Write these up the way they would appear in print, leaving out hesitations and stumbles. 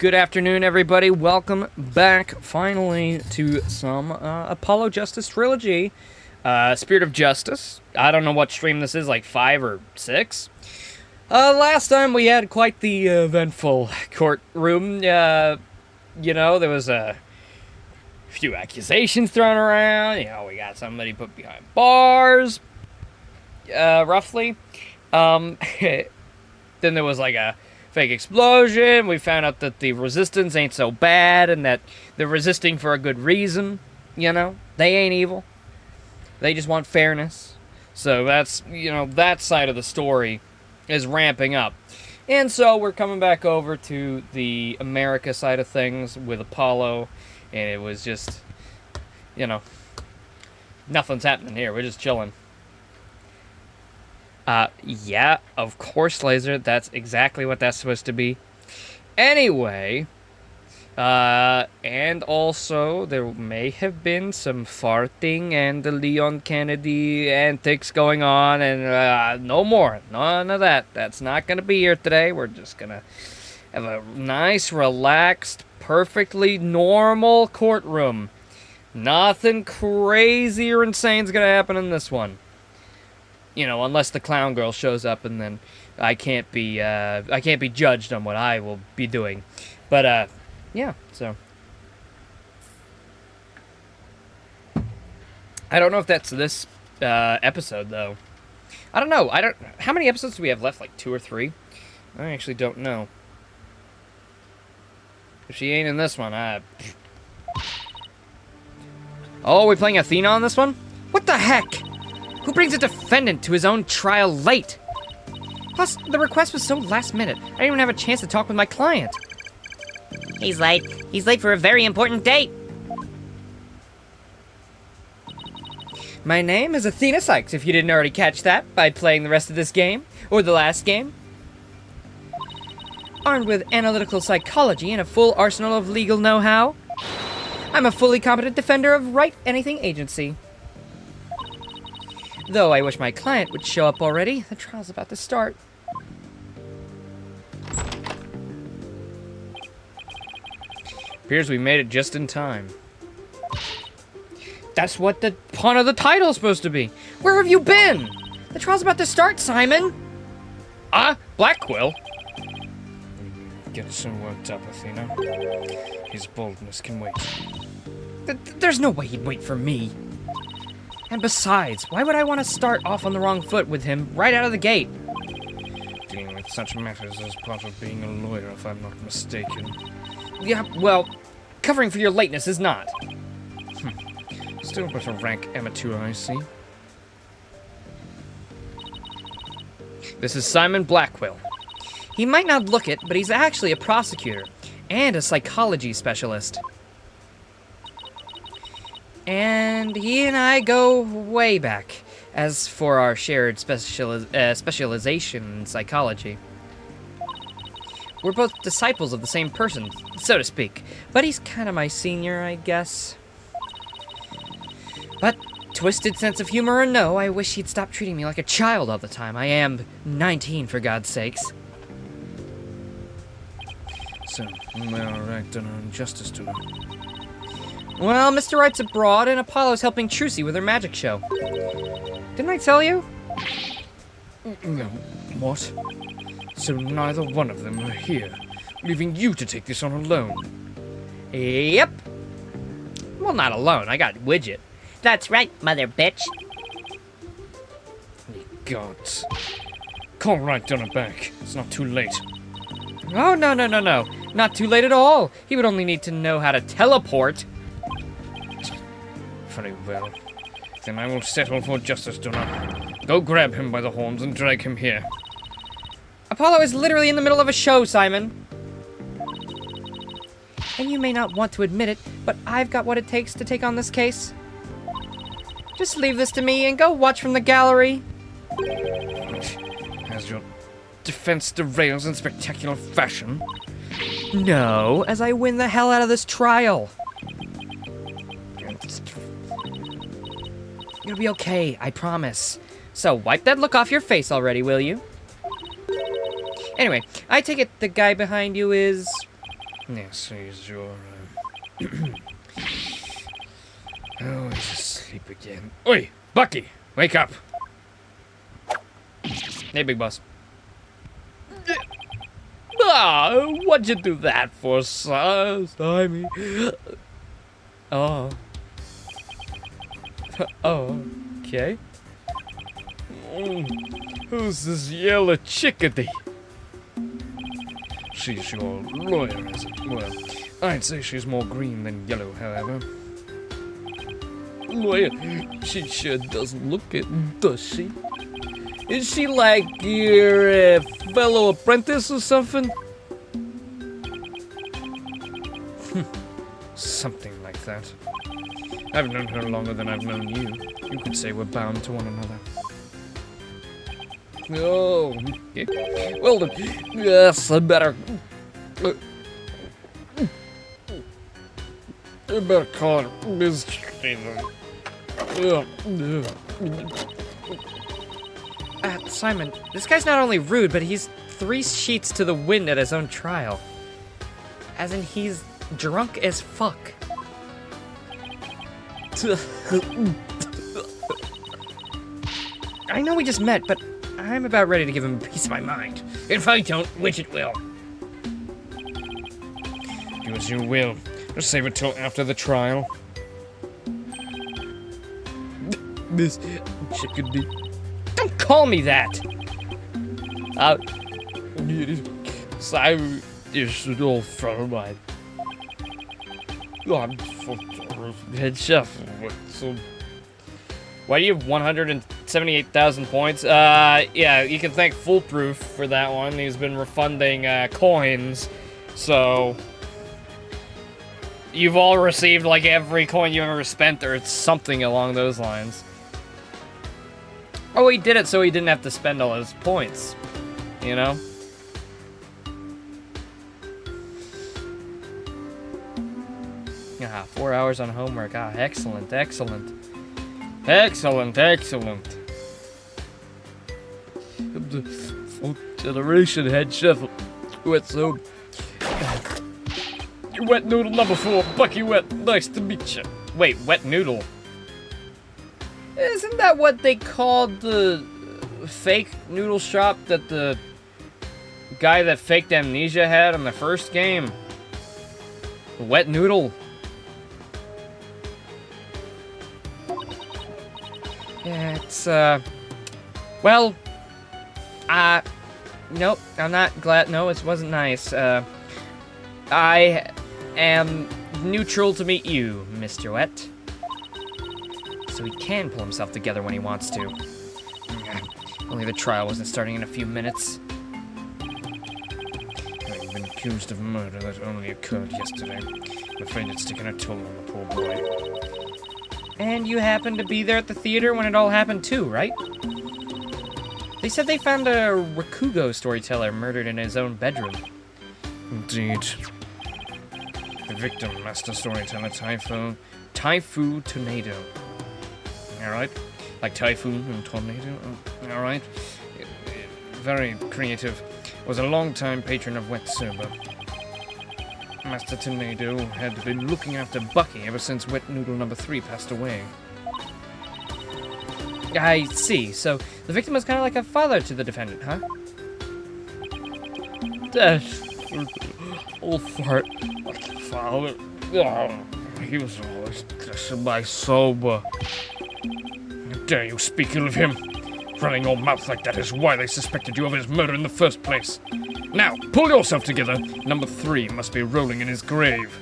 Good afternoon, everybody. Welcome back, finally, to some Apollo Justice Trilogy. Spirit of Justice. I don't know what stream this is, like 5 or 6. Last time we had quite the eventful courtroom. There was a few accusations thrown around. We got somebody put behind bars, roughly. Then there was like a fake explosion. We found out that the resistance ain't so bad and that they're resisting for a good reason. They ain't evil. They just want fairness. So that's, that side of the story is ramping up. And so we're coming back over to the America side of things with Apollo. And it was just, nothing's happening here. We're just chilling. Yeah, of course, Laser. That's exactly what that's supposed to be. Anyway, and also there may have been some farting and the Leon Kennedy antics going on, and no more. None of that. That's not going to be here today. We're just going to have a nice, relaxed, perfectly normal courtroom. Nothing crazy or insane is going to happen in this one. Unless the clown girl shows up, and then I can't be judged on what I will be doing. But yeah. So I don't know if that's this episode though. I don't know. How many episodes do we have left? Like 2 or 3? I actually don't know. If she ain't in this one, Oh, we're playing Athena on this one? What the heck? Who brings a defendant to his own trial late? Plus, the request was so last minute, I didn't even have a chance to talk with my client. He's late. He's late for a very important date. My name is Athena Sykes, if you didn't already catch that by playing the rest of this game, or the last game. Armed with analytical psychology and a full arsenal of legal know-how, I'm a fully competent defender of Right Anything Agency. Though I wish my client would show up already. The trial's about to start. Appears we made it just in time. That's what the pun of the title's supposed to be. Where have you been? The trial's about to start, Simon. Black Quill? Get so worked up, Athena. His boldness can wait. There's no way he'd wait for me. And besides, why would I want to start off on the wrong foot with him right out of the gate? Dealing with such matters is part of being a lawyer, if I'm not mistaken. Yeah, well, covering for your lateness is not. Still but a rank amateur, I see. This is Simon Blackquill. He might not look it, but he's actually a prosecutor and a psychology specialist. And he and I go way back, as for our shared specialization in psychology. We're both disciples of the same person, so to speak, but he's kind of my senior, I guess. But, twisted sense of humor or no, I wish he'd stop treating me like a child all the time. I am 19, for God's sakes. So, we are acting on justice to him. Well, Mr. Wright's abroad, and Apollo's helping Trucy with her magic show. Didn't I tell you? No. What? So neither one of them are here, leaving you to take this on alone? Yep. Well, not alone. I got Widget. That's right, mother bitch. Gods. Call Wright down and back. It's not too late. Oh, no. Not too late at all. He would only need to know how to teleport. Very well. Then I will settle for Justice Donner. Go grab him by the horns and drag him here. Apollo is literally in the middle of a show, Simon. And you may not want to admit it, but I've got what it takes to take on this case. Just leave this to me and go watch from the gallery. As your defense derails in spectacular fashion. No, as I win the hell out of this trial. You'll be okay, I promise. So wipe that look off your face already, will you? Anyway, I take it the guy behind you is Yes, he's your... Oh, he's asleep again. Oi, Bucky, wake up. Hey, big boss. Ah, what'd you do that for, Simon? Oh. Oh, okay. Who's this yellow chickadee? She's your lawyer, is it? Well, I'd say she's more green than yellow, however. Lawyer, she sure doesn't look it, does she? Is she like your fellow apprentice or something? Something like that. I've known her longer than I've known you. You could say we're bound to one another. Oh, okay. Well then, yes, I better call her Miss Stephen. Simon, this guy's not only rude, but he's 3 sheets to the wind at his own trial. As in, he's drunk as fuck. I know we just met, but I'm about ready to give him a piece of my mind. If I don't, which it will. Do as you will. Just save it till after the trial. Miss Chickadee. Don't call me that! Simon is an old friend of mine. I'm head chef. So, why do you have 178,000 points? Yeah, you can thank Foolproof for that one. He's been refunding coins, so you've all received like every coin you ever spent, or it's something along those lines. Oh, he did it so he didn't have to spend all his points, you know? Ah, 4 hours on homework. Ah, excellent, excellent. Excellent, excellent. I'm the 4th generation head chef. Wet soap. Wet noodle number 4, Bucky Wet. Nice to meet you. Wait, wet noodle? Isn't that what they called the fake noodle shop that the guy that faked amnesia had in the first game? Wet noodle. Yeah, it's, well, nope, I'm not glad, no, it wasn't nice. I am neutral to meet you, Mr. Wet. So he can pull himself together when he wants to. Only the trial wasn't starting in a few minutes. I've been accused of murder that only occurred yesterday. I'm afraid it's taken a toll on the poor boy. And you happened to be there at the theater when it all happened too, right? They said they found a Rakugo storyteller murdered in his own bedroom. Indeed. The victim, master storyteller Taifu Tornado. Alright? Like typhoon and tornado? Alright? Very creative. Was a long-time patron of Wet Soba. Master Tornado had been looking after Bucky ever since Wet Noodle number 3 passed away. I see. So, the victim was kind of like a father to the defendant, huh? Old fart. Father. Oh, he was always cussing my sober. How dare you speak ill of him? Running your mouth like that is why they suspected you of his murder in the first place. Now, pull yourself together. Number 3 must be rolling in his grave.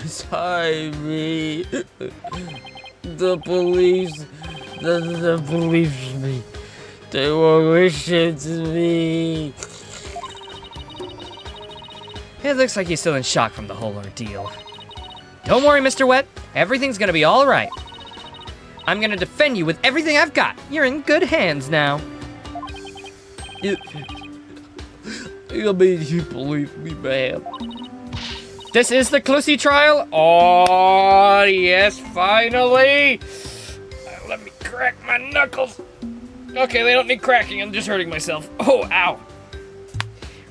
Sorry. The police doesn't believe me. They won't listen to me. It looks like he's still in shock from the whole ordeal. Don't worry, Mr. Wet. Everything's gonna be all right. I'm gonna defend you with everything I've got. You're in good hands now. I mean, you believe me, man. This is the Clussy trial? Oh, yes, finally! Let me crack my knuckles. Okay, they don't need cracking, I'm just hurting myself. Oh, ow.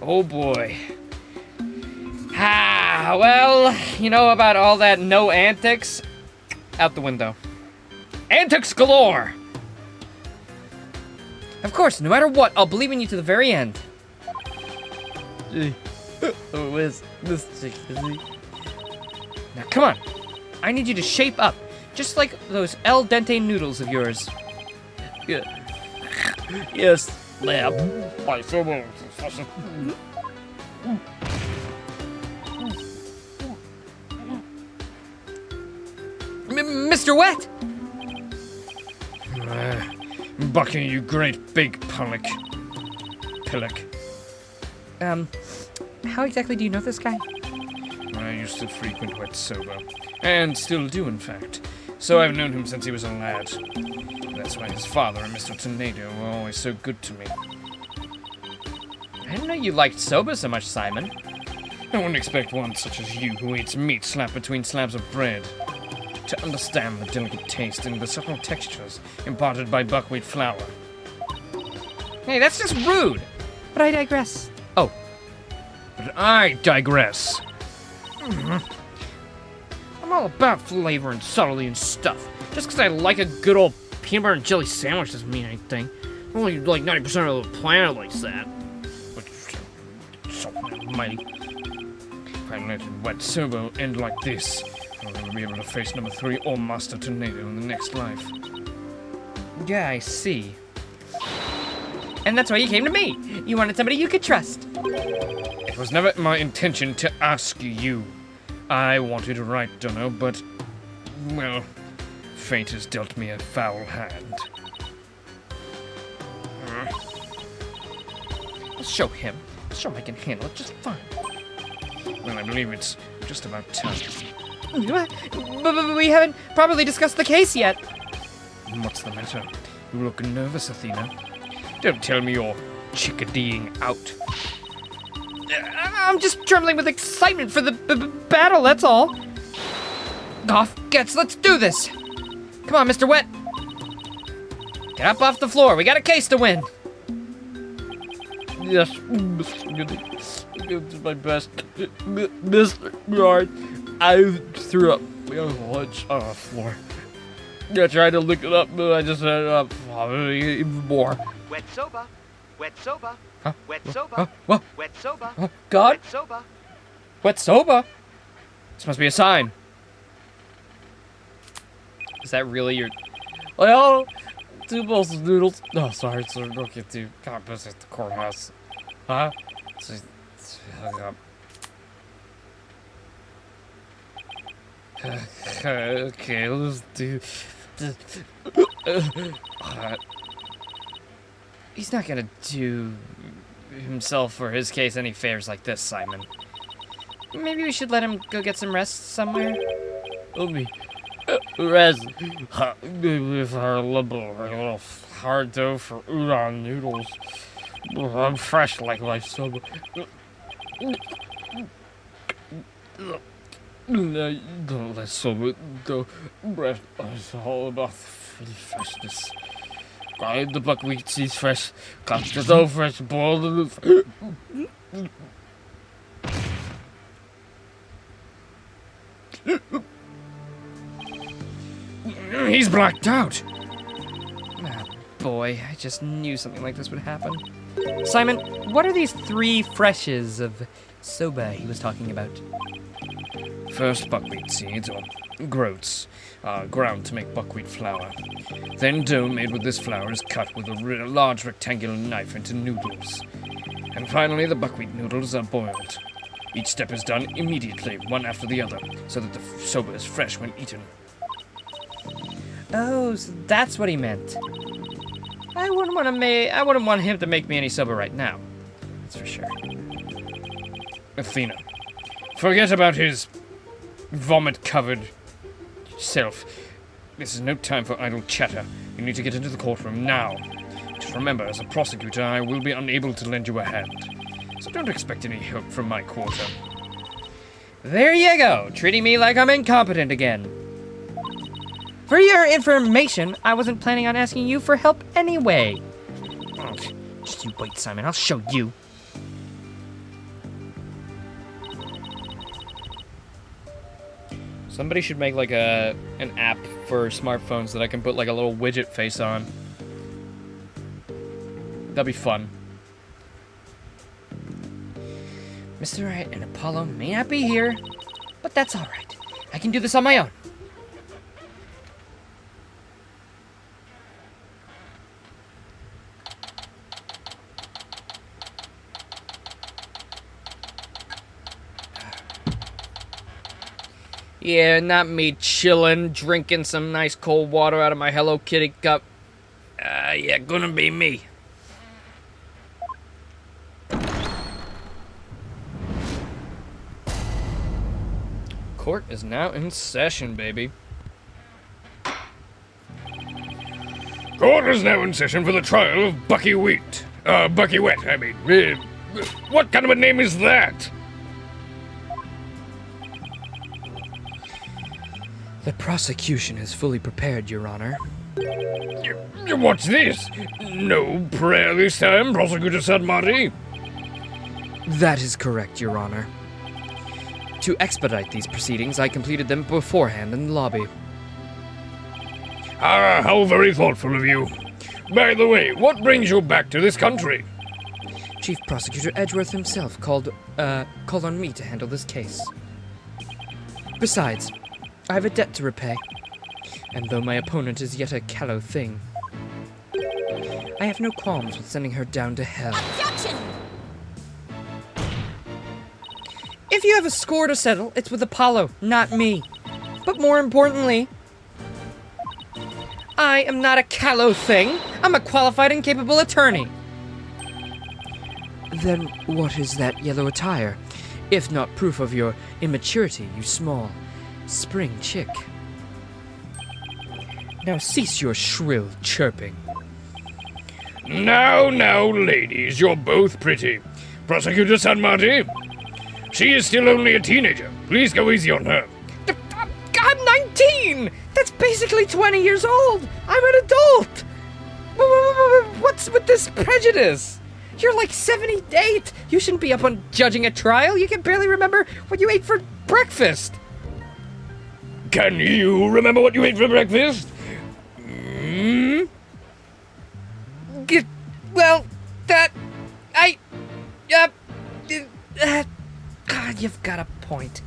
Oh boy. Ah, well, you know about all that no antics? Out the window. Antics galore! Of course, no matter what, I'll believe in you to the very end. Oh, where's this chick, is he? Now, come on. I need you to shape up, just like those al dente noodles of yours. Yeah. Yes, ma'am. Mr. Wet! Bucky, you great big pillock. How exactly do you know this guy? I used to frequent Wet Sober, and still do, in fact. So I've known him since he was a lad. That's why his father and Mr. Tornado were always so good to me. I didn't know you liked soba so much, Simon. I wouldn't expect one such as you, who eats meat slapped between slabs of bread, to understand the delicate taste and the subtle textures imparted by buckwheat flour. Hey, that's just rude. But I digress. Oh. But I digress. I'm all about flavor and subtlety and stuff. Just because I like a good old peanut butter and jelly sandwich doesn't mean anything. Only like 90% of the planet likes that. But so mighty. If I let Wet Sober end like this, I'll never be able to face number 3 or Master Tornado in the next life. Yeah, I see. And that's why you came to me. You wanted somebody you could trust. It was never my intention to ask you. I wanted right, dunno, but, well, fate has dealt me a foul hand. I'll show him. I'll show him I can handle it just fine. Well, I believe it's just about time. But we haven't properly discussed the case yet. What's the matter? You look nervous, Athena. Don't tell me you're chickadeeing out. I'm just trembling with excitement for the battle, that's all. Off gets, let's do this. Come on, Mr. Wet. Get up off the floor, we got a case to win. Yes, Mr. Goody. It's my best. Mr. Yard, I threw up my own lunch on the floor. I tried to look it up, but I just ended up vomiting even more. Wet soba. Wet soba. Huh? Wet soba. Huh? What? Wet soba. Oh, God. Wet soba. Wet soba? This must be a sign. Is that really your... Well, 2 bowls of noodles. Oh, sorry, sir. Look at you. Can't visit the courthouse. Huh? Okay, let's do... He's not gonna do himself or his case any favors like this, Simon. Maybe we should let him go get some rest somewhere. Let me rest. With our little hard dough for udon noodles. I'm fresh like my soba. No, don't let soba go. Bread is all about the freshness. Grind the buckwheat seeds fresh, cut the dough fresh, boil the He's blacked out. Ah, boy, I just knew something like this would happen. Simon, what are these 3 freshes of soba he was talking about? First, buckwheat seeds, or groats, are ground to make buckwheat flour. Then dough made with this flour is cut with a large rectangular knife into noodles. And finally, the buckwheat noodles are boiled. Each step is done immediately, one after the other, so that the soba is fresh when eaten. Oh, so that's what he meant. I wouldn't want him to make me any soba right now. That's for sure. Athena, forget about his vomit-covered self. This is no time for idle chatter. You need to get into the courtroom now. Just remember, as a prosecutor, I will be unable to lend you a hand. So don't expect any help from my quarter. There you go, treating me like I'm incompetent again. For your information, I wasn't planning on asking you for help anyway. Just you wait, Simon, I'll show you. Somebody should make like an app for smartphones that I can put like a little widget face on. That'd be fun. Mr. Right and Apollo may not be here, but that's alright. I can do this on my own. Yeah, not me chillin', drinking some nice cold water out of my Hello Kitty cup. Yeah, gonna be me. Court is now in session, baby. Court is now in session for the trial of Bucky Wheat. Bucky Wet, I mean. What kind of a name is that? The prosecution is fully prepared, Your Honor. What's this? No prayer this time, Prosecutor Sadmati? That is correct, Your Honor. To expedite these proceedings, I completed them beforehand in the lobby. Ah, how very thoughtful of you. By the way, what brings you back to this country? Chief Prosecutor Edgeworth himself called on me to handle this case. Besides, I have a debt to repay, and though my opponent is yet a callow thing, I have no qualms with sending her down to hell. Objection! If you have a score to settle, it's with Apollo, not me. But more importantly, I am not a callow thing. I'm a qualified and capable attorney. Then what is that yellow attire, if not proof of your immaturity, you small spring chick? Now cease your shrill chirping. Now, ladies, you're both pretty. Prosecutor Sadmati? She is still only a teenager. Please go easy on her. I'm 19! That's basically 20 years old! I'm an adult! What's with this prejudice? You're like 78! You shouldn't be up on judging a trial. You can barely remember what you ate for breakfast. Can you remember what you ate for breakfast? Well, God, you've got a point.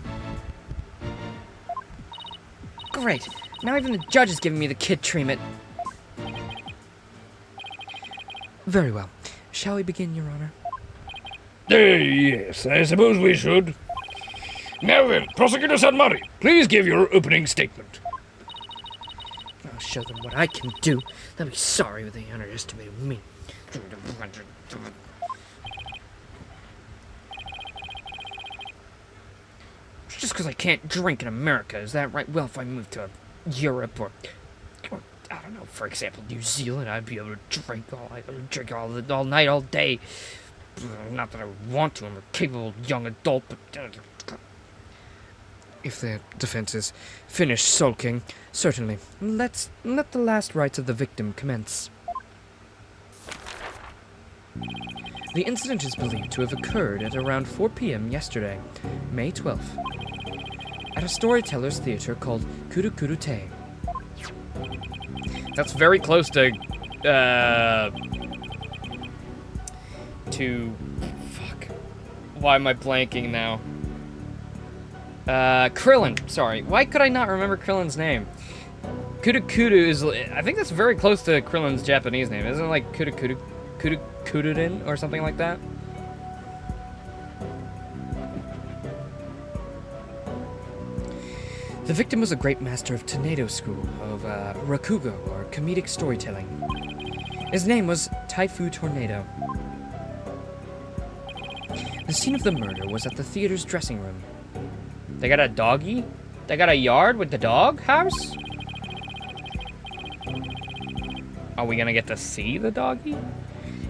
Great. Now even the judge is giving me the kid treatment. Very well. Shall we begin, Your Honor? Yes, I suppose we should. Now then, Prosecutor Sadmati, please give your opening statement. I'll show them what I can do. They'll be sorry when they underestimated me. Just because I can't drink in America, is that right? Well, if I moved to Europe or I don't know, for example, New Zealand, I'd be able to drink all night, all day. Not that I would want to. I'm a capable young adult, but if the defense is finished sulking, certainly. Let the last rites of the victim commence. The incident is believed to have occurred at around 4 p.m. yesterday, May 12th, at a storyteller's theater called Kuru Kuru Te. That's very close to fuck. Why am I blanking now? Krillin, sorry. Why could I not remember Krillin's name? Kuru Kuru is, I think that's very close to Krillin's Japanese name. Isn't it like Kuru Kururin or something like that? The victim was a great master of tornado school, of rakugo, or comedic storytelling. His name was Taifu Tornado. The scene of the murder was at the theater's dressing room. They got a doggy? They got a yard with the dog house? Are we gonna get to see the doggy?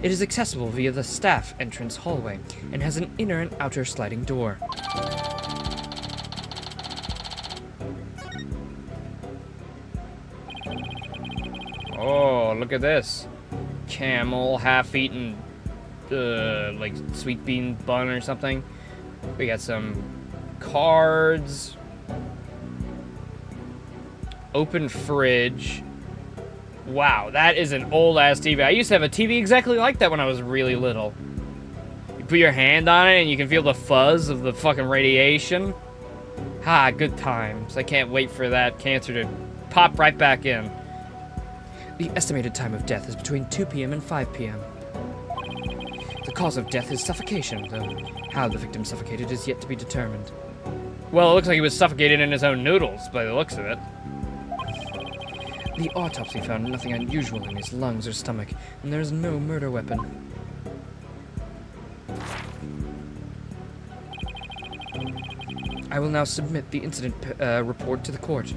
It is accessible via the staff entrance hallway and has an inner and outer sliding door. Oh, look at this. Camel, half-eaten, like sweet bean bun or something. We got some cards. Open fridge. Wow, that is an old-ass TV. I used to have a TV exactly like that when I was really little. You put your hand on it and you can feel the fuzz of the fucking radiation. Ha, good times. I can't wait for that cancer to pop right back in. The estimated time of death is between 2 p.m. and 5 p.m. The cause of death is suffocation, though how the victim suffocated is yet to be determined. Well, it looks like he was suffocated in his own noodles, by the looks of it. The autopsy found nothing unusual in his lungs or stomach, and there is no murder weapon. I will now submit the incident report to the court.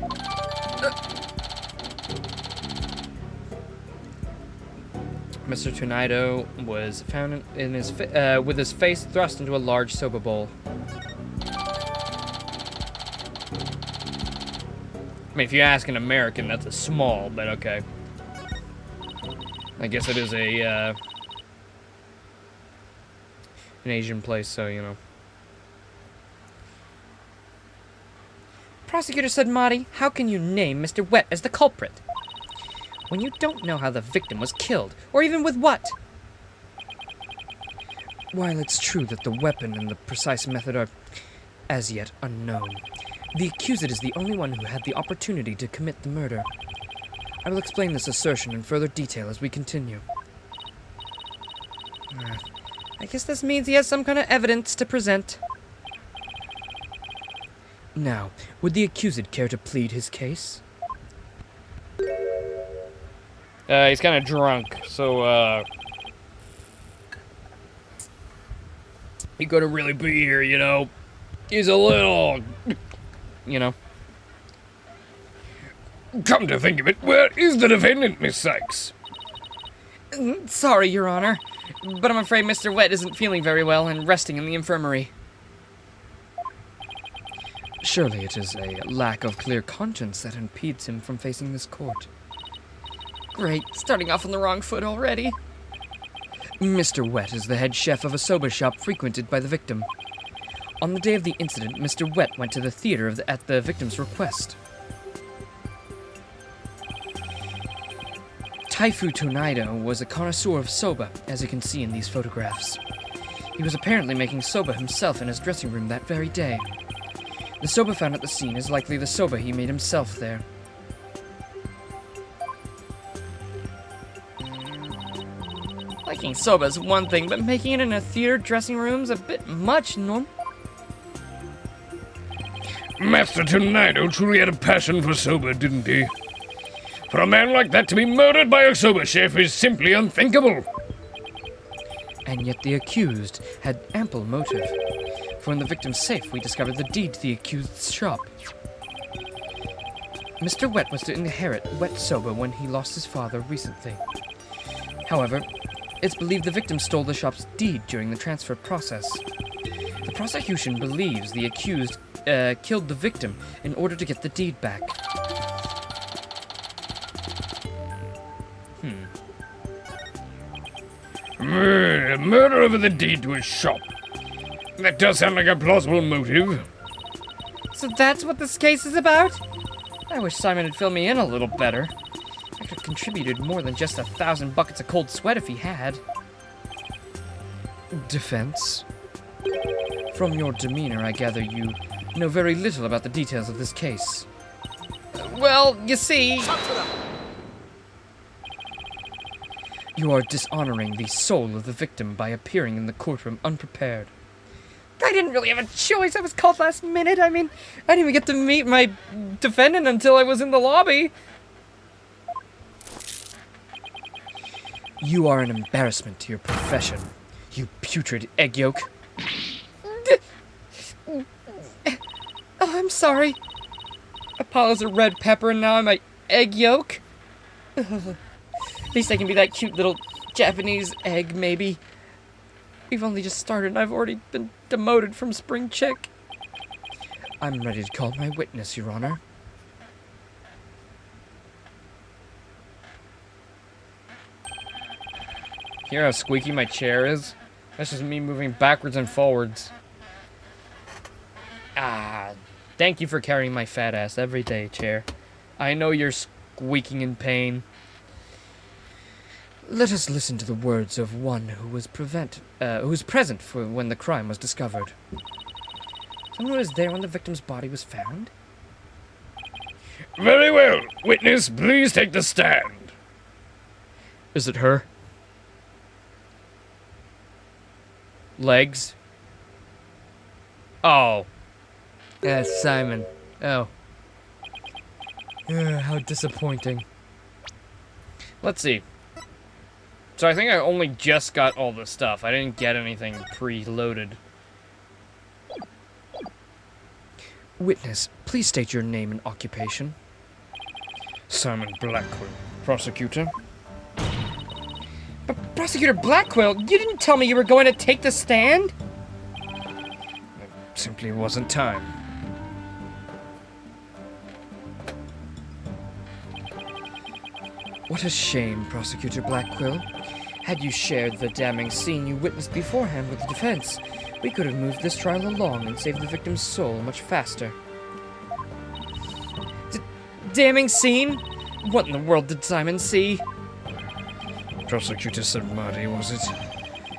Mr. Tornado was found in his with his face thrust into a large soba bowl. I mean, if you ask an American, that's a small, but okay. I guess it is a an Asian place, so you know. Prosecutor said, Marty, how can you name Mr. Wet as the culprit when you don't know how the victim was killed, or even with what? While it's true that the weapon and the precise method are as yet unknown, the accused is the only one who had the opportunity to commit the murder. I will explain this assertion in further detail as we continue. I guess this means he has some kind of evidence to present. Now, would the accused care to plead his case? He's kind of drunk, so, he couldn't really be here, you know. He's a little, you know. Come to think of it, where is the defendant, Miss Sykes? Sorry, Your Honor, but I'm afraid Mr. Wet isn't feeling very well and resting in the infirmary. Surely it is a lack of clear conscience that impedes him from facing this court. Great, starting off on the wrong foot already. Mr. Wet is the head chef of a soba shop frequented by the victim. On the day of the incident, Mr. Wet went to the theater at the victim's request. Taifu Tonaido was a connoisseur of soba, as you can see in these photographs. He was apparently making soba himself in his dressing room that very day. The soba found at the scene is likely the soba he made himself there. Liking soba is one thing, but making it in a theater dressing room's a bit much, Norm. Master Tornado truly had a passion for soba, didn't he? For a man like that to be murdered by a soba chef is simply unthinkable. And yet the accused had ample motive. For in the victim's safe, we discovered the deed to the accused's shop. Mr. Wet was to inherit Wet Soba when he lost his father recently. However, it's believed the victim stole the shop's deed during the transfer process. The prosecution believes the accused killed the victim in order to get the deed back. Murder over the deed to his shop. That does sound like a plausible motive. So that's what this case is about? I wish Simon had filled me in a little better. I could have contributed more than just 1,000 buckets of cold sweat if he had. Defense? From your demeanor, I gather you know very little about the details of this case. Well, you see... You are dishonoring the soul of the victim by appearing in the courtroom unprepared. I didn't really have a choice. I was called last minute. I mean, I didn't even get to meet my defendant until I was in the lobby. You are an embarrassment to your profession, you putrid egg yolk. Oh, I'm sorry. Apollo's a red pepper and now I'm a egg yolk. At least I can be that cute little Japanese egg, maybe. We've only just started and I've already been demoted from spring chick. I'm ready to call my witness, Your Honor. Hear how squeaky my chair is? That's just me moving backwards and forwards. Ah, thank you for carrying my fat ass every day, chair. I know you're squeaking in pain. Let us listen to the words of one who was present for when the crime was discovered. Someone was there when the victim's body was found? Very well. Witness, please take the stand. Is it her? Legs? Oh. That's Simon. Oh. How disappointing. Let's see. So I think I only just got all the stuff. I didn't get anything preloaded. Witness, please state your name and occupation. Simon Blackwell, prosecutor. But Prosecutor Blackwell, you didn't tell me you were going to take the stand? Simply wasn't time. What a shame, Prosecutor Blackwell. Had you shared the damning scene you witnessed beforehand with the defense, we could have moved this trial along and saved the victim's soul much faster. Damning scene? What in the world did Simon see? Prosecutor said Marty, was it?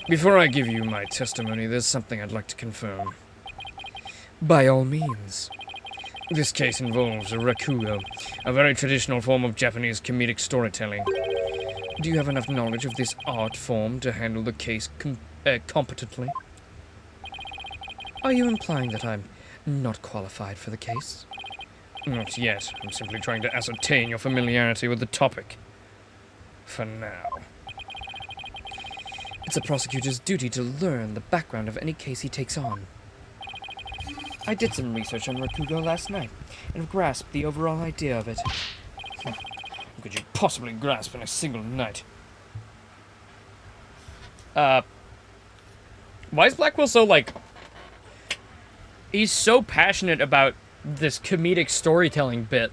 Before I give you my testimony, there's something I'd like to confirm. By all means. This case involves a rakugo, a very traditional form of Japanese comedic storytelling. Do you have enough knowledge of this art form to handle the case competently? Are you implying that I'm not qualified for the case? Not yet. I'm simply trying to ascertain your familiarity with the topic. For now. It's a prosecutor's duty to learn the background of any case he takes on. I did some research on rakugo last night, and have grasped the overall idea of it. What could you possibly grasp in a single night? Why is Blackwell so, like... He's so passionate about this comedic storytelling bit.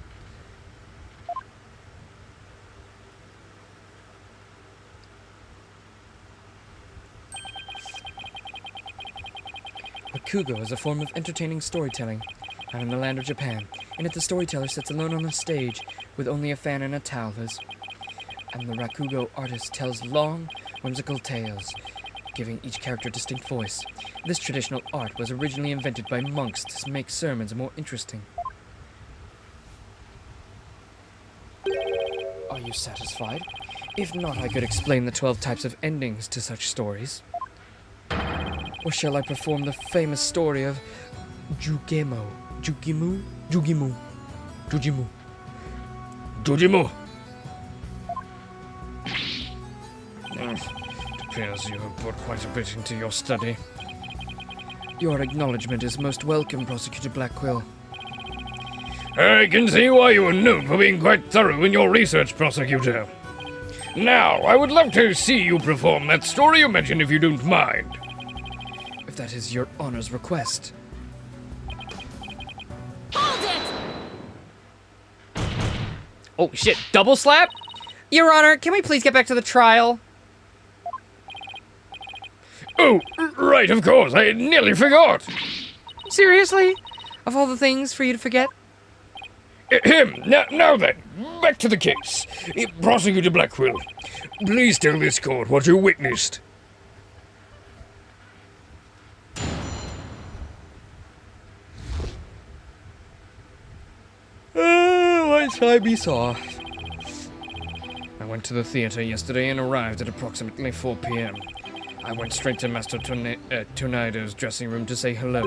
Rakugo is a form of entertaining storytelling, out in the land of Japan. In it, the storyteller sits alone on the stage, with only a fan and a talvez. And the Rakugo artist tells long, whimsical tales, giving each character a distinct voice. This traditional art was originally invented by monks to make sermons more interesting. Are you satisfied? If not, I could explain the 12 types of endings to such stories. Or shall I perform the famous story of Jugimu? Jujimu. It appears you have put quite a bit into your study. Your acknowledgement is most welcome, Prosecutor Blackwell. I can see why you are known for being quite thorough in your research, prosecutor. Now, I would love to see you perform that story you mentioned if you don't mind. If that is your honor's request. Oh, shit. Double slap? Your Honor, can we please get back to the trial? Oh, right, of course. I nearly forgot. Seriously? Of all the things for you to forget? Him. Now then, back to the case. Prosecutor Blackwell, please tell this court what you witnessed. What shall be saw? I went to the theater yesterday and arrived at approximately 4 p.m. I went straight to Master Tonido's dressing room to say hello.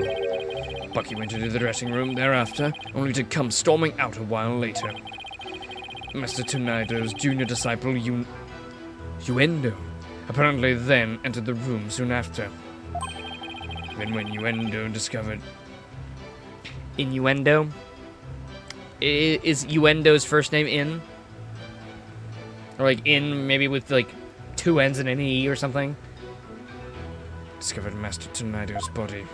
Bucky went into the dressing room thereafter, only to come storming out a while later. Master Tonido's junior disciple, Uendo, apparently then entered the room soon after. Then when Uendo discovered... Innuendo? Is Uendo's first name In? Or like In, maybe with like 2 N's and an E or something? discovered Master Tonido's body.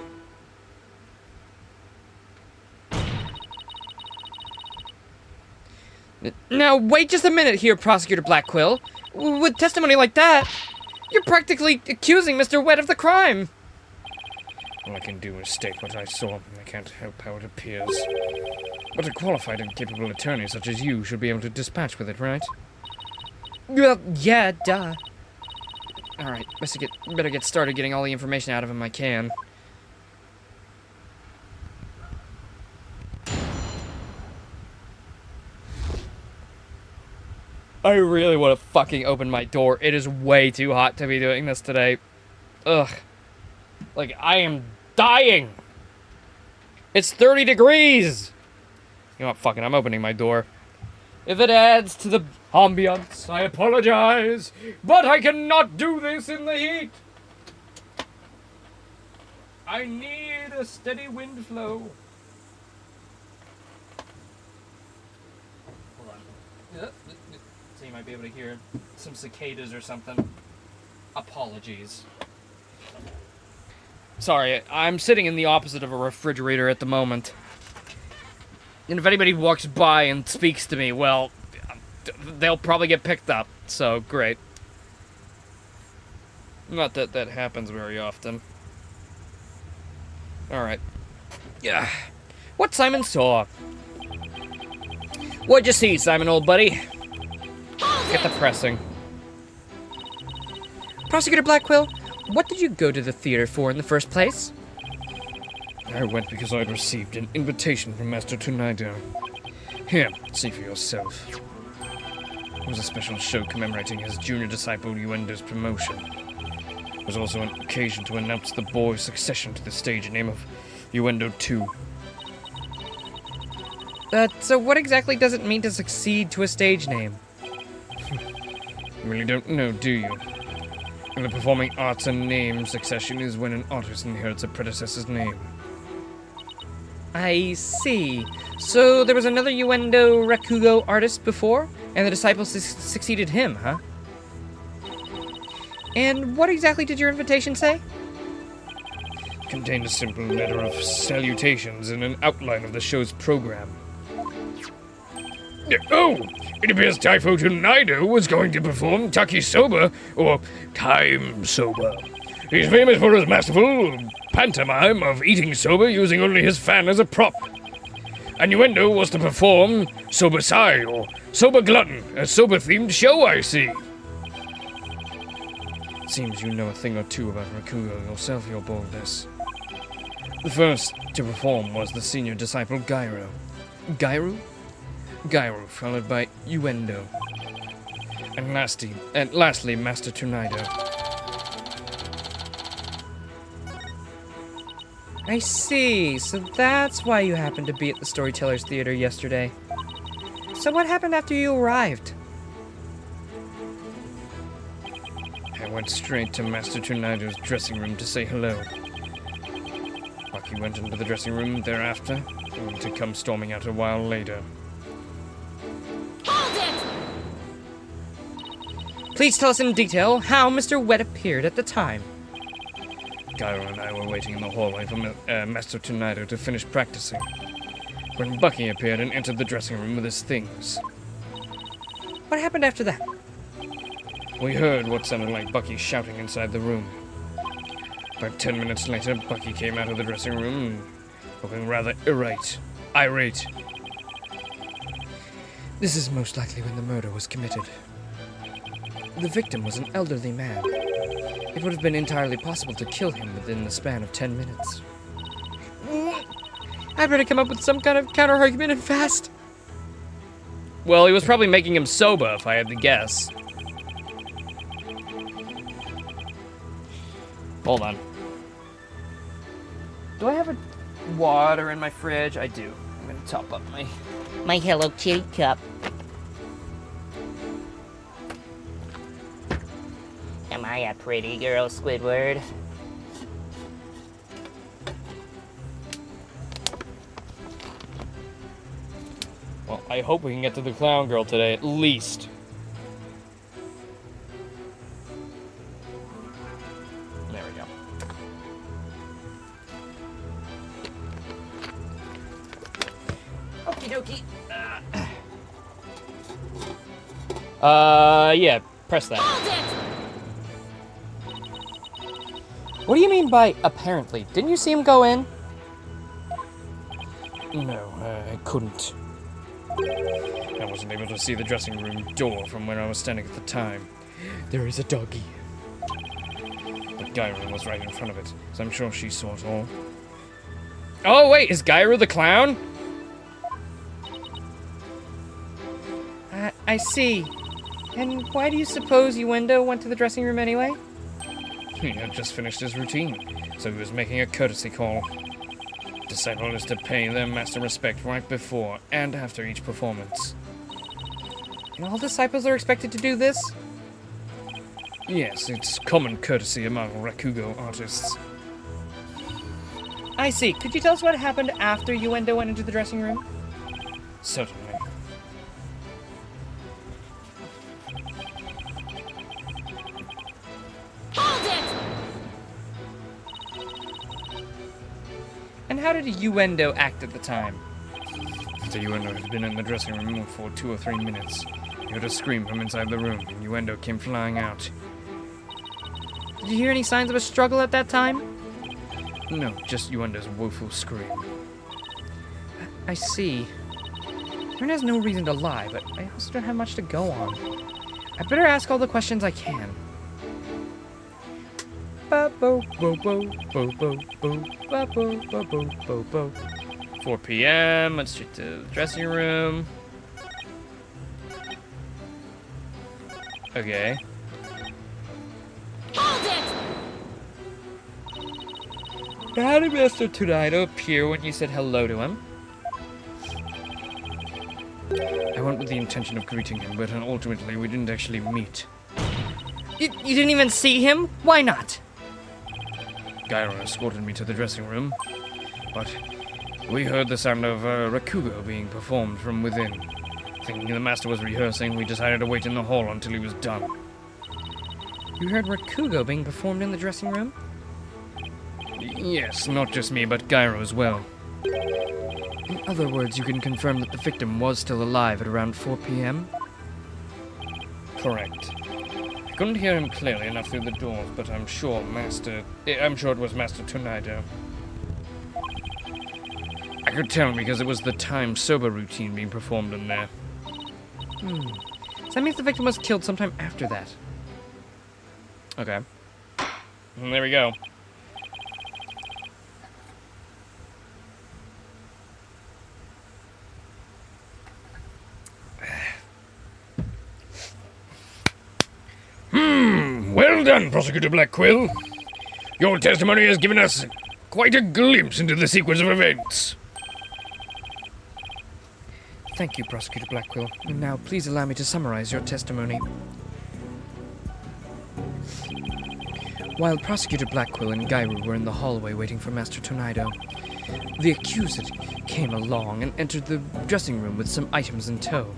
Now, wait just a minute here, Prosecutor Blackwell. With testimony like that, you're practically accusing Mr. Wett of the crime. All I can do is state what I saw. I can't help how it appears. But a qualified and capable attorney such as you should be able to dispatch with it, right? Well, yeah, duh. Alright, better get started getting all the information out of him I can. I really want to fucking open my door. It is way too hot to be doing this today. Ugh. Like, I am dying. It's 30 degrees. You know what, fuck it, I'm opening my door. If it adds to the ambiance, I apologize, but I cannot do this in the heat. I need a steady wind flow. Hold on. So you might be able to hear some cicadas or something. Apologies. Sorry, I'm sitting in the opposite of a refrigerator at the moment. And if anybody walks by and speaks to me, well, they'll probably get picked up, so great. Not that that happens very often. Alright. Yeah. What Simon saw. What'd you see, Simon, old buddy? Get the pressing. Prosecutor Blackquill, what did you go to the theater for in the first place? I went because I'd received an invitation from Master Tornado. Here, see for yourself. It was a special show commemorating his junior disciple Uendo's promotion. It was also an occasion to announce the boy's succession to the stage name of Uendo 2. So what exactly does it mean to succeed to a stage name? You really don't know, do you? In the performing arts, a name succession is when an artist inherits a predecessor's name. I see. So there was another Uendo Rakugo artist before, and the disciple succeeded him, huh? And what exactly did your invitation say? It contained a simple letter of salutations and an outline of the show's program. Oh! It appears Typho Tornado was going to perform Takisoba, or Time Soba. He's famous for his masterful pantomime of eating soba using only his fan as a prop. And Uendo was to perform Soba Sai, or Soba Glutton, a soba-themed show, I see. Seems you know a thing or two about Rakugo yourself, your boldness. The first to perform was the senior disciple Gyro. Gyro? Gyro, followed by Uendo. And lastly, Master Tornado. I see. So that's why you happened to be at the Storytellers Theater yesterday. So what happened after you arrived? I went straight to Master Tornado's dressing room to say hello. Bucky went into the dressing room thereafter, only to come storming out a while later. Please tell us in detail how Mr. Wet appeared at the time. Gyro and I were waiting in the hallway for Master Tornado to finish practicing, when Bucky appeared and entered the dressing room with his things. What happened after that? We heard what sounded like Bucky shouting inside the room. About 10 minutes later, Bucky came out of the dressing room, looking rather irate. This is most likely when the murder was committed. The victim was an elderly man. It would have been entirely possible to kill him within the span of 10 minutes. I'd better come up with some kind of counter-argument and fast. Well, he was probably making him soba, if I had to guess. Hold on. Do I have a water in my fridge? I do. I'm gonna top up My Hello Kitty cup. Am I a pretty girl, Squidward? Well, I hope we can get to the clown girl today, at least. There we go. Okie dokie. Yeah, press that. What do you mean by apparently? Didn't you see him go in? No, I couldn't. I wasn't able to see the dressing room door from where I was standing at the time. There is a doggy. But Gyro was right in front of it, so I'm sure she saw it all. Oh, wait, is Gyro the clown? I see. And why do you suppose Uendo went to the dressing room anyway? He had just finished his routine, so he was making a courtesy call. Disciple is to pay their master respect right before and after each performance. And all disciples are expected to do this? Yes, it's common courtesy among Rakugo artists. I see. Could you tell us what happened after Uendo went into the dressing room? Certainly. And how did Uendo act at the time? After Uendo had been in the dressing room for 2 or 3 minutes, he heard a scream from inside the room, and Uendo came flying out. Did you hear any signs of a struggle at that time? No, just Uendo's woeful scream. I see. Aaron has no reason to lie, but I also don't have much to go on. I better ask all the questions I can. 4 p.m. Let's check the dressing room. Okay. How did Mr. Tonido appear when you said hello to him? I went with the intention of greeting him, but ultimately we didn't actually meet. You didn't even see him? Why not? Gyro escorted me to the dressing room, but we heard the sound of Rakugo being performed from within. Thinking the master was rehearsing, we decided to wait in the hall until he was done. You heard Rakugo being performed in the dressing room? Yes, not just me, but Gyro as well. In other words, you can confirm that the victim was still alive at around 4 p.m.? Correct. I couldn't hear him clearly enough through the doors, but I'm sure it was Master Tonido. I could tell because it was the time sober routine being performed in there. So that means the victim was killed sometime after that. Okay. And there we go. Well done, Prosecutor Blackquill. Your testimony has given us quite a glimpse into the sequence of events. Thank you, Prosecutor Blackquill. And now, please allow me to summarize your testimony. While Prosecutor Blackquill and Gyru were in the hallway waiting for Master Tonido, the accused came along and entered the dressing room with some items in tow.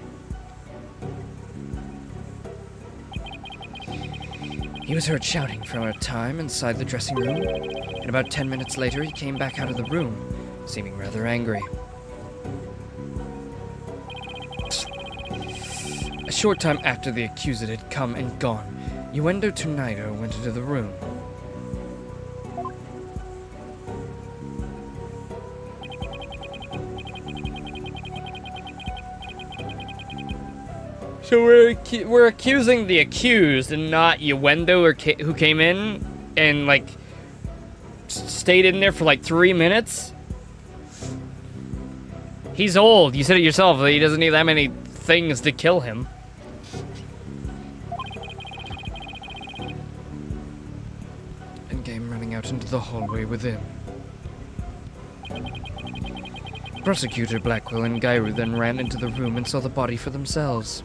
He was heard shouting for a time inside the dressing room, and about 10 minutes later he came back out of the room, seeming rather angry. A short time after the accused had come and gone, Uendo Tonido went into the room. So we're accusing the accused and not Uendo who came in and like stayed in there for like 3 minutes? He's old. You said it yourself. He doesn't need that many things to kill him. Endgame running out into the hallway within. Prosecutor Blackquill and Gyru then ran into the room and saw the body for themselves.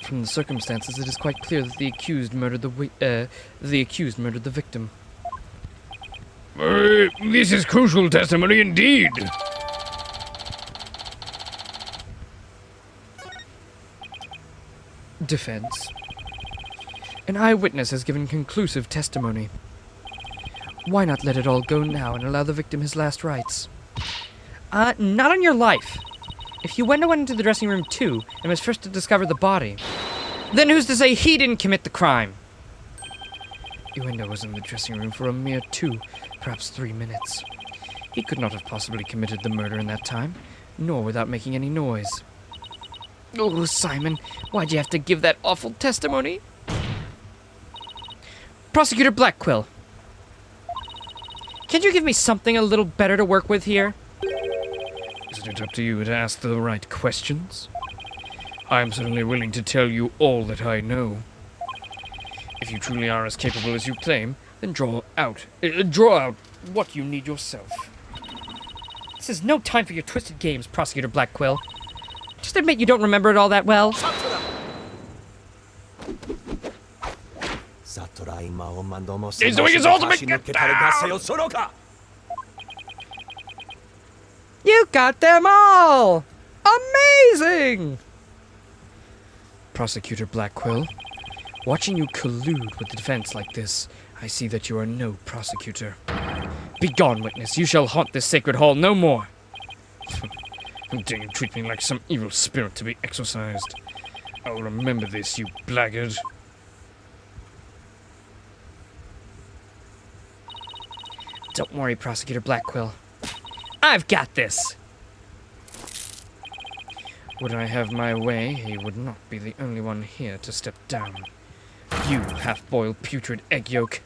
From the circumstances, it is quite clear that the accused murdered the victim. This is crucial testimony indeed. Defense. An eyewitness has given conclusive testimony. Why not let it all go now and allow the victim his last rites? Not on your life. If Uendo went into the dressing room too and was first to discover the body, then who's to say he didn't commit the crime? innuendo was in the dressing room for a mere 2, perhaps 3 minutes. He could not have possibly committed the murder in that time, nor without making any noise. Oh, Simon, why'd you have to give that awful testimony? Prosecutor Blackquill, can't you give me something a little better to work with here? Isn't it up to you to ask the right questions? I am certainly willing to tell you all that I know. If you truly are as capable as you claim, then draw out what you need yourself. This is no time for your twisted games, Prosecutor Blackquill. Just admit you don't remember it all that well. He's doing his ultimate get down! You got them all! Amazing! Prosecutor Blackquill, watching you collude with the defense like this, I see that you are no prosecutor. Begone, witness. You shall haunt this sacred hall no more. How dare you treat me like some evil spirit to be exorcised? I will remember this, you blackguard. Don't worry, Prosecutor Blackquill. I've got this! Would I have my way, he would not be the only one here to step down. You half-boiled putrid egg yolk.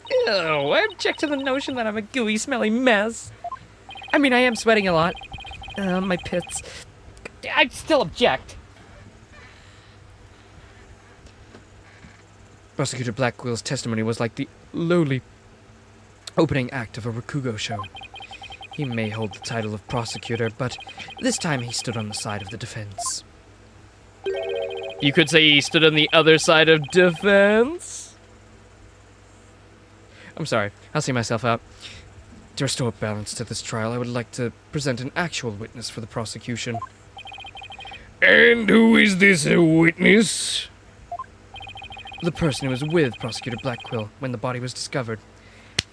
Ew, I object to the notion that I'm a gooey, smelly mess. I mean, I am sweating a lot. My pits. I still object. Prosecutor Blackwill's testimony was like the lowly opening act of a Rakugo show. He may hold the title of prosecutor, but this time he stood on the side of the defense. You could say he stood on the other side of defense. I'm sorry, I'll see myself out. To restore balance to this trial, I would like to present an actual witness for the prosecution. And who is this witness? The person who was with Prosecutor Blackquill when the body was discovered.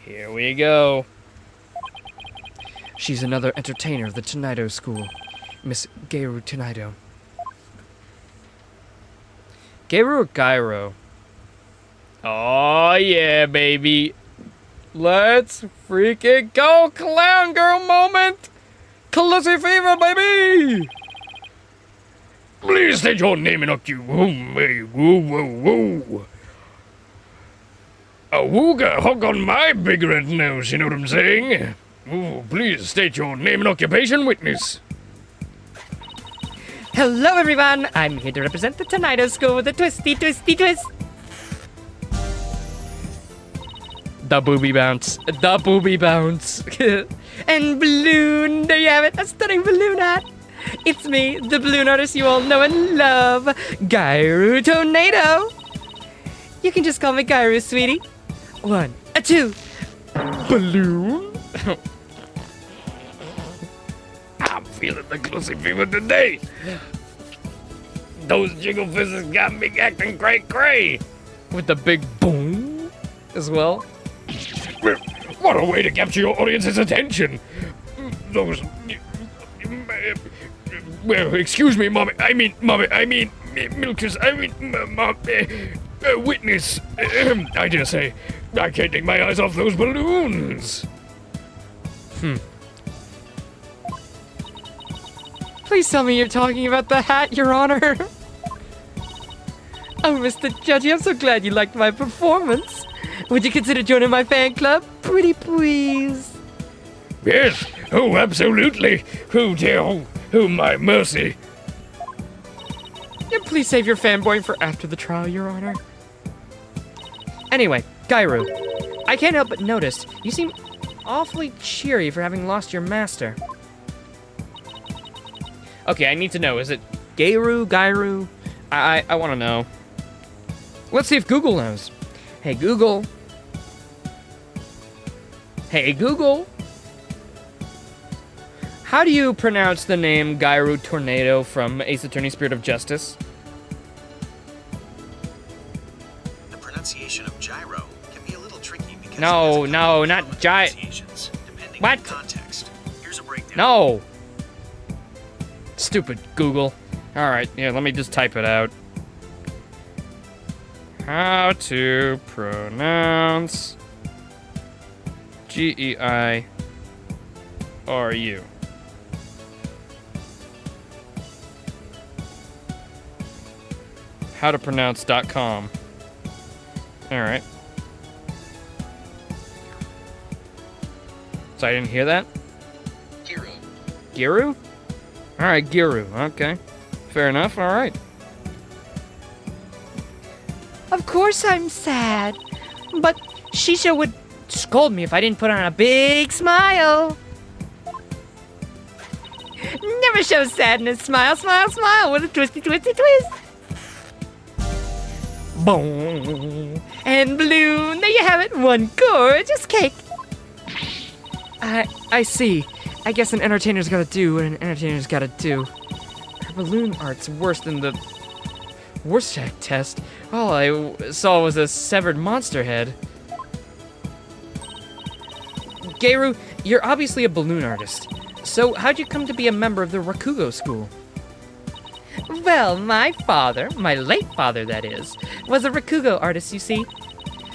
Here we go. She's another entertainer of the Tonaido School, Miss Geiru Tonaido. Geiru or Gyro? Oh yeah, baby. Let's freaking go, clown girl moment! Clussy fever, baby! Please state your name and you. Woo. A wooga hug on my big red nose, you know what I'm saying? Ooh, please state your name and occupation, witness. Hello, everyone. I'm here to represent the Tonaido School with a twisty twist. The booby bounce. The booby bounce. And balloon, there you have it, a stunning balloon hat. It's me, the balloon artist you all know and love, Geiru Tornado. You can just call me Geiru, sweetie. 1, 2. Balloon? I'm feeling the Clussy fever today. Those jiggle fizzes got me acting cray-cray. With the big boom as well. What a way to capture your audience's attention. Those... Well, excuse me, mommy. I mean, milkers. Witness. I dare say, I can't take my eyes off those balloons. Please tell me you're talking about the hat, Your Honor. Oh, Mr. Judgy, I'm so glad you liked my performance. Would you consider joining my fan club? Pretty please. Yes. Oh, absolutely. Oh, my mercy. Yeah, please save your fanboying for after the trial, Your Honor. Anyway, Geiru, I can't help but notice you seem awfully cheery for having lost your master. Okay, I need to know. Is it Geiru? I want to know. Let's see if Google knows. Hey, Google. How do you pronounce the name Geiru Tornado from Ace Attorney Spirit of Justice? The pronunciation of gyro can be a little tricky because No, it has a couple not different gy- pronunciations, depending What? on context. Here's a breakdown. No! Stupid Google. Alright, yeah, let me just type it out. How to pronounce Geiru. Howtopronounce.com. Alright. So I didn't hear that? Giru. Giru? Alright, Giru. Okay. Fair enough. Alright. Of course I'm sad. But Shisha would scold me if I didn't put on a big smile. Never show sadness. Smile, smile, smile with a twisty, twisty twist. Boom. And balloon, there you have it. One gorgeous cake. I see. I guess an entertainer's gotta do what an entertainer's gotta do. Her balloon art's worse than the Rorschach test. All I saw was a severed monster head. Geiru, you're obviously a balloon artist. So how'd you come to be a member of the Rakugo school? Well, my father, my late father that is, was a Rakugo artist, you see.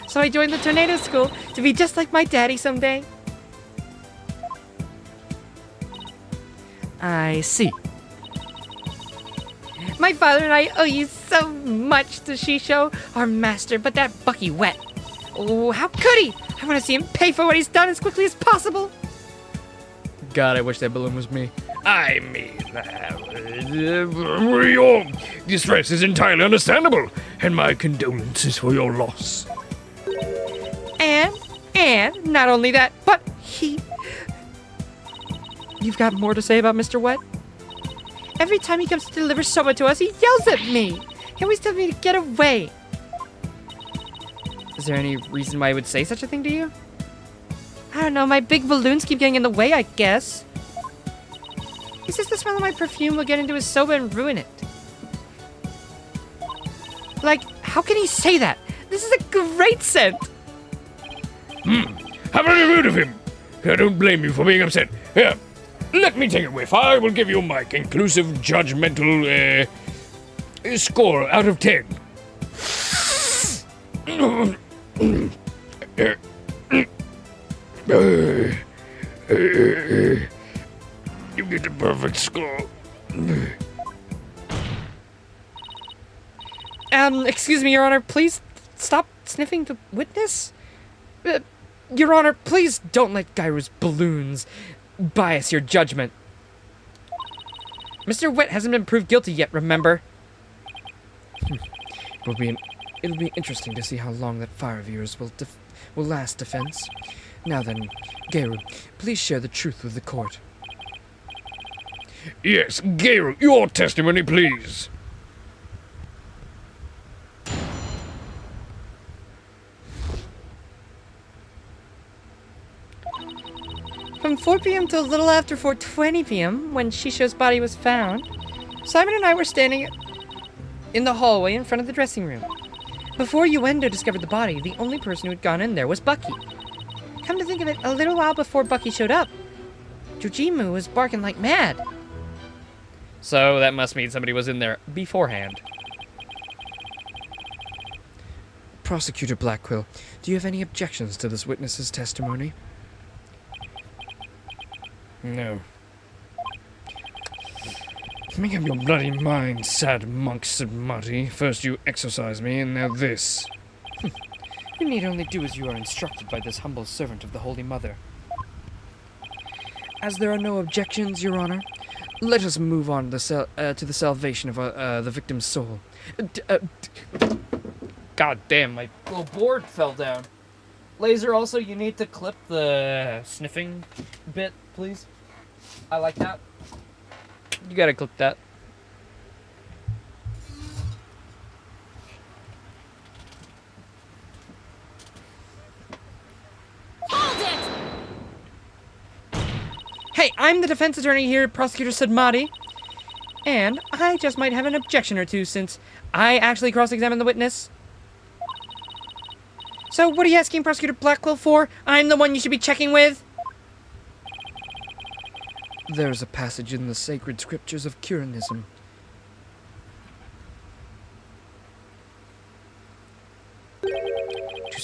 So I joined the tornado school to be just like my daddy someday. I see. My father and I owe you so much to Shisho, our master, but that Bucky Wet. Oh, how could he? I want to see him pay for what he's done as quickly as possible. God, I wish that balloon was me. I mean, your distress is entirely understandable, and my condolences for your loss. And, not only that, but You've got more to say about Mr. Wet? Every time he comes to deliver soba to us, he yells at me. He always tells me to get away. Is there any reason why he would say such a thing to you? I don't know, my big balloons keep getting in the way, I guess. He says the smell of my perfume will get into his soba and ruin it. Like, how can he say that? This is a great scent. Have any rid of him. I don't blame you for being upset. Here, let me take a whiff. I will give you my conclusive, judgmental, score out of 10. You get a perfect score. Excuse me, Your Honor, please stop sniffing the witness? Your Honor, please don't let Gairu's balloons bias your judgment. Mr. Wet hasn't been proved guilty yet, remember? It'll be interesting to see how long that fire of yours will last, defense. Now then, Gairu, please share the truth with the court. Yes, Gairu, your testimony, please. From 4 p.m. till a little after 4:20 p.m., when Shisho's body was found, Simon and I were standing in the hallway in front of the dressing room. Before Uendo discovered the body, the only person who had gone in there was Bucky. Come to think of it, a little while before Bucky showed up, Jojimu was barking like mad. So that must mean somebody was in there beforehand. Prosecutor Blackquill, do you have any objections to this witness's testimony? No. Make up your bloody mind, sad monk, said Marty. First you exorcise me, and now this. You need only do as you are instructed by this humble servant of the Holy Mother. As there are no objections, Your Honor, let us move on to the salvation of the victim's soul. God damn, my little board fell down. Laser, also, you need to clip the sniffing bit, please. I like that. You gotta clip that. Hey, I'm the defense attorney here, Prosecutor Sudmati. And I just might have an objection or two since I actually cross-examined the witness. So what are you asking Prosecutor Blackquill for? I'm the one you should be checking with. There's a passage in the sacred scriptures of Curanism.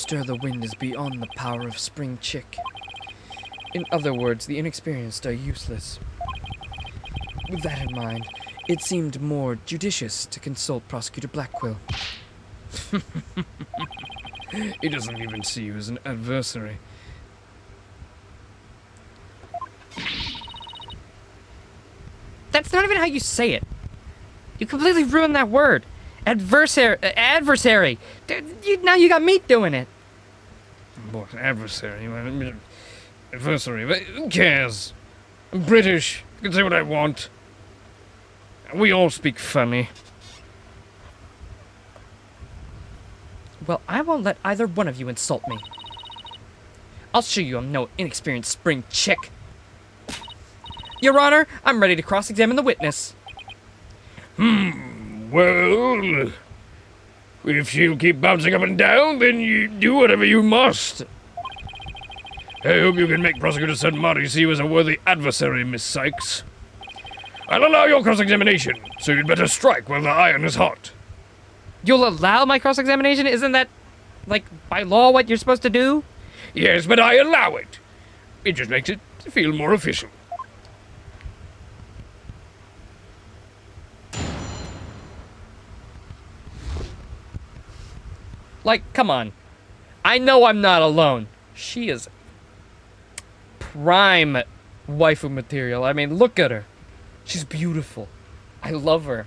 stir the wind is beyond the power of Spring Chick. In other words, the inexperienced are useless. With that in mind, it seemed more judicious to consult Prosecutor Blackquill. He doesn't even see you as an adversary. That's not even how you say it. You completely ruined that word. Adversary. Now you got me doing it. What, adversary? Adversary? But who cares? I'm British. I can say what I want. We all speak funny. Well, I won't let either one of you insult me. I'll show you I'm no inexperienced spring chick. Your Honor, I'm ready to cross-examine the witness. Well, if she'll keep bouncing up and down, then you do whatever you must. I hope you can make Prosecutor St. Marty see you as a worthy adversary, Miss Sykes. I'll allow your cross-examination, so you'd better strike while the iron is hot. You'll allow my cross-examination? Isn't that, like, by law what you're supposed to do? Yes, but I allow it. It just makes it feel more official. Like, come on. I know I'm not alone. She is prime waifu material. I mean, look at her. She's beautiful. I love her.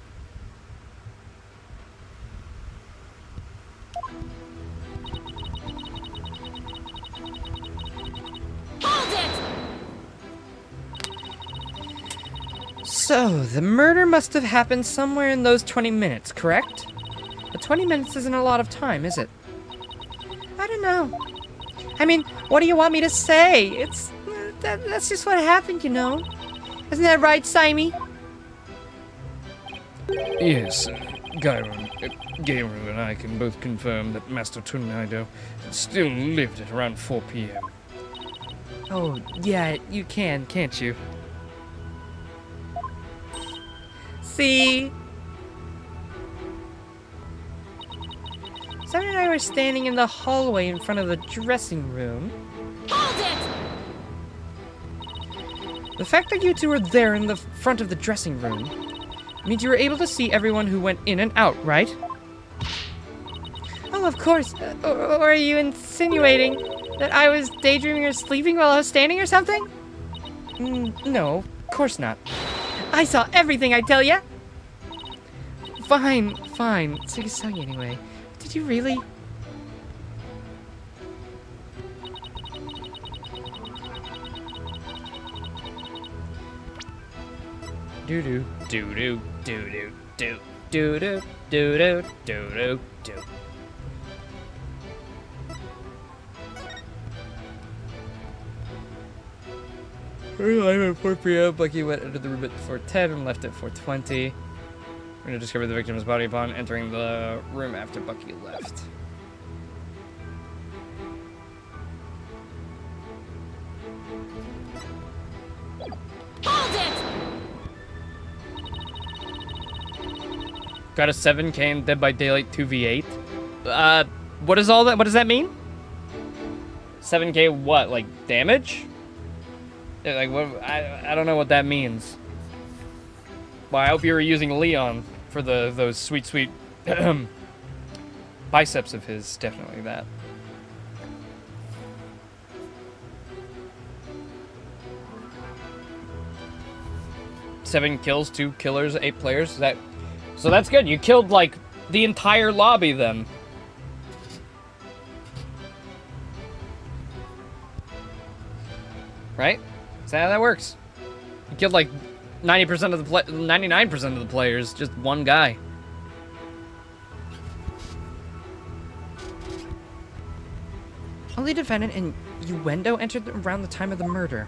So, the murder must have happened somewhere in those 20 minutes, correct? But 20 minutes isn't a lot of time, is it? I don't know. I mean, what do you want me to say? It's... that's just what happened, you know? Isn't that right, Simey? Yes, Gayru and I can both confirm that Master Tornado still lived at around 4 p.m. Oh, yeah, you can, can't you? See? Simon and I were standing in the hallway in front of the dressing room. The fact that you two were there in the front of the dressing room means you were able to see everyone who went in and out, right? Oh, of course. Or are you insinuating that I was daydreaming or sleeping while I was standing or something? No, of course not. I saw everything, I tell ya! Fine. So you saw you anyway. Did you really? Do do do do do do do do do do do do. Arrived at 4 p.m. Bucky went into the room at 4:10 and left at 4:20. We're gonna discover the victim's body upon entering the room after Bucky left. Got a 7K in Dead by Daylight 2v8. What is all that? What does that mean? 7K what? Like damage? Yeah, like what? I don't know what that means. Well, I hope you were using Leon for those sweet biceps of his. Definitely that. Seven kills, 2 killers, 8 players. Is that? So that's good. You killed like the entire lobby then. Right? Is that how that works? You killed like 90% of the 99% of the players, just one guy. Only defendant and Uendo entered around the time of the murder.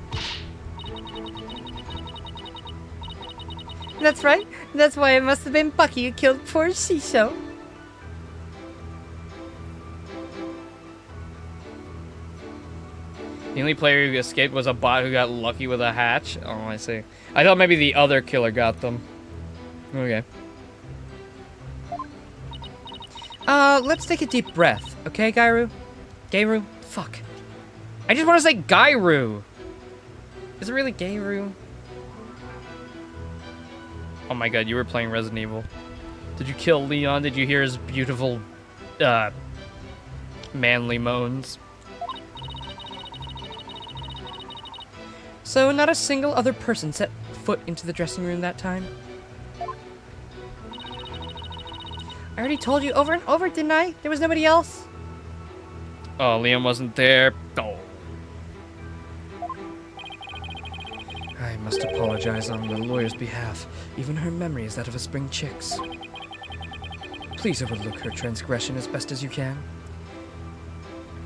That's right. That's why it must have been Bucky who killed poor Shisho. The only player who escaped was a bot who got lucky with a hatch. Oh, I see. I thought maybe the other killer got them. Okay. Let's take a deep breath, okay, Gairu? Gayru? Fuck. I just want to say Gairu. Is it really Gayru? Oh my god, you were playing Resident Evil. Did you kill Leon? Did you hear his beautiful, manly moans? So not a single other person set foot into the dressing room that time? I already told you over and over, didn't I? There was nobody else? Oh, Leon wasn't there. Oh. I must apologize on the lawyer's behalf. Even her memory is that of a spring chick's. Please overlook her transgression as best as you can.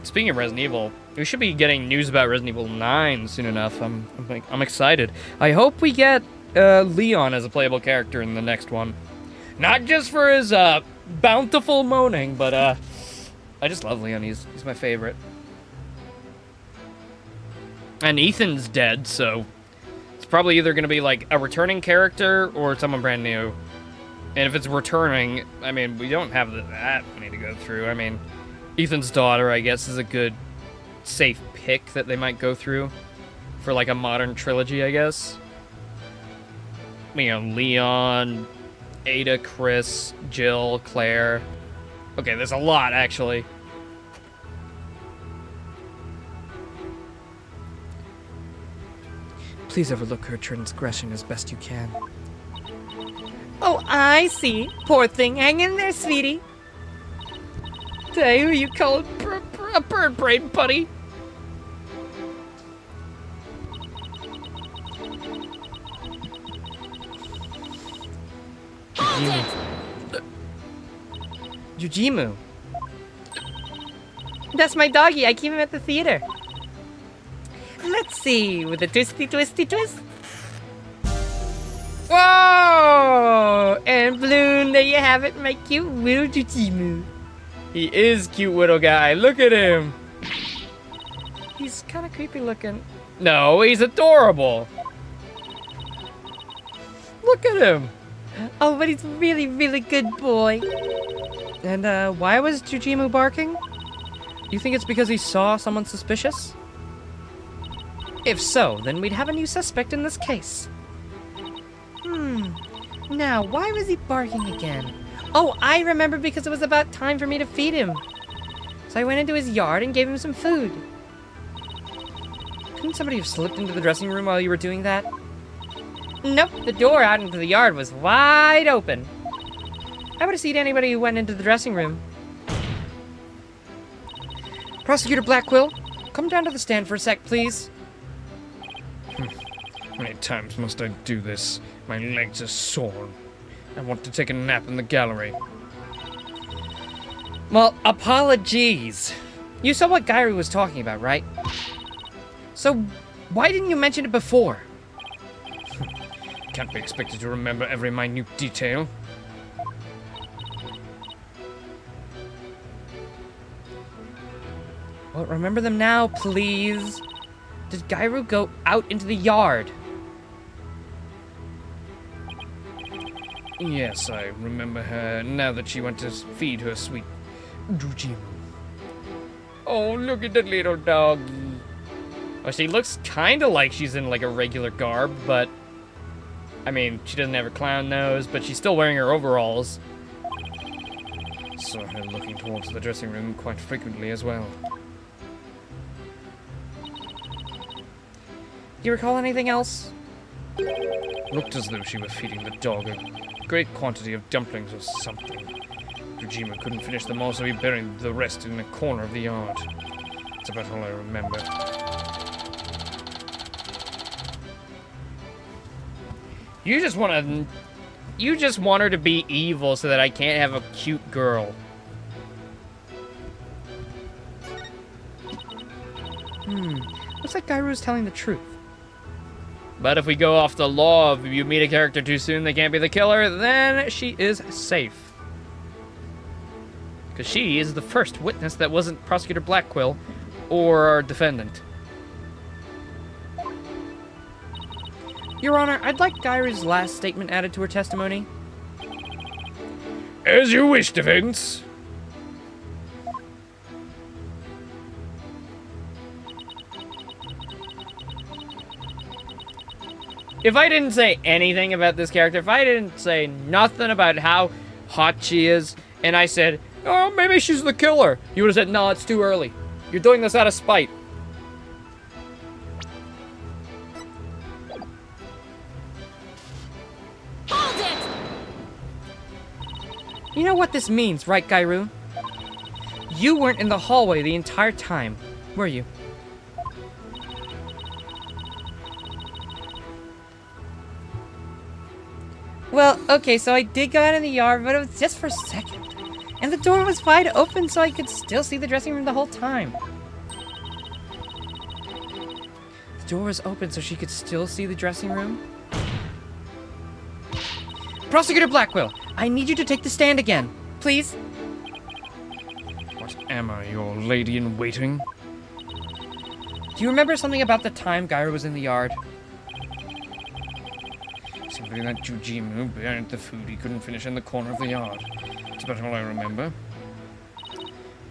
Speaking of Resident Evil, we should be getting news about Resident Evil 9 soon enough. I'm excited. I hope we get Leon as a playable character in the next one. Not just for his bountiful moaning, but I just love Leon. He's my favorite. And Ethan's dead, so it's probably either going to be like a returning character or someone brand new. And if it's returning, I mean, we don't have that many to go through. I mean, Ethan's daughter, I guess, is a good, safe pick that they might go through for like a modern trilogy, I guess. You know, Leon, Ada, Chris, Jill, Claire. Okay, there's a lot, actually. Please overlook her transgression as best you can. Oh, I see. Poor thing. Hang in there, sweetie. Say, who you call a bird brain, buddy? Yujimu. That's my doggy. I keep him at the theater. Let's see. With a twisty, twisty, twist. Whoa! And Bloom, there you have it, my cute little Yujimu. He is cute little guy. Look at him. He's kind of creepy looking. No, he's adorable. Look at him. Oh, but he's really, really good boy. And why was Yujimu barking? You think it's because he saw someone suspicious? If so, then we'd have a new suspect in this case. Now, why was he barking again? Oh, I remember, because it was about time for me to feed him. So I went into his yard and gave him some food. Couldn't somebody have slipped into the dressing room while you were doing that? Nope, the door out into the yard was wide open. I would have seen anybody who went into the dressing room. Prosecutor Blackquill, come down to the stand for a sec, please. How many times must I do this? My legs are sore. I want to take a nap in the gallery. Well, apologies. You saw what Gairu was talking about, right? So, why didn't you mention it before? Can't be expected to remember every minute detail. Well, remember them now, please. Did Gairu go out into the yard? Yes, I remember her now that she went to feed her sweet Yujimu. Oh, look at the little doggy. Oh, she looks kind of like she's in like a regular garb, but I mean, she doesn't have her clown nose, but she's still wearing her overalls. Saw her looking towards the dressing room quite frequently as well. Do you recall anything else? Looked as though she were feeding the dog a great quantity of dumplings or something. Yujimu couldn't finish them all, so he buried the rest in a corner of the yard. That's about all I remember. You just want her to be evil so that I can't have a cute girl. Looks like Gairu's telling the truth. But if we go off the law of you meet a character too soon, they can't be the killer, then she is safe. Because she is the first witness that wasn't Prosecutor Blackquill or our defendant. Your Honor, I'd like Gairu's last statement added to her testimony. As you wish, defense. If I didn't say anything about this character, if I didn't say nothing about how hot she is, and I said, oh, maybe she's the killer, you would have said, no, it's too early. You're doing this out of spite. Hold it! You know what this means, right, Gairu? You weren't in the hallway the entire time, were you? Well, okay, so I did go out in the yard, but it was just for a second. And the door was wide open so I could still see the dressing room the whole time. The door was open so she could still see the dressing room? Prosecutor Blackwell, I need you to take the stand again, please. What am I, your lady in waiting? Do you remember something about the time Gyra was in the yard? Simply that Jujimu burned the food he couldn't finish in the corner of the yard. That's about all I remember.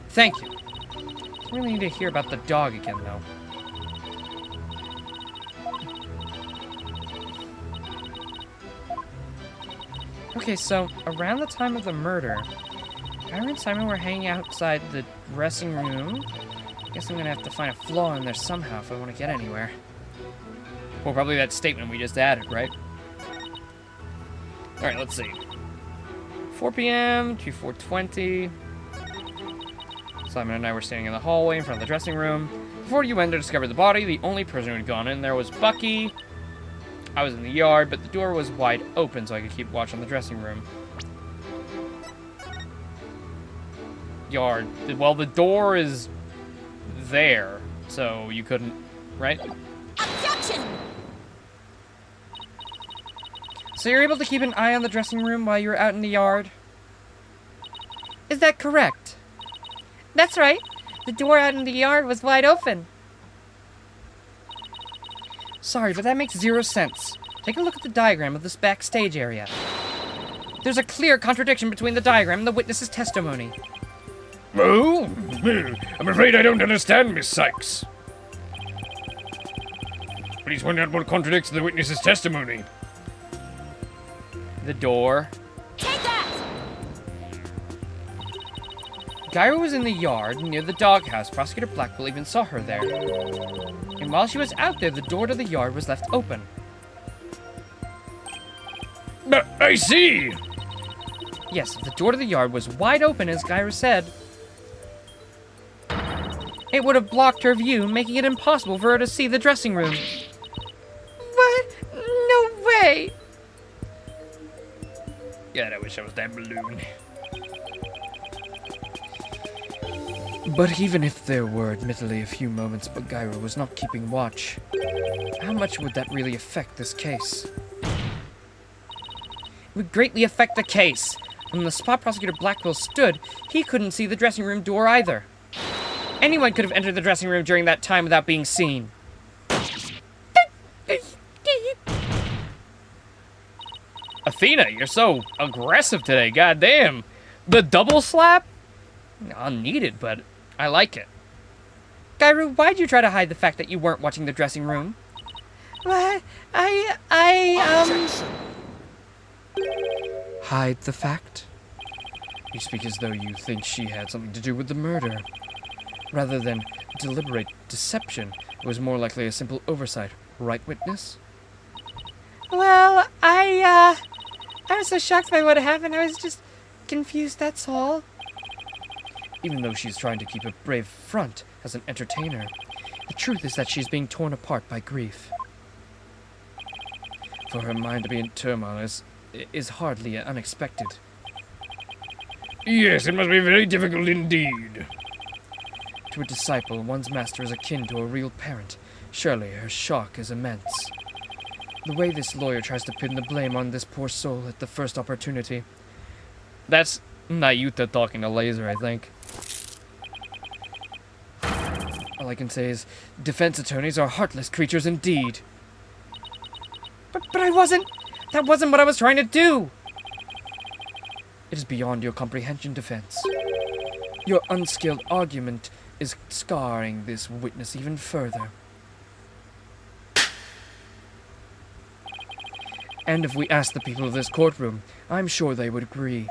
Thank you. I really need to hear about the dog again, though. Okay, so around the time of the murder, Aaron and Simon were hanging outside the dressing room. Guess I'm gonna have to find a flaw in there somehow if I want to get anywhere. Well, probably that statement we just added, right? Alright, let's see. 4 p.m. to 4:20. Simon and I were standing in the hallway in front of the dressing room. Before you went to discover the body, the only person who had gone in there was Bucky. I was in the yard, but the door was wide open so I could keep watch on the dressing room. Yard. Well, the door is there, so you couldn't, right? Objection! So you're able to keep an eye on the dressing room while you were out in the yard? Is that correct? That's right. The door out in the yard was wide open. Sorry, but that makes zero sense. Take a look at the diagram of this backstage area. There's a clear contradiction between the diagram and the witness's testimony. Oh? I'm afraid I don't understand, Miss Sykes. Please point out what contradicts the witness's testimony. The door. Take that! Gyra was in the yard near the doghouse. Prosecutor Blackwell even saw her there. And while she was out there, the door to the yard was left open. I see! Yes, the door to the yard was wide open, as Gyra said. It would have blocked her view, making it impossible for her to see the dressing room. What? No way! God, I wish I was that balloon. But even if there were admittedly a few moments but Gyra was not keeping watch, how much would that really affect this case? It would greatly affect the case. From the spot Prosecutor Blackwell stood, he couldn't see the dressing room door either. Anyone could have entered the dressing room during that time without being seen. Athena, you're so aggressive today, goddamn. The double slap? Unneeded, but I like it. Gyru, why'd you try to hide the fact that you weren't watching the dressing room? What? Hide the fact? You speak as though you think she had something to do with the murder. Rather than deliberate deception, it was more likely a simple oversight. Right, witness? Well, I was so shocked by what happened. I was just confused, that's all. Even though she's trying to keep a brave front as an entertainer, the truth is that she's being torn apart by grief. For her mind to be in turmoil is hardly unexpected. Yes, it must be very difficult indeed. To a disciple, one's master is akin to a real parent. Surely her shock is immense. The way this lawyer tries to pin the blame on this poor soul at the first opportunity. That's Nayuta talking to Laser, I think. All I can say is, defense attorneys are heartless creatures indeed. But I wasn't... That wasn't what I was trying to do! It is beyond your comprehension, defense. Your unskilled argument is scarring this witness even further. And if we asked the people of this courtroom, I'm sure they would agree.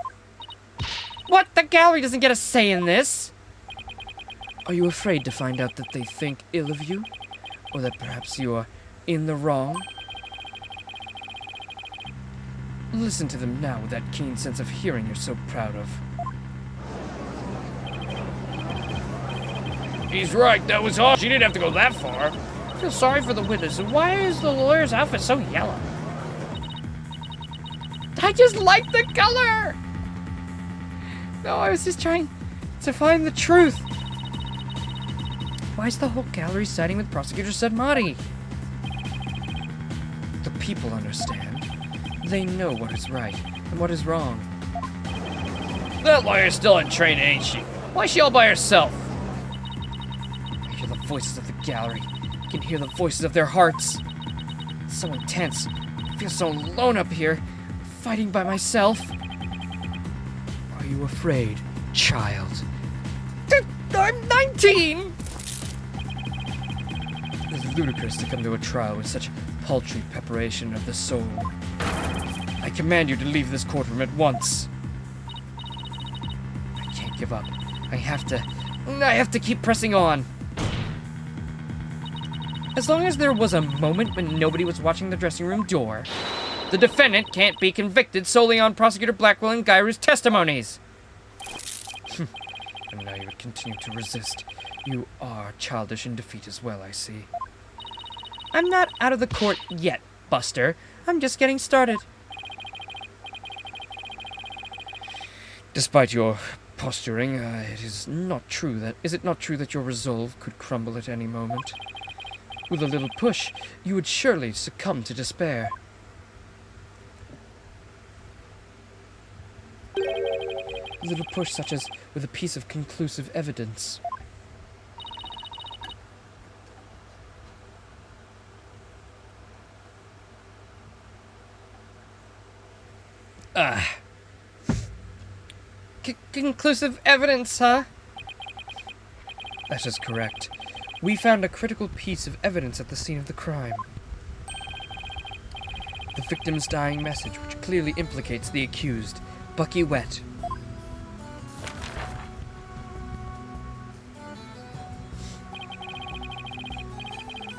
What? The gallery doesn't get a say in this? Are you afraid to find out that they think ill of you? Or that perhaps you are in the wrong? Listen to them now with that keen sense of hearing you're so proud of. He's right, that was hard. She didn't have to go that far. I feel sorry for the witness. Why is the lawyer's outfit so yellow? I just like the color! No, I was just trying to find the truth. Why is the whole gallery siding with Prosecutor Sedmati? The people understand. They know what is right and what is wrong. That lawyer's still in training, ain't she? Why is she all by herself? I hear the voices of the gallery. I can hear the voices of their hearts. It's so intense. I feel so alone up here, fighting by myself. Are you afraid, child? I'm 19! It is ludicrous to come to a trial with such paltry preparation of the soul. I command you to leave this courtroom at once. I can't give up. I have to keep pressing on. As long as there was a moment when nobody was watching the dressing room door, the defendant can't be convicted solely on Prosecutor Blackwell and Gairu's testimonies. And now you would continue to resist. You are childish in defeat as well, I see. I'm not out of the court yet, Buster. I'm just getting started. Despite your posturing, is it not true that your resolve could crumble at any moment? With a little push, you would surely succumb to despair. A little push such as with a piece of conclusive evidence. Conclusive evidence, huh? That is correct. We found a critical piece of evidence at the scene of the crime. The victim's dying message, which clearly implicates the accused, Bucky Wet.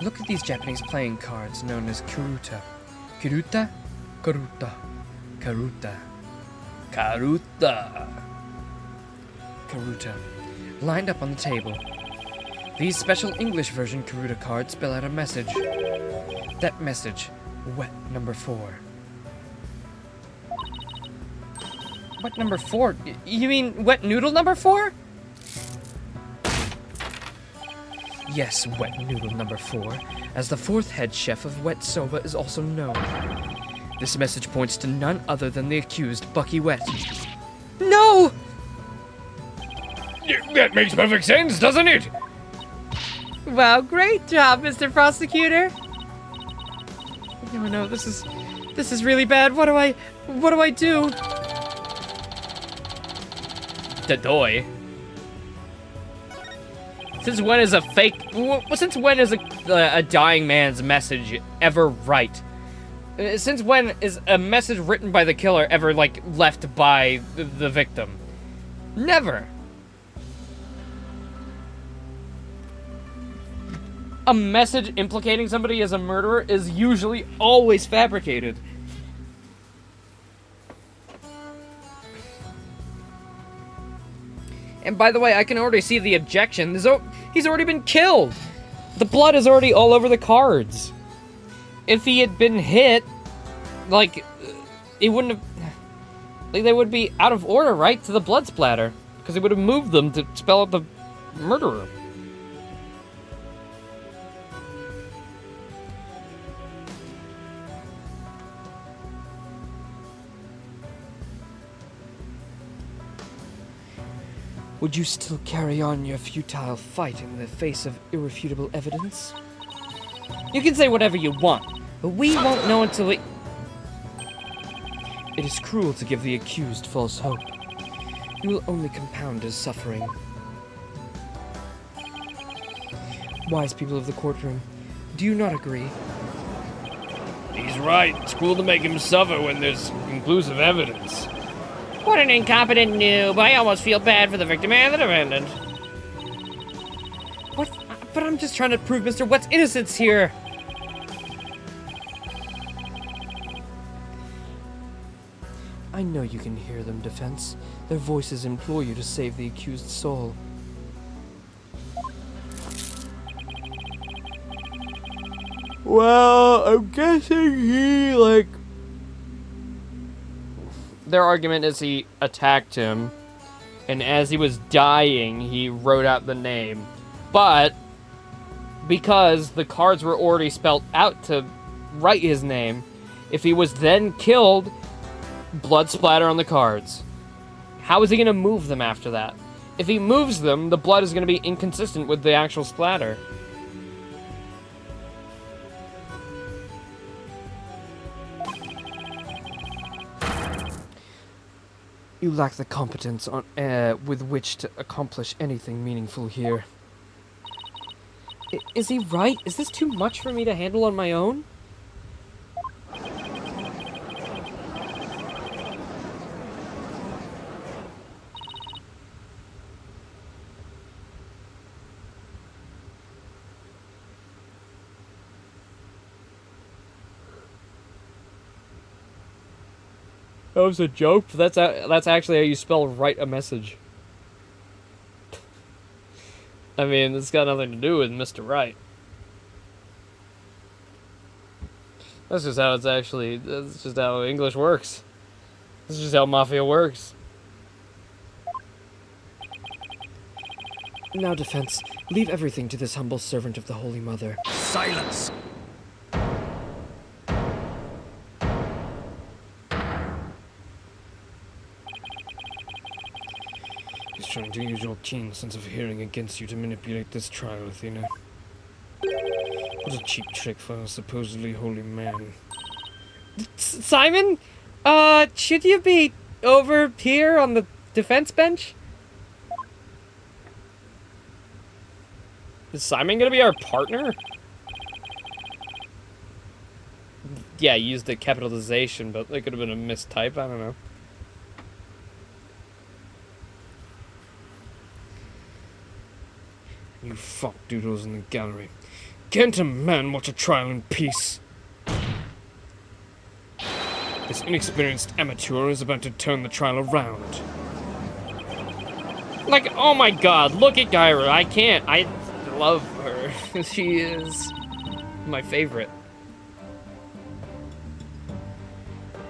Look at these Japanese playing cards known as karuta. Karuta? Karuta. Karuta. Karuta. Karuta. Lined up on the table. These special English version Karuta cards spell out a message. That message, wet number 4. Wet number 4? You mean wet noodle number 4? Yes, wet noodle number 4, as the 4th head chef of Wet Soba is also known. This message points to none other than the accused, Bucky Wet. No! That makes perfect sense, doesn't it? Wow, great job, Mr. Prosecutor. No, this is really bad. What do I do? Dadoy. Since when is a dying man's message ever right? Since when is a message written by the killer ever, like, left by the victim? Never. A message implicating somebody as a murderer is usually always fabricated. And by the way, I can already see the objection. He's already been killed. The blood is already all over the cards. If he had been hit, like, it wouldn't have... Like, they would be out of order, right? To the blood splatter. Because he would have moved them to spell out the murderer. Would you still carry on your futile fight in the face of irrefutable evidence? You can say whatever you want, but we won't know until we... It is cruel to give the accused false hope. You will only compound his suffering. Wise people of the courtroom, do you not agree? He's right. It's cool to make him suffer when there's conclusive evidence. What an incompetent noob. I almost feel bad for the victim and the defendant. What? But I'm just trying to prove Mr. Wet's innocence here. I know you can hear them, Defense. Their voices implore you to save the accused soul. Well, I'm guessing he, like... Their argument is he attacked him, and as he was dying, he wrote out the name. But, because the cards were already spelled out to write his name, if he was then killed, blood splatter on the cards. How is he going to move them after that? If he moves them, the blood is going to be inconsistent with the actual splatter. You lack the competence with which to accomplish anything meaningful here. Is he right? Is this too much for me to handle on my own? That was a joke. That's actually how you spell write a message. I mean, it's got nothing to do with Mr. Right. That's just how that's just how English works. This is just how Mafia works. Now, Defense, leave everything to this humble servant of the Holy Mother. Silence! He's trying to use your keen sense of hearing against you to manipulate this trial, Athena. What a cheap trick for a supposedly holy man. Simon? Should you be over here on the defense bench? Is Simon gonna be our partner? Yeah, he used the capitalization, but it could have been a mistype. I don't know. You fuck doodles in the gallery. Can't a man watch a trial in peace? This inexperienced amateur is about to turn the trial around. Like, oh my god, look at Gyra. I can't. I love her. She is my favorite.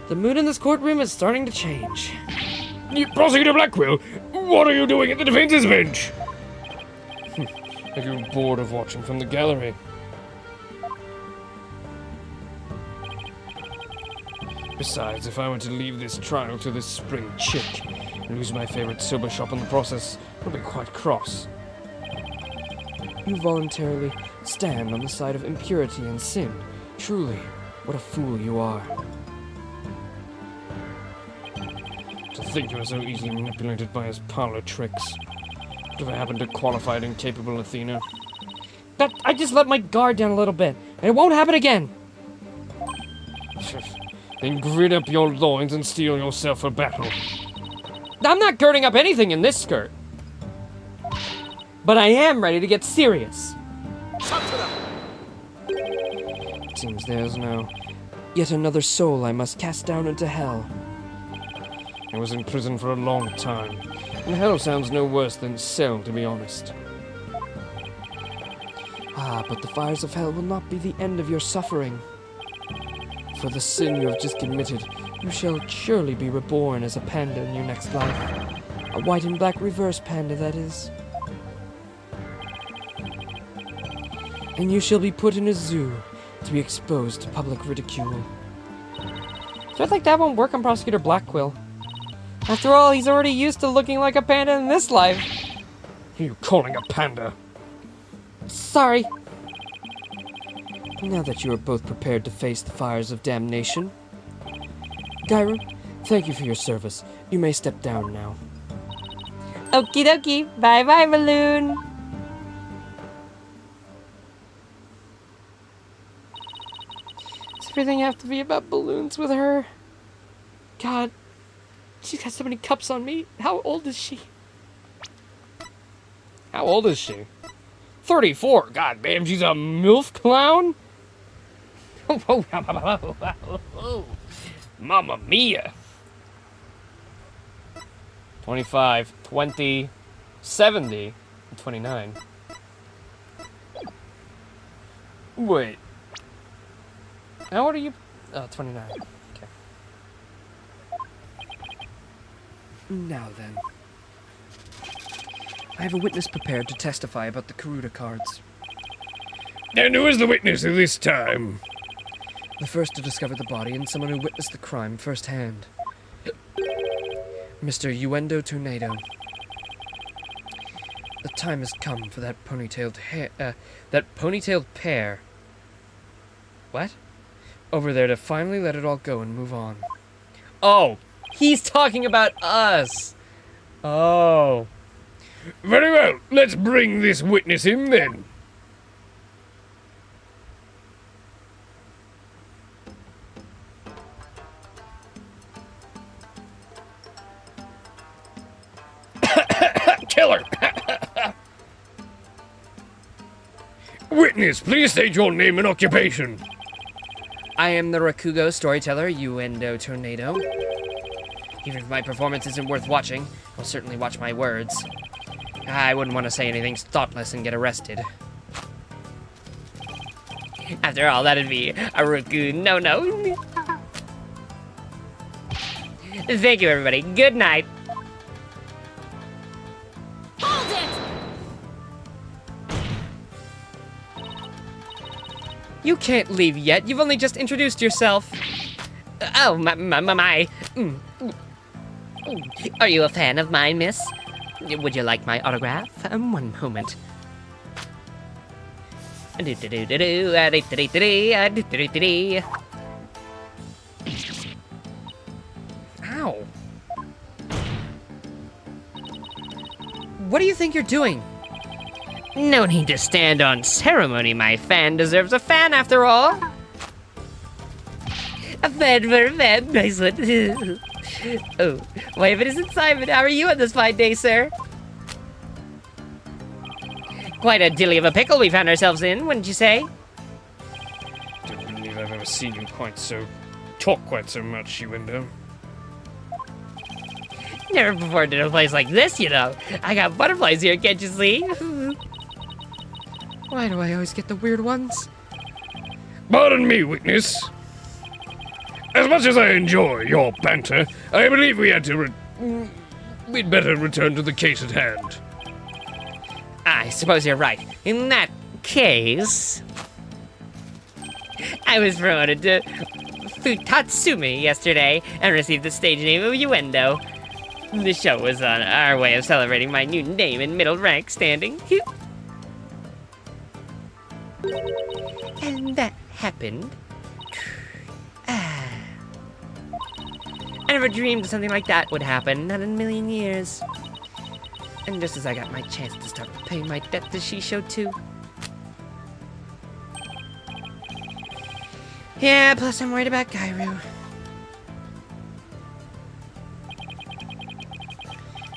The mood in this courtroom is starting to change. Prosecutor Blackwell, what are you doing at the defense's bench? Are you bored of watching from the gallery? Besides, if I were to leave this trial to this spring chick and lose my favorite sober shop in the process, I'll be quite cross. You voluntarily stand on the side of impurity and sin. Truly, what a fool you are. To think you were so easily manipulated by his parlor tricks. Whatever happened to qualified and capable Athena? But I just let my guard down a little bit, and it won't happen again. Then grit up your loins and steel yourself for battle. I'm not girding up anything in this skirt. But I am ready to get serious. It seems there's now yet another soul I must cast down into hell. I was in prison for a long time, and hell sounds no worse than cell, to be honest. Ah, but the fires of hell will not be the end of your suffering. For the sin you have just committed, you shall surely be reborn as a panda in your next life. A white and black reverse panda, that is. And you shall be put in a zoo to be exposed to public ridicule. I feel like that won't work on Prosecutor Blackquill. After all, he's already used to looking like a panda in this life. Who are you calling a panda? Sorry. Now that you are both prepared to face the fires of damnation, Gyro, thank you for your service. You may step down now. Okie dokie. Bye bye, Balloon. Does everything have to be about balloons with her? God, she's got so many cups on me. How old is she? How old is she? 34. God damn, she's a MILF clown? Mamma mia. 25, 20, 70, and 29. Wait. How old are you? Oh, 29. Okay. Now then. I have a witness prepared to testify about the Karuta cards. And who is the witness of this time? The first to discover the body and someone who witnessed the crime firsthand. Mr. Uendo Tornado. The time has come for that ponytailed pair. What? Over there to finally let it all go and move on. Oh, he's talking about us. Oh. Very well, let's bring this witness in then. Killer! Witness, please state your name and occupation. I am the Rakugo storyteller, Uendo Tornado. Even if my performance isn't worth watching, I'll certainly watch my words. I wouldn't want to say anything thoughtless and get arrested. After all, that'd be a Raku no-no. Thank you, everybody. Good night. You can't leave yet. You've only just introduced yourself. Oh, my. Are you a fan of mine, miss? Would you like my autograph? One moment. Ow. What do you think you're doing? No need to stand on ceremony. My fan deserves a fan after all. A fan for a fan. Nice one. Oh, why, if it isn't Simon, how are you on this fine day, sir? Quite a dilly of a pickle we found ourselves in, wouldn't you say? Don't believe I've ever seen you talk quite so much, Uendo. Never performed in a place like this, you know. I got butterflies here, can't you see? Why do I always get the weird ones? Pardon me, witness. As much as I enjoy your banter, I believe we'd better return to the case at hand. I suppose you're right. In that case, I was promoted to Futatsumi yesterday and received the stage name of Uendo. The show was on our way of celebrating my new name and middle rank standing. And that happened. I never dreamed something like that would happen, not in a million years. And just as I got my chance to start paying my debt to Shisho too. Yeah, plus I'm worried about Gairu.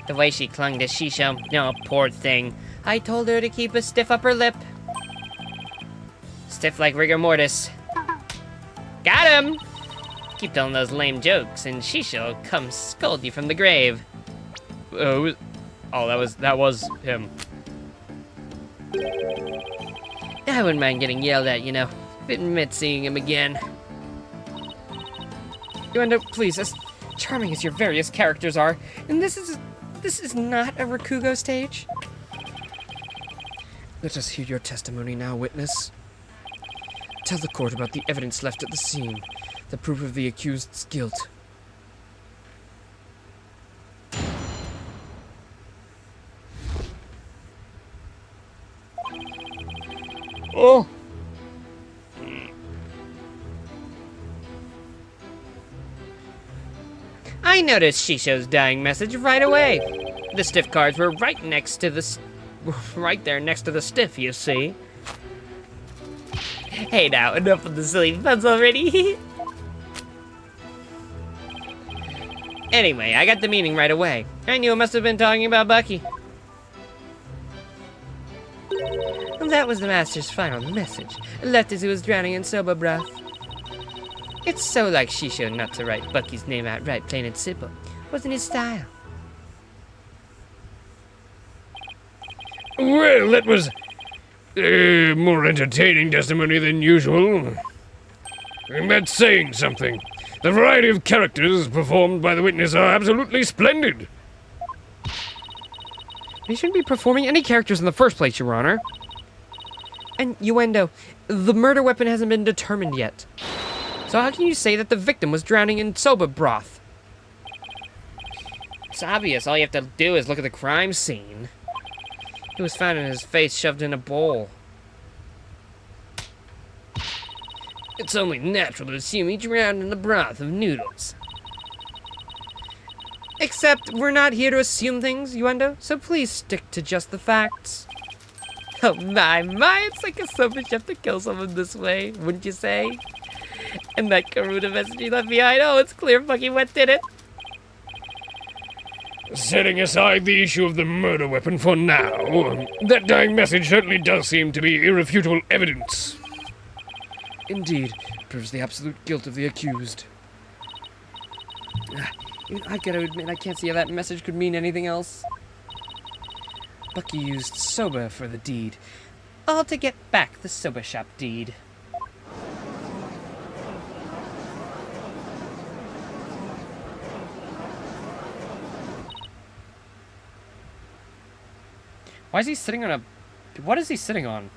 The way she clung to Shisho, oh, poor thing. I told her to keep a stiff upper lip. Stiff like rigor mortis. Got him! Keep telling those lame jokes, and Shisho will come scold you from the grave. Oh, that was him. I wouldn't mind getting yelled at, you know. If it meant seeing him again. Uendo, please, as charming as your various characters are, and this is not a Rakugo stage. Let us hear your testimony now, witness. Tell the court about the evidence left at the scene, the proof of the accused's guilt. Oh! I noticed Shisho's dying message right away. The stiff cards were right next to the... right there next to the stiff, you see. Hey now, enough of the silly puns already. Anyway, I got the meaning right away. I knew it must have been talking about Bucky. That was the Master's final message, left as he was drowning in soba breath. It's so like Shisho not to write Bucky's name outright, plain and simple. Wasn't his style. Well, that was more entertaining testimony than usual. And that's saying something. The variety of characters performed by the witness are absolutely splendid. He shouldn't be performing any characters in the first place, Your Honor. And, Uendo, the murder weapon hasn't been determined yet. So how can you say that the victim was drowning in soba broth? It's obvious. All you have to do is look at the crime scene. He was found in his face shoved in a bowl. It's only natural to assume he drowned in the broth of noodles. Except we're not here to assume things, Uendo, so please stick to just the facts. Oh my, it's like a soba chef to kill someone this way, wouldn't you say? And that Karuta message he left behind, oh, it's clear fucking what did it. Setting aside the issue of the murder weapon for now, that dying message certainly does seem to be irrefutable evidence. Indeed, proves the absolute guilt of the accused. I gotta admit, I can't see how that message could mean anything else. Bucky used soba for the deed. All to get back the soba shop deed. Why is he sitting on a... What is he sitting on?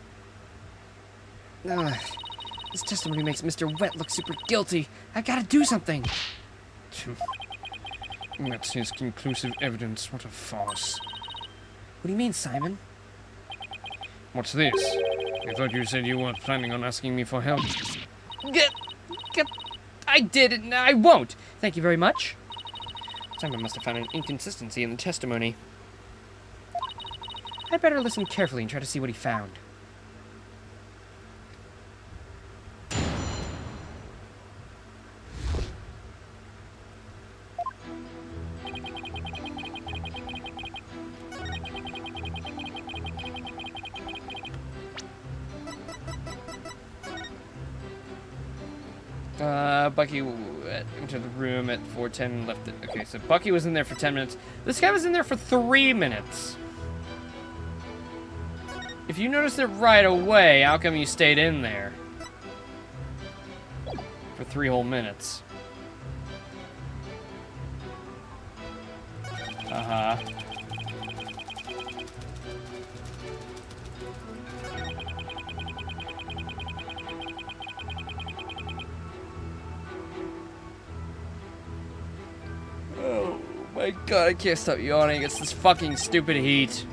This testimony makes Mr. Wet look super guilty. I gotta do something. That's his conclusive evidence. What a farce. What do you mean, Simon? What's this? I thought you said you weren't planning on asking me for help. I did, and I won't. Thank you very much. Simon must have found an inconsistency in the testimony. I'd better listen carefully and try to see what he found. Bucky entered the room at 4:10 and left it. Okay, so Bucky was in there for 10 minutes. This guy was in there for 3 minutes. If you noticed it right away, how come you stayed in there? For 3 whole minutes. Uh-huh. Oh my god, I can't stop yawning. It's this fucking stupid heat.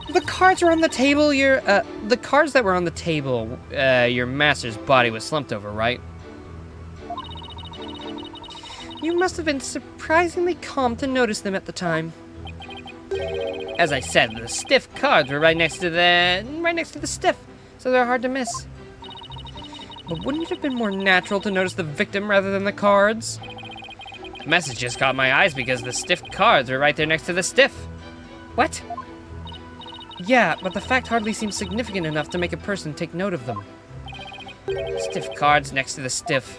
The cards were on the table. The cards that were on the table, your master's body was slumped over, right? You must have been surprisingly calm to notice them at the time. As I said, the stiff cards were right next to the stiff, so they're hard to miss. But wouldn't it have been more natural to notice the victim rather than the cards? The message just caught my eyes because the stiff cards were right there next to the stiff. What? Yeah, but the fact hardly seems significant enough to make a person take note of them. Stiff cards next to the stiff.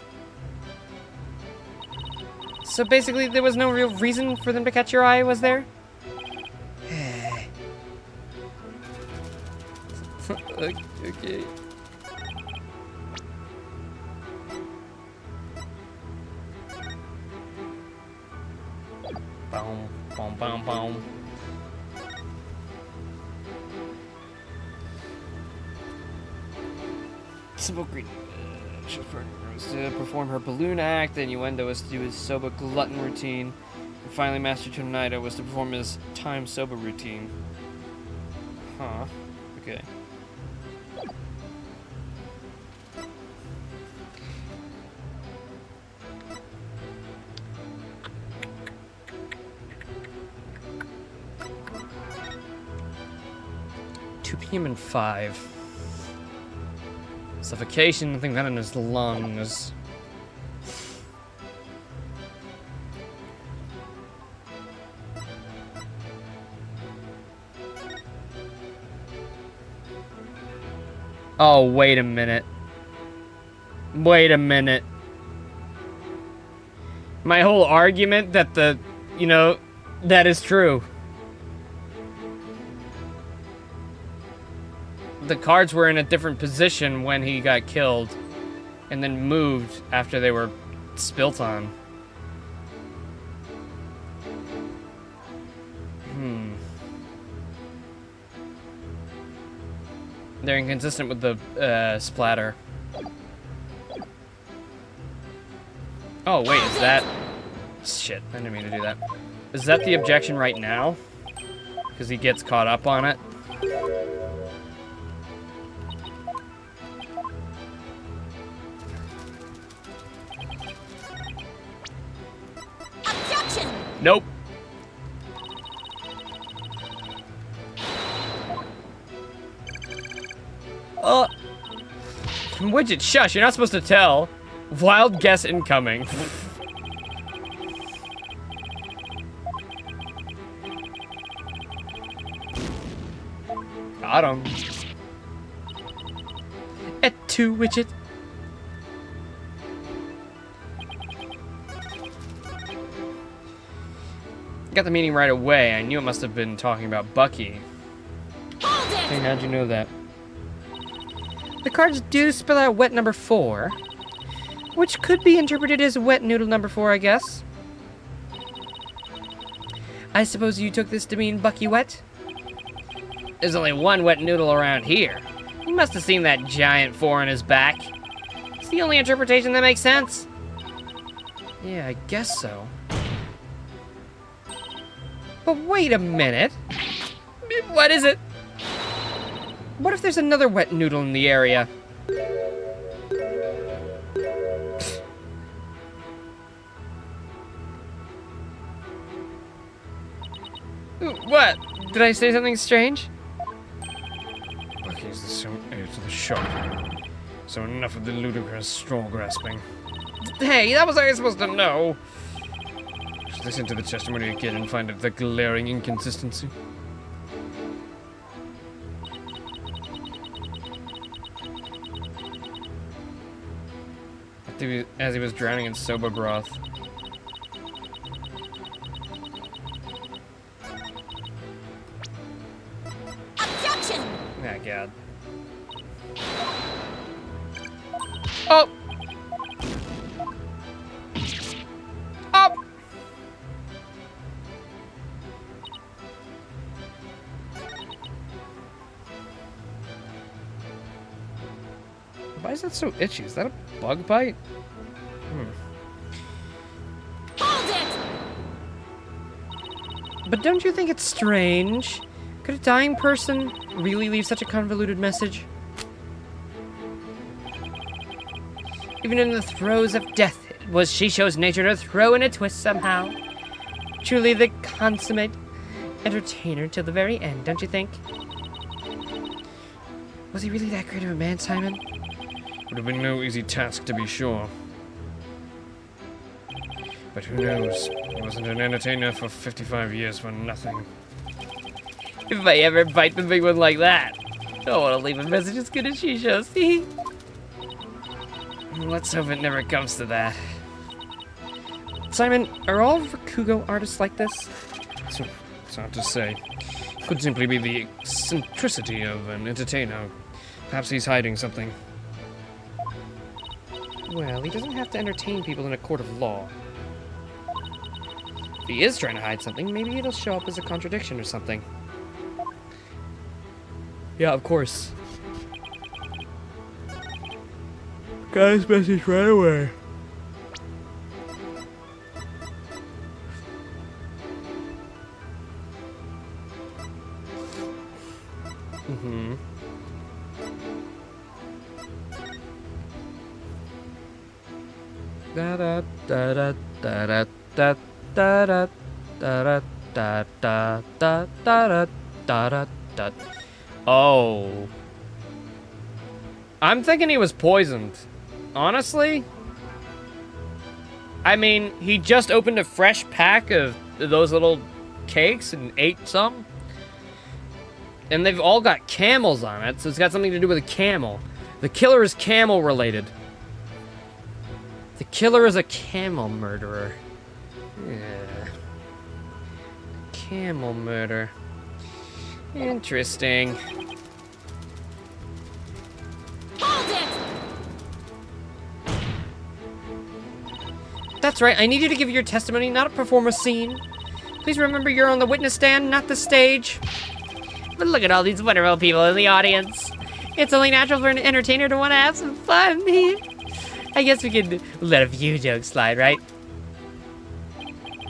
So basically, there was no real reason for them to catch your eye, was there? Okay. Boom, boom, boom, boom. Simple greed. Was to perform her balloon act, then Uendo was to do his soba glutton routine, and finally Master Tonida was to perform his time soba routine. Huh. Okay. 2 p.m. and 5. Suffocation, nothing that in his lungs. Oh, wait a minute. Wait a minute. My whole argument that that is true. The cards were in a different position when he got killed, and then moved after they were spilt on. They're inconsistent with the splatter. Oh, wait, is that... Shit, I didn't mean to do that. Is that the objection right now? Because he gets caught up on it? Objection! Nope. Widget, shush, you're not supposed to tell. Wild guess incoming. Got him. At 2, Widget. Got the meaning right away. I knew it must have been talking about Bucky. Hold it! Hey, how'd you know that? The cards do spell out wet number 4, which could be interpreted as wet noodle number 4, I guess. I suppose you took this to mean Bucky Wet? There's only one wet noodle around here. He must have seen that giant 4 on his back. It's the only interpretation that makes sense. Yeah, I guess so. But wait a minute. What is it? What if there's another wet noodle in the area? What? Did I say something strange? Bucky's the heir to the shop. So enough of the ludicrous straw grasping. Hey, that was I supposed to know. Just listen to the testimony again and find out the glaring inconsistency. As he was drowning in soba broth. Objection! Ah, God. Oh! Oh! Why is that so itchy? Is that a bug bite? Hold it! But don't you think it's strange? Could a dying person really leave such a convoluted message? Even in the throes of death, it was Shisho's nature to throw in a twist somehow. Truly the consummate entertainer till the very end, don't you think? Was he really that great of a man, Simon? Would have been no easy task, to be sure. But who knows? He wasn't an entertainer for 55 years for nothing. If I ever bite the big one like that, I want to leave a message as good as Shisho's. Let's hope it never comes to that. Simon, are all Rakugo artists like this? So, it's hard to say. Could simply be the eccentricity of an entertainer. Perhaps he's hiding something. Well, he doesn't have to entertain people in a court of law. If he is trying to hide something, maybe it'll show up as a contradiction or something. Yeah, of course. Got his message right away. Mm-hmm. Da da da da da da da da da da da da da da da da da. Oh. I'm thinking he was poisoned. Honestly? I mean, he just opened a fresh pack of those little cakes and ate some. And they've all got camels on it, so it's got something to do with a camel. The killer is camel related. The killer is a camel murderer. Yeah. Camel murder. Interesting. Hold it! That's right, I need you to give your testimony, not perform a scene. Please remember you're on the witness stand, not the stage. But look at all these wonderful people in the audience. It's only natural for an entertainer to want to have some fun. I guess we could let a few jokes slide, right?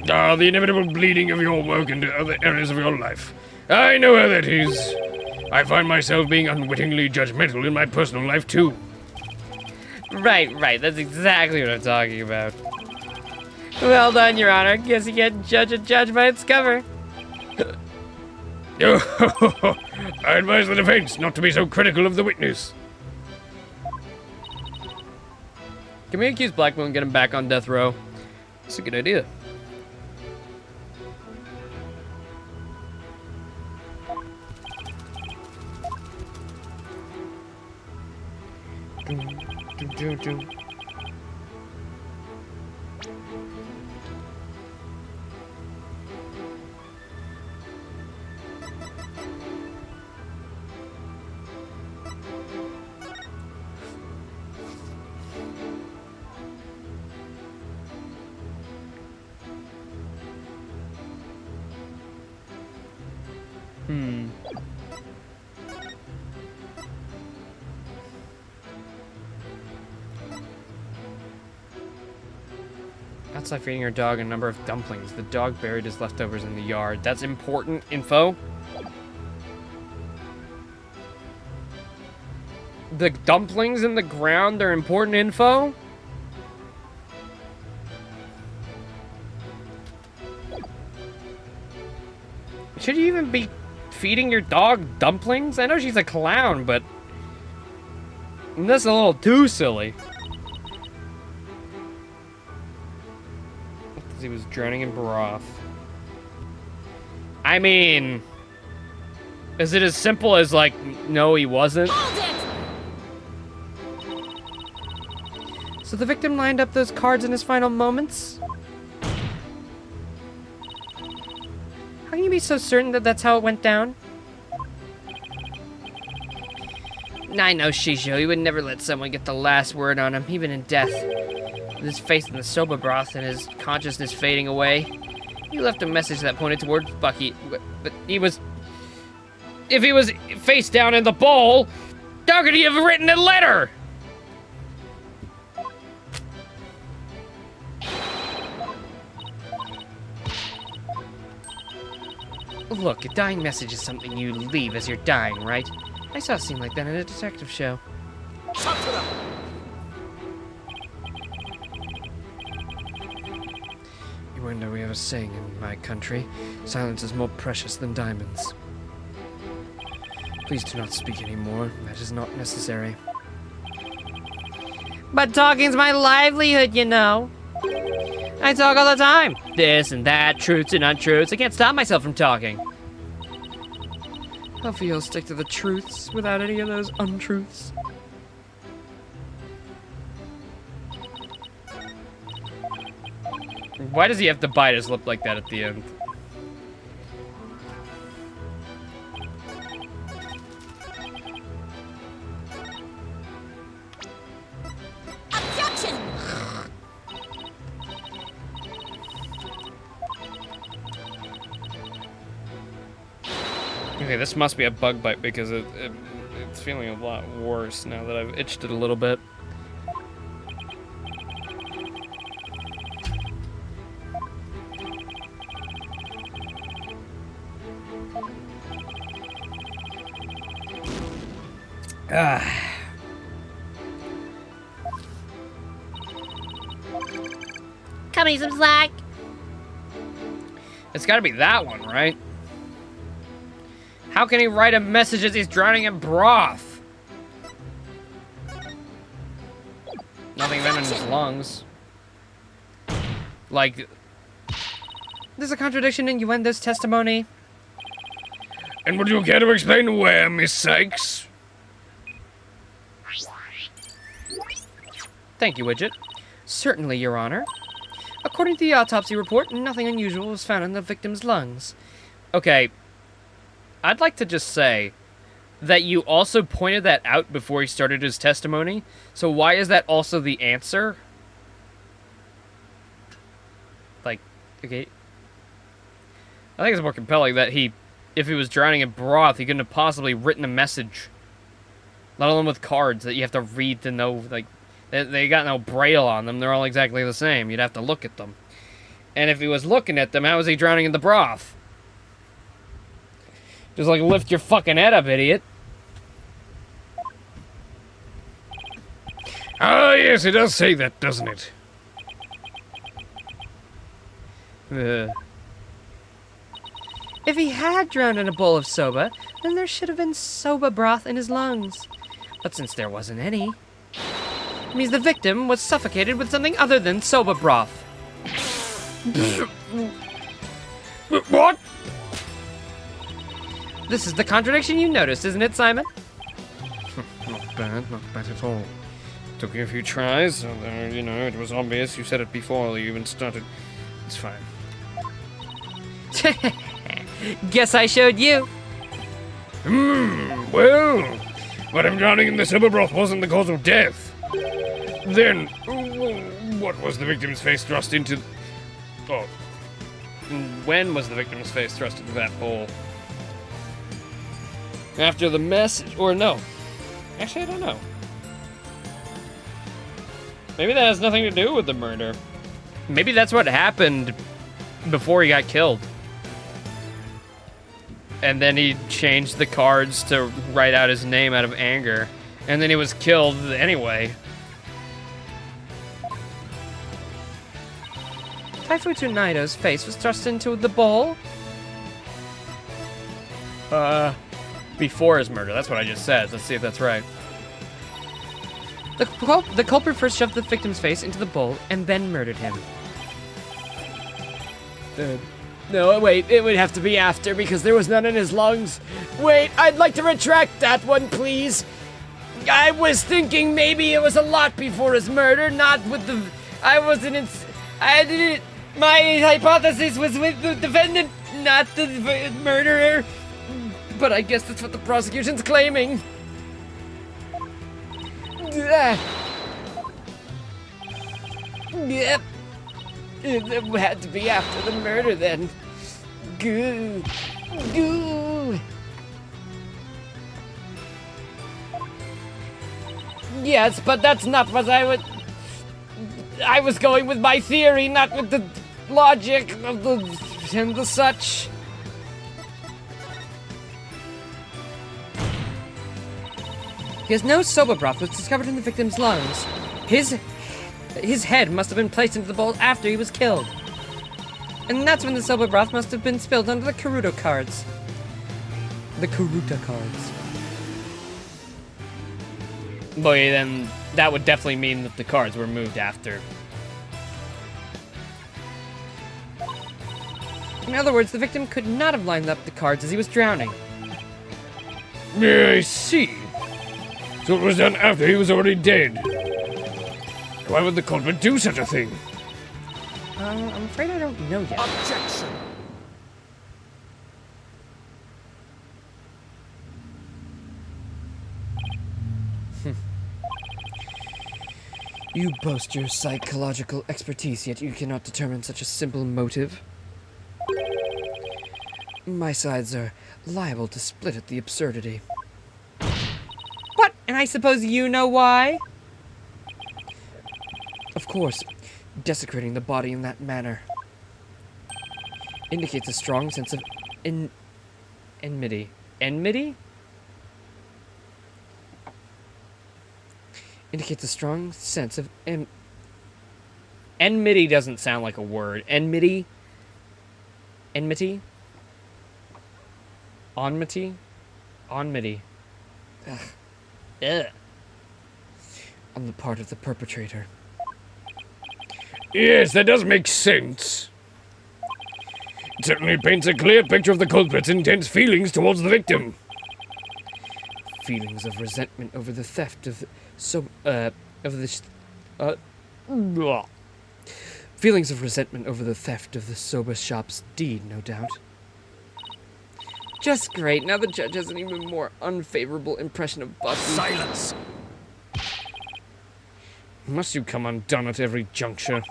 Ah, the inevitable bleeding of your work into other areas of your life. I know how that is. I find myself being unwittingly judgmental in my personal life, too. Right. That's exactly what I'm talking about. Well done, Your Honor. Guess you can't judge a judge by its cover. I advise the defense not to be so critical of the witness. Can we accuse Blackmore and get him back on death row? That's a good idea. Outside feeding your dog a number of dumplings. The dog buried his leftovers in the yard. That's important info. The dumplings in the ground are important info? Should you even be feeding your dog dumplings? I know she's a clown, but that's a little too silly. Because he was drowning in broth. I mean, is it as simple as like, no, he wasn't? Hold it! So the victim lined up those cards in his final moments? How can you be so certain that that's how it went down? I know, Shisho. He would never let someone get the last word on him, even in death. With his face in the soba broth and his consciousness fading away, he left a message that pointed towards Bucky. But he was... If he was face down in the bowl, how could he have written a letter? Look, a dying message is something you leave as you're dying, right? I saw a scene like that in a detective show. You know we have a saying in my country, silence is more precious than diamonds. Please do not speak anymore, that is not necessary. But talking's my livelihood, you know. I talk all the time. This and that, truths and untruths. I can't stop myself from talking. Hopefully you'll stick to the truths without any of those untruths. Why does he have to bite his lip like that at the end? Objection! Okay, this must be a bug bite because it's feeling a lot worse now that I've itched it a little bit. Cut me some slack. It's gotta be that one, right? How can he write a message as he's drowning in broth? Nothing then in his lungs. Like, There's a contradiction in Yuendo's testimony. And would you care to explain where, Miss Sykes? Thank you, Widget. Certainly, Your Honor. According to the autopsy report, nothing unusual was found in the victim's lungs. Okay, I'd like to just say that you also pointed that out before he started his testimony. So why is that also the answer? Like, okay. I think it's more compelling that if he was drowning in broth, he couldn't have possibly written a message. Let alone with cards that you have to read to know, like, they got no braille on them. They're all exactly the same. You'd have to look at them. And if he was looking at them, how was he drowning in the broth? Just, like, lift your fucking head up, idiot. Ah, yes, it does say that, doesn't it? If he had drowned in a bowl of soba, then there should have been soba broth in his lungs. But since there wasn't any, it means the victim was suffocated with something other than soba broth. What? This is the contradiction you noticed, isn't it, Simon? Not bad at all. Took you a few tries, and, you know, it was obvious. You said it before you even started. It's fine. Guess I showed you. Well, but if drowning in the soba broth wasn't the cause of death, then what was the victim's face thrust into? Oh, When was the victim's face thrust into that bowl? After the message, or no? Actually, I don't know. Maybe that has nothing to do with the murder. Maybe that's what happened before he got killed. And then he changed the cards to write out his name out of anger. And then he was killed anyway. Taifutsu Naido's face was thrust into the bowl. Before his murder. That's what I just said. Let's see if that's right. The culprit first shoved the victim's face into the bowl and then murdered him. No, wait, it would have to be after because there was none in his lungs. Wait, I'd like to retract that one, please. I was thinking maybe it was a lot before his murder, not with the... I didn't... My hypothesis was with the defendant, not the murderer. But I guess that's what the prosecution's claiming. Yep. It had to be after the murder then. Goo. Goo. Yes, but that's not what I was going with my theory, not with the logic of the such. Because no soba broth was discovered in the victim's lungs. His head must have been placed into the bowl after he was killed. And that's when the soba broth must have been spilled onto the Karuta cards. The Karuta cards. Boy, then that would definitely mean that the cards were moved after. In other words, the victim could not have lined up the cards as he was drowning. I see. So it was done after he was already dead. Why would the culprit do such a thing? I'm afraid I don't know yet. Objection. You boast your psychological expertise, yet you cannot determine such a simple motive. My sides are liable to split at the absurdity. What? And I suppose you know why? Of course, desecrating the body in that manner indicates a strong sense of Enmity. Enmity? indicates a strong sense of Enmity doesn't sound like a word. Enmity? Enmity? Enmity? Enmity. Ugh. On the part of the perpetrator. Yes, that does make sense. It certainly paints a clear picture of the culprit's intense feelings towards the victim. Feelings of resentment over the theft of Feelings of resentment over the theft of the soba shop's deed, no doubt. Just great. Now the judge has an even more unfavorable impression of Bucky. Silence! Must you come undone at every juncture?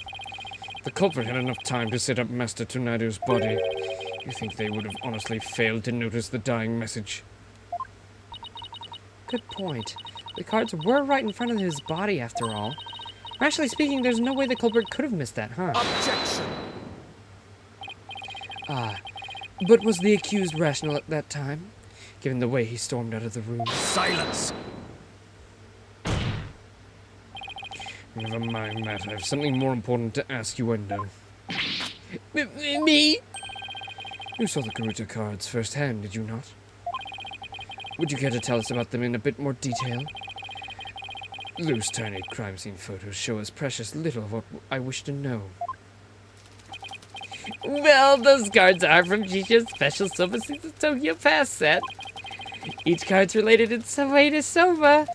The culprit had enough time to set up Master Tornado's body. You think they would have honestly failed to notice the dying message? Good point. The cards were right in front of his body, after all. Rationally speaking, there's no way the culprit could have missed that, huh? Objection! But was the accused rational at that time, given the way he stormed out of the room? Silence! Never mind that. I have something more important to ask you, Endo. Me? You saw the Garuta cards firsthand, did you not? Would you care to tell us about them in a bit more detail? Those tiny crime scene photos show us precious little of what I wish to know. Well, those cards are from Chicho's special Soba Season Tokyo Pass set. Each card's related in some way to Soba.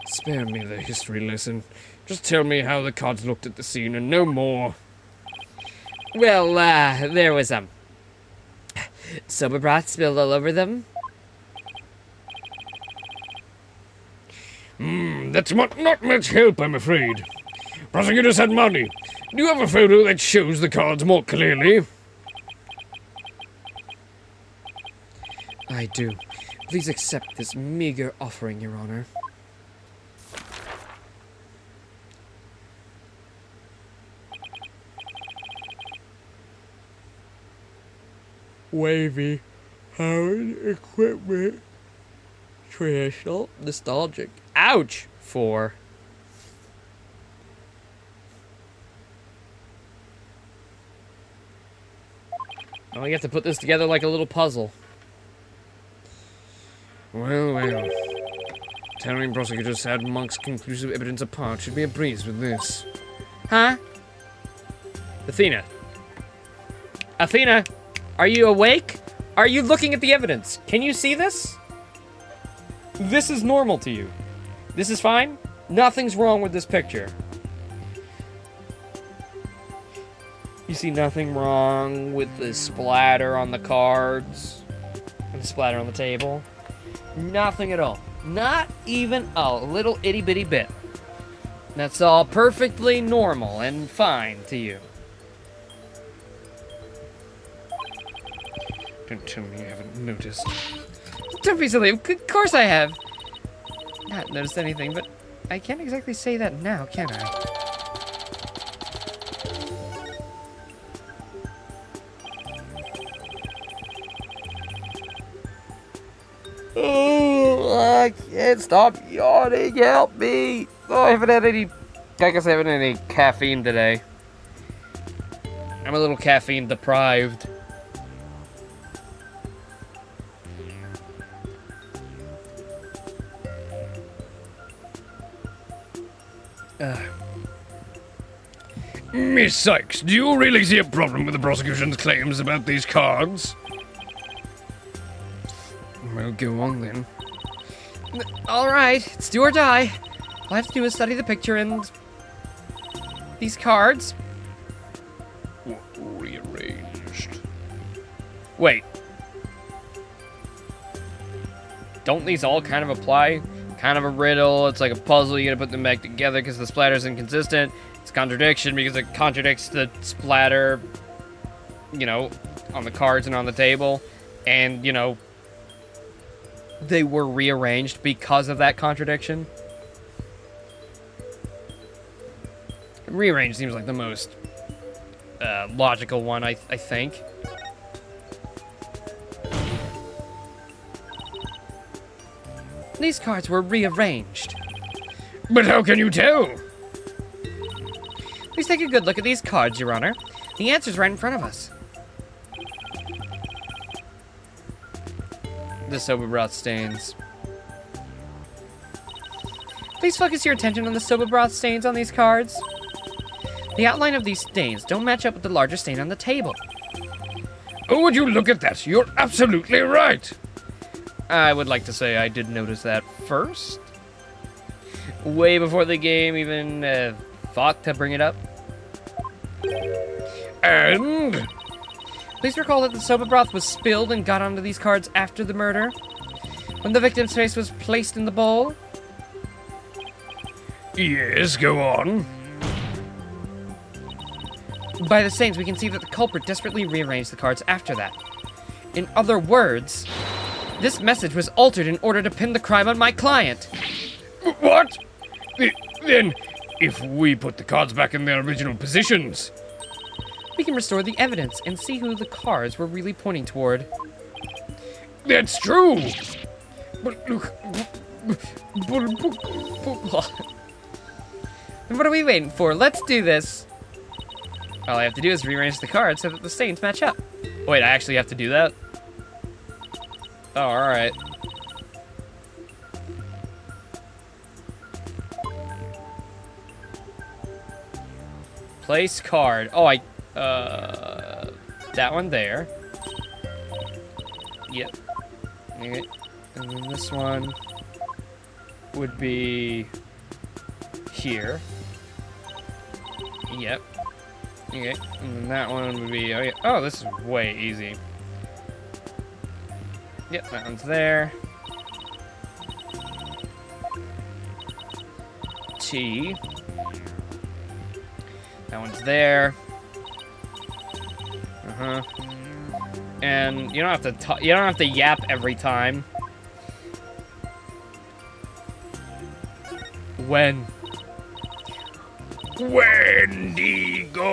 Spare me the history lesson. Just tell me how the cards looked at the scene and no more. Well, there was soba broth spilled all over them. That's not much help, I'm afraid. Prosecutors had money. Do you have a photo that shows the cards more clearly? I do. Please accept this meager offering, Your Honor. Wavy. Howard equipment. Traditional. Nostalgic. Ouch! 4. Oh, you have to put this together like a little puzzle. Well. Tearing prosecutors had Monk's conclusive evidence apart should be a breeze with this. Huh? Athena. Athena, are you awake? Are you looking at the evidence? Can you see this? This is normal to you. This is fine? Nothing's wrong with this picture. You see nothing wrong with the splatter on the cards and the splatter on the table? Nothing at all. Not even a little itty bitty bit. That's all perfectly normal and fine to you. Don't tell me you haven't noticed. Don't be silly. Of course I have. Not noticed anything, but I can't exactly say that now, can I? Oh, I can't stop yawning. Help me. Oh, I guess I haven't had any caffeine today. I'm a little caffeine deprived. Miss Sykes, do you really see a problem with the prosecution's claims about these cards? Well, go on then. All right, it's do or die. All I have to do is study the picture and these cards. Rearranged. Wait. Don't these all kind of apply? Kind of a riddle. It's like a puzzle. You gotta put them back together because the splatter's inconsistent. It's a contradiction because it contradicts the splatter, you know, on the cards and on the table. And, you know, they were rearranged because of that contradiction. Rearranged seems like the most logical one, I think. These cards were rearranged. But how can you tell? Please take a good look at these cards, Your Honor. The answer's right in front of us. the soba broth stains. Please focus your attention on the soba broth stains on these cards. The outline of these stains don't match up with the larger stain on the table. Oh, would you look at that? You're absolutely right. I would like to say I did notice that first. Way before the game even thought to bring it up. And Please recall that the soba broth was spilled and got onto these cards after the murder. When the victim's face was placed in the bowl. yes, go on. By the stains, we can see that the culprit desperately rearranged the cards after that. In other words, this message was altered in order to pin the crime on my client. What? Then, if we put the cards back in their original positions. We can restore the evidence and see who the cards were really pointing toward. That's true. But look. And what are we waiting for? Let's do this. All I have to do is rearrange the cards so that the stains match up. Wait, I actually have to do that? Oh, alright. Place card. Oh, that one there. Yep. Okay. And then this one would be here. Yep. Okay. And then that one would be, oh yeah. Oh, this is way easy. Yep, that one's there. T. That one's there. And you don't have to you don't have to yap every time. When? Wendigo.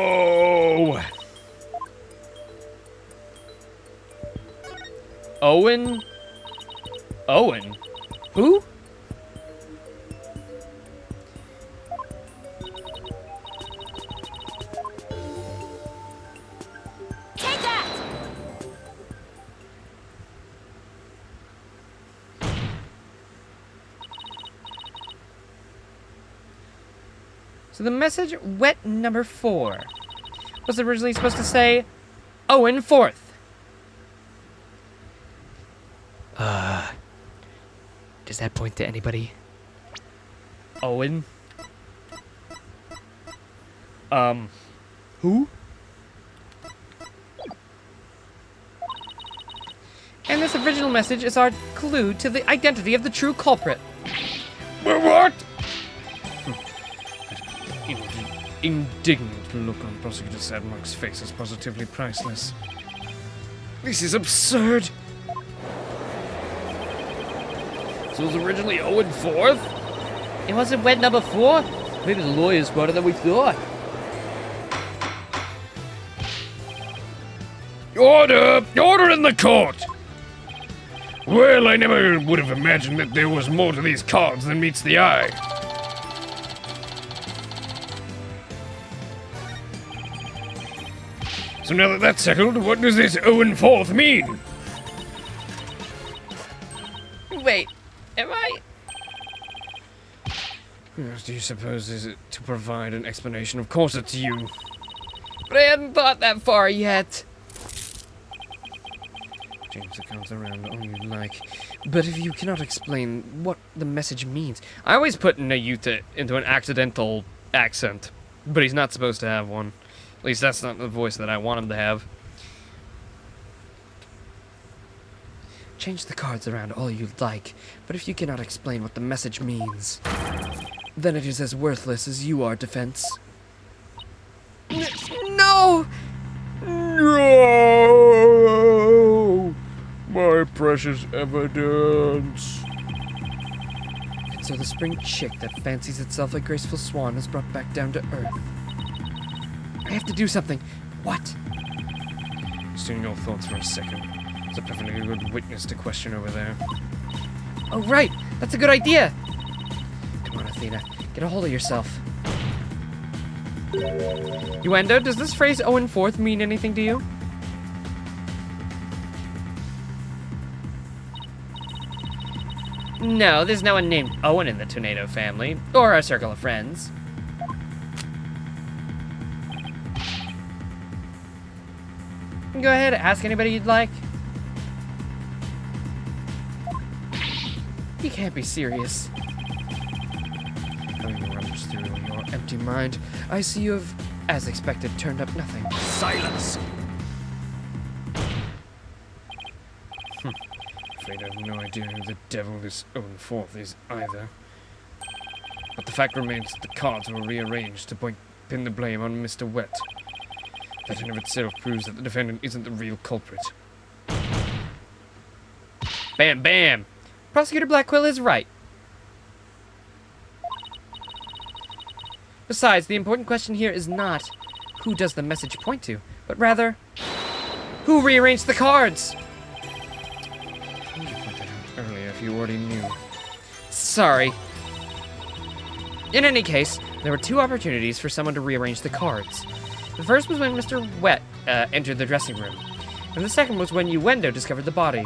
Owen? Owen? Who? Take that! So the message, wet number 4, was originally supposed to say, Owen 4th. Does that point to anybody? Owen? Who? And this original message is our clue to the identity of the true culprit. What? Indignant look on Prosecutor Sadmark's face is positively priceless. This is absurd! So it was originally Owen 4th? It wasn't wet number 4? Maybe the lawyer's smarter than we thought. Order! Order in the court! Well, I never would have imagined that there was more to these cards than meets the eye. So now that that's settled, what does this Owen 4th mean? Wait, am I? Do you suppose is it to provide an explanation? Of course it's you. But I hadn't thought that far yet. Change the cards around all you like. But if you cannot explain what the message means... I always put Nayuta into an accidental accent. But he's not supposed to have one. At least that's not the voice that I want him to have. Change the cards around all you like. But if you cannot explain what the message means... then it is as worthless as you are, defense. No! No! My precious evidence. And so the spring chick that fancies itself a graceful swan is brought back down to earth. I have to do something. What? Stay in your thoughts for a second. There's a perfectly good witness to question over there. Oh, right! That's a good idea! Come on, Athena. Get a hold of yourself. Uendo, does this phrase Owen 4th mean anything to you? No, there's no one named Owen in the Tornado family, or our circle of friends. Go ahead, ask anybody you'd like. You can't be serious. Having rummaged through your empty mind, I see you have, as expected, turned up nothing. Silence! Afraid I have no idea who the devil this Owen Forth is either. But the fact remains that the cards were rearranged to pin the blame on Mr. Wet. That in of itself proves that the defendant isn't the real culprit. Bam, bam! Prosecutor Blackwell is right. Besides, the important question here is not who does the message point to, but rather, who rearranged the cards? Why did you point that out earlier if you already knew? Sorry. In any case, there were two opportunities for someone to rearrange the cards. The first was when Mr. Wet entered the dressing room, and the second was when Uendo discovered the body.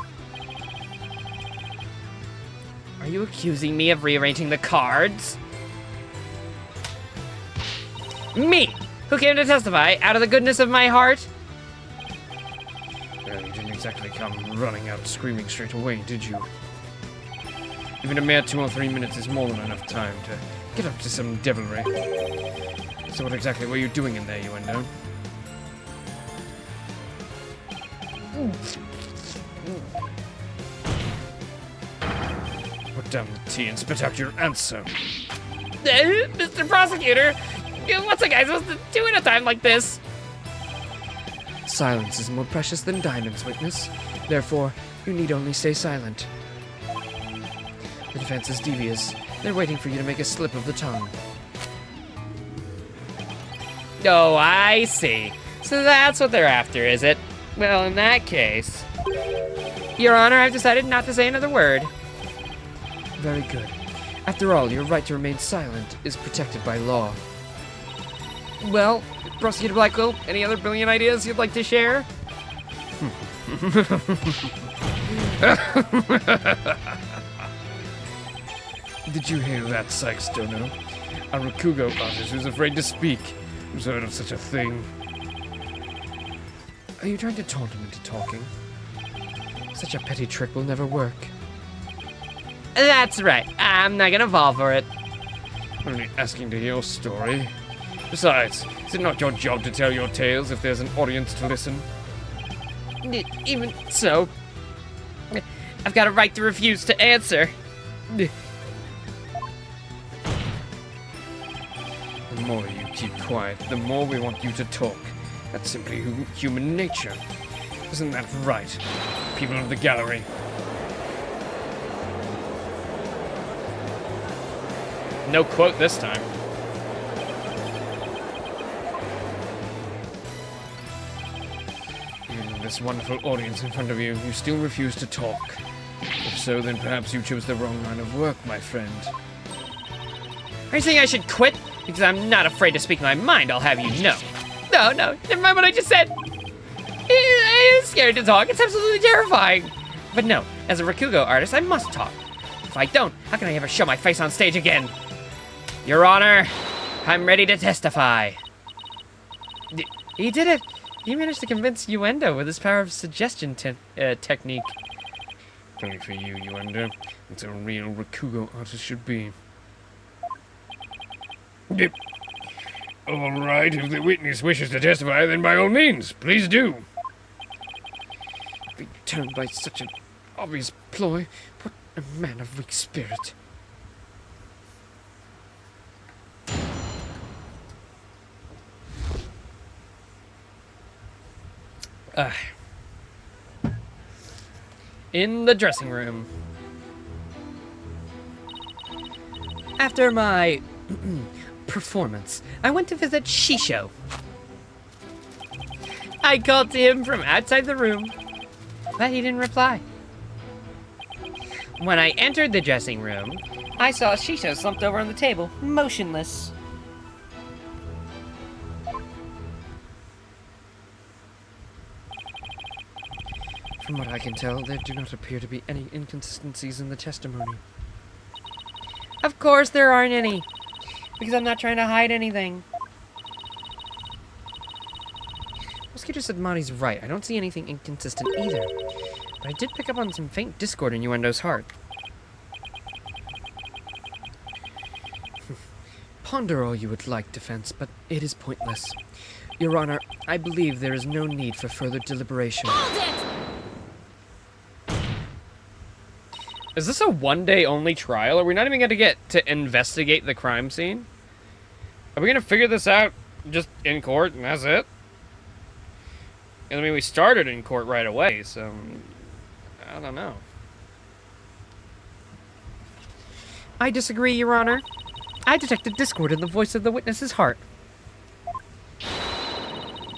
Are you accusing me of rearranging the cards? Me, who came to testify out of the goodness of my heart? Well, you didn't exactly come running out screaming straight away, did you? Even a mere 2 or 3 minutes is more than enough time to get up to some devilry. So what exactly were you doing in there, Uendo? Put down the tea and spit out your answer. Mr. Prosecutor, what's a guy supposed to do in a time like this? Silence is more precious than diamonds, witness. Therefore, you need only stay silent. The defense is devious. They're waiting for you to make a slip of the tongue. Oh, I see. So that's what they're after, is it? Well, in that case... Your Honor, I've decided not to say another word. Very good. After all, your right to remain silent is protected by law. Well, Prosecutor Blackwell, any other brilliant ideas you'd like to share? Did you hear that, Sykes Dono? A Rakugo artist who's afraid to speak. Who's heard of such a thing? Are you trying to taunt him into talking? Such a petty trick will never work. That's right. I'm not gonna fall for it. I'm only asking to hear your story. Besides, is it not your job to tell your tales if there's an audience to listen? Even so, I've got a right to refuse to answer. The more you keep quiet, the more we want you to talk. That's simply human nature. Isn't that right, people of the gallery? No quote this time. Even with this wonderful audience in front of you, you still refuse to talk. If so, then perhaps you chose the wrong line of work, my friend. Are you saying I should quit? Because I'm not afraid to speak my mind, I'll have you know. No, never mind what I just said. It's scary to talk, it's absolutely terrifying. But no, as a Rakugo artist, I must talk. If I don't, how can I ever show my face on stage again? Your Honor, I'm ready to testify. He did it. He managed to convince Uendo with his power of suggestion technique. Only for you, Uendo. It's a real Rakugo artist should be. Yep. All right, if the witness wishes to testify, then by all means, please do. Be turned by such an obvious ploy. What a man of weak spirit. In the dressing room. After my performance, I went to visit Shisho. I called to him from outside the room, but he didn't reply. When I entered the dressing room, I saw Shisho slumped over on the table, motionless. From what I can tell, there do not appear to be any inconsistencies in the testimony. Of course there aren't any. Because I'm not trying to hide anything. Mosquito said Monty's right. I don't see anything inconsistent either. But I did pick up on some faint discord in Yuendo's heart. Ponder all you would like, Defense, but it is pointless. Your Honor, I believe there is no need for further deliberation. Is this a one-day only trial? Are we not even going to get to investigate the crime scene? Are we going to figure this out just in court and that's it? I mean, we started in court right away, so I don't know. I disagree, Your Honor. I detected discord in the voice of the witness's heart.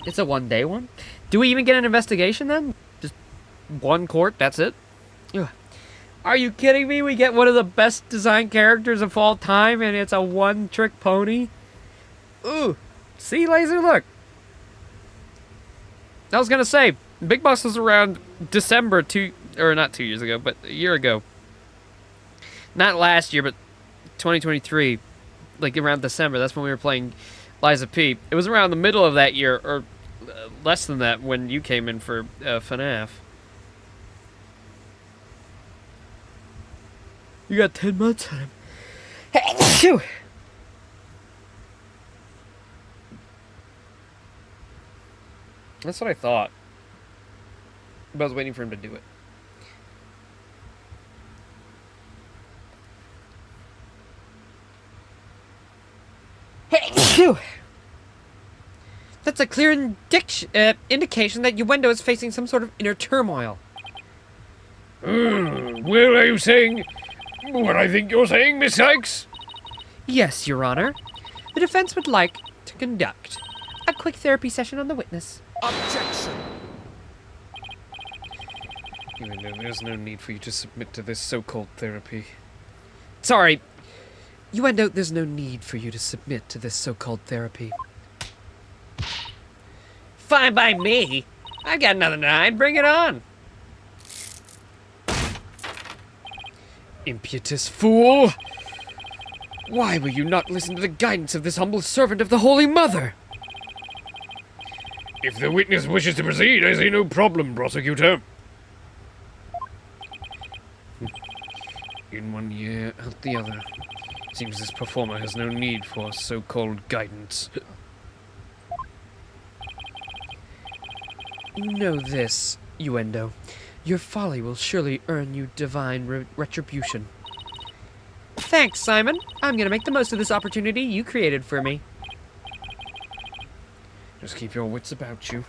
It's a one-day one? Do we even get an investigation then? Just one court, that's it? Ugh. Are you kidding me? We get one of the best designed characters of all time and it's a one-trick pony? Ooh. See, Laser, look. I was gonna say, Big Boss was around December not 2 years ago, but a year ago. Not last year, but 2023. Like around December, that's when we were playing Liza P. It was around the middle of that year, or less than that, when you came in for FNAF. You got 10 months on him. Phew. That's what I thought. But I was waiting for him to do it. Phew. That's a clear indication that Yuendo is facing some sort of inner turmoil. Well, are you saying what I think you're saying, Miss Sykes? Yes, Your Honor. The defense would like to conduct a quick therapy session on the witness. Even though there's no need for you to submit to this so-called therapy. Sorry. Yuendo, there's no need for you to submit to this so-called therapy. Fine by me. I got nothing to hide. Bring it on. Impetuous fool! Why will you not listen to the guidance of this humble servant of the Holy Mother? If the witness wishes to proceed, I see no problem, prosecutor. In one ear, out the other. Seems this performer has no need for so-called guidance. Know this, Yuendo. Your folly will surely earn you divine retribution. Thanks, Simon. I'm gonna make the most of this opportunity you created for me. Just keep your wits about you.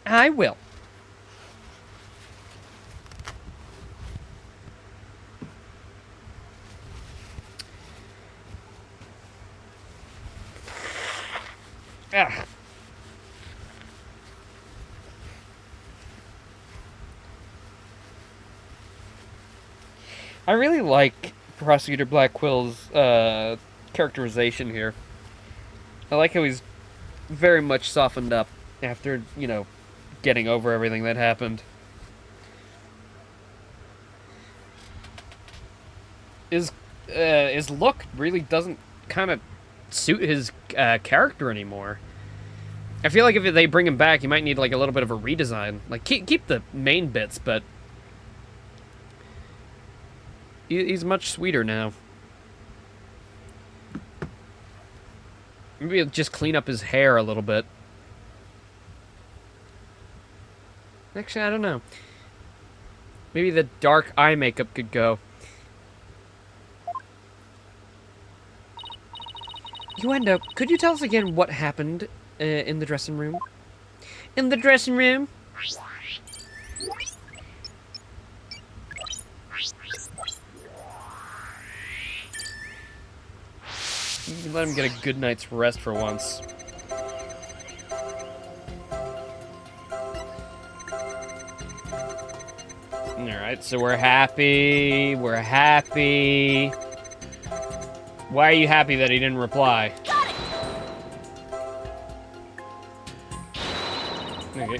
I will. Ah. I really like Prosecutor Black Quill's characterization here. I like how he's very much softened up after, you know, getting over everything that happened. His look really doesn't kind of suit his character anymore. I feel like if they bring him back, he might need like a little bit of a redesign. Like keep the main bits, but he's much sweeter now. Maybe he'll just clean up his hair a little bit. Actually, I don't know. Maybe the dark eye makeup could go. Yuendo, could you tell us again what happened in the dressing room? In the dressing room? Let him get a good night's rest for once. Alright, so we're happy. We're happy. Why are you happy that he didn't reply? Okay.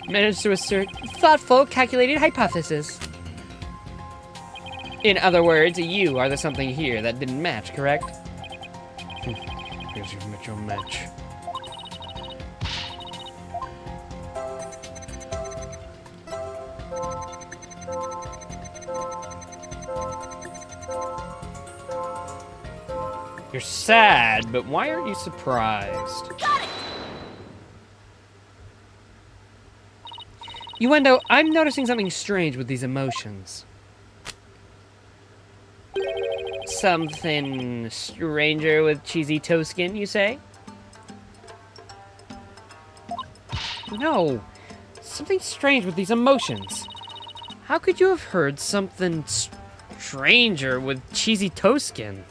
managed to assert thoughtful, calculated hypothesis. In other words, you are the something here that didn't match, correct? Guess you've met your match. You're sad, but why aren't you surprised? Uendo, I'm noticing something strange with these emotions. Something stranger with cheesy toe skin, you say? No. Something strange with these emotions. How could you have heard something stranger with cheesy toe skin?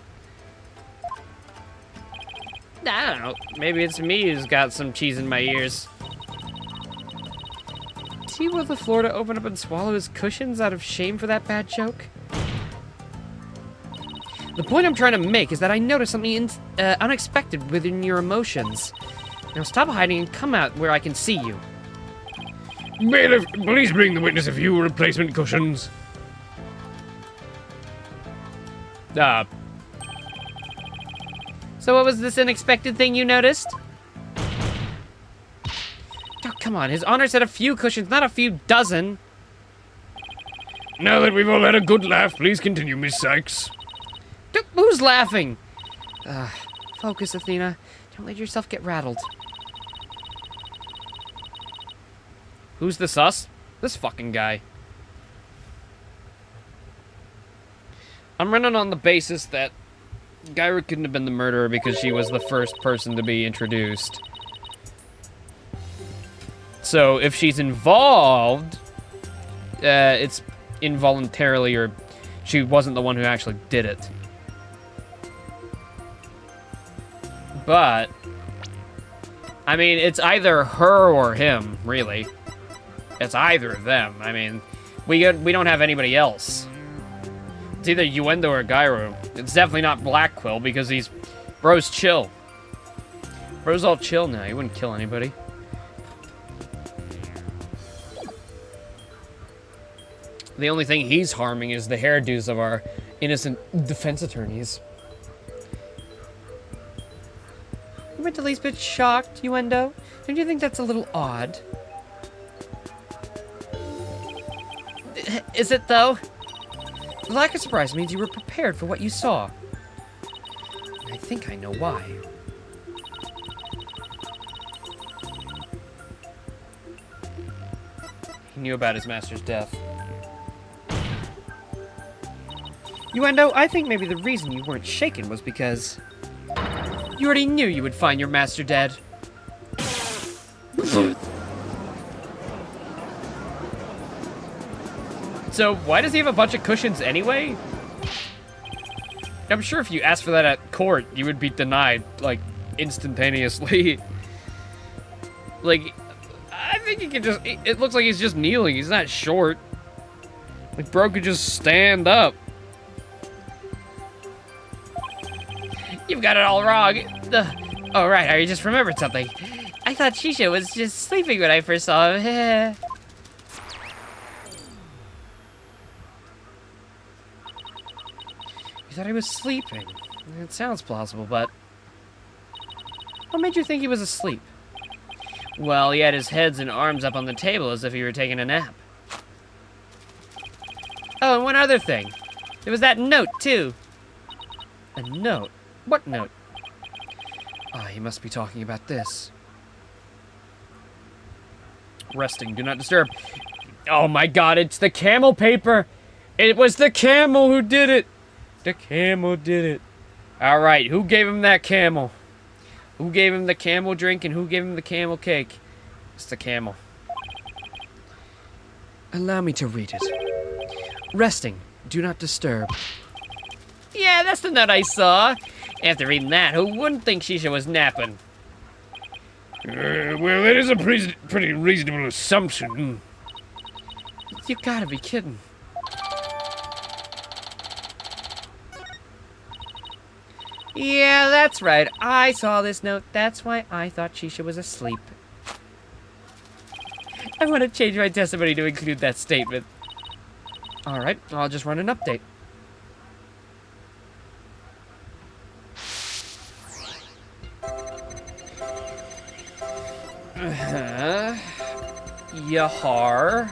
I don't know. Maybe it's me who's got some cheese in my ears. Did he will the floor to open up and swallow his cushions out of shame for that bad joke? The point I'm trying to make is that I noticed something unexpected within your emotions. Now stop hiding and come out where I can see you. Bailiff, please bring the witness a few replacement cushions. So what was this unexpected thing you noticed? Oh, come on, His Honor said a few cushions, not a few dozen. Now that we've all had a good laugh, please continue, Miss Sykes. Who's laughing? Focus, Athena. Don't let yourself get rattled. Who's the sus? This fucking guy. I'm running on the basis that Gyra couldn't have been the murderer because she was the first person to be introduced. So if she's involved, it's involuntarily, or she wasn't the one who actually did it. But, I mean, it's either her or him, really. It's either of them. I mean, we don't have anybody else. It's either Uendo or Gyro. It's definitely not Black Quill because bro's chill. Bro's all chill now. He wouldn't kill anybody. The only thing he's harming is the hairdos of our innocent defense attorneys. You went the least bit shocked, Uendo? Don't you think that's a little odd? Is it, though? The lack of surprise means you were prepared for what you saw. I think I know why. He knew about his master's death. Uendo, I think maybe the reason you weren't shaken was because you already knew you would find your master dead. So why does he have a bunch of cushions anyway? I'm sure if you asked for that at court, you would be denied, like, instantaneously. Like, I think he can just, it looks like he's just kneeling. He's not short. Like, bro could just stand up. You've got it all wrong. Oh, right, I just remembered something. I thought Shisha was just sleeping when I first saw him. You thought he was sleeping. It sounds plausible, but what made you think he was asleep? Well, he had his heads and arms up on the table as if he were taking a nap. Oh, and one other thing. There was that note, too. A note? What note? Ah, he must be talking about this. Resting, do not disturb. Oh my god, it's the camel paper! It was the camel who did it! The camel did it. Alright, who gave him that camel? Who gave him the camel drink and who gave him the camel cake? It's the camel. Allow me to read it. Resting, do not disturb. Yeah, that's the note I saw. After reading that, who wouldn't think Shisha was napping? Well, that is a pretty reasonable assumption. You gotta be kidding. Yeah, that's right. I saw this note. That's why I thought Shisha was asleep. I want to change my testimony to include that statement. Alright, I'll just run an update. Yahar.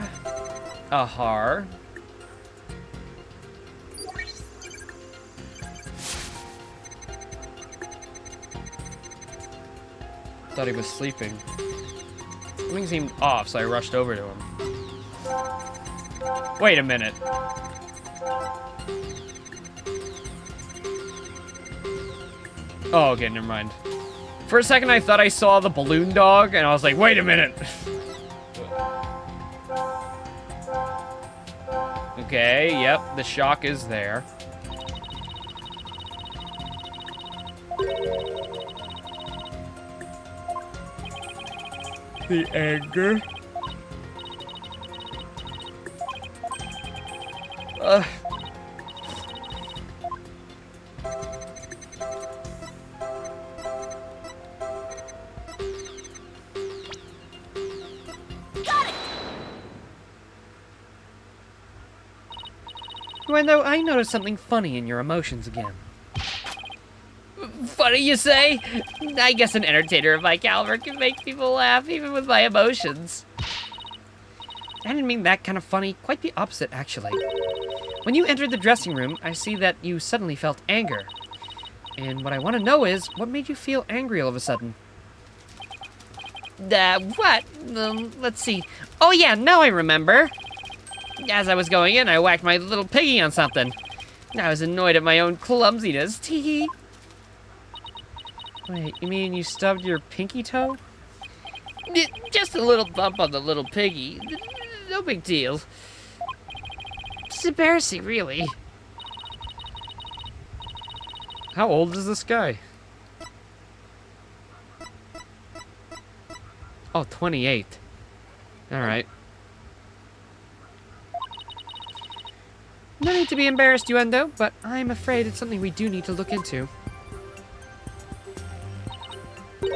Ahar. Thought he was sleeping. Something seemed off, so I rushed over to him. Wait a minute. Oh, okay, never mind. For a second, I thought I saw the balloon dog, and I was like, wait a minute. Okay, yep, the shock is there. The anger. Gwendo, I noticed something funny in your emotions again. Funny, you say? I guess an entertainer of my caliber can make people laugh even with my emotions. I didn't mean that kind of funny. Quite the opposite, actually. When you entered the dressing room, I see that you suddenly felt anger. And what I want to know is, what made you feel angry all of a sudden? What? Let's see. Oh yeah, now I remember. As I was going in, I whacked my little piggy on something. I was annoyed at my own clumsiness. Tee-hee. Wait, you mean you stubbed your pinky toe? Just a little bump on the little piggy. No big deal. It's embarrassing, really. How old is this guy? Oh, 28. Alright. No need to be embarrassed, Yuendo, but I'm afraid it's something we do need to look into. I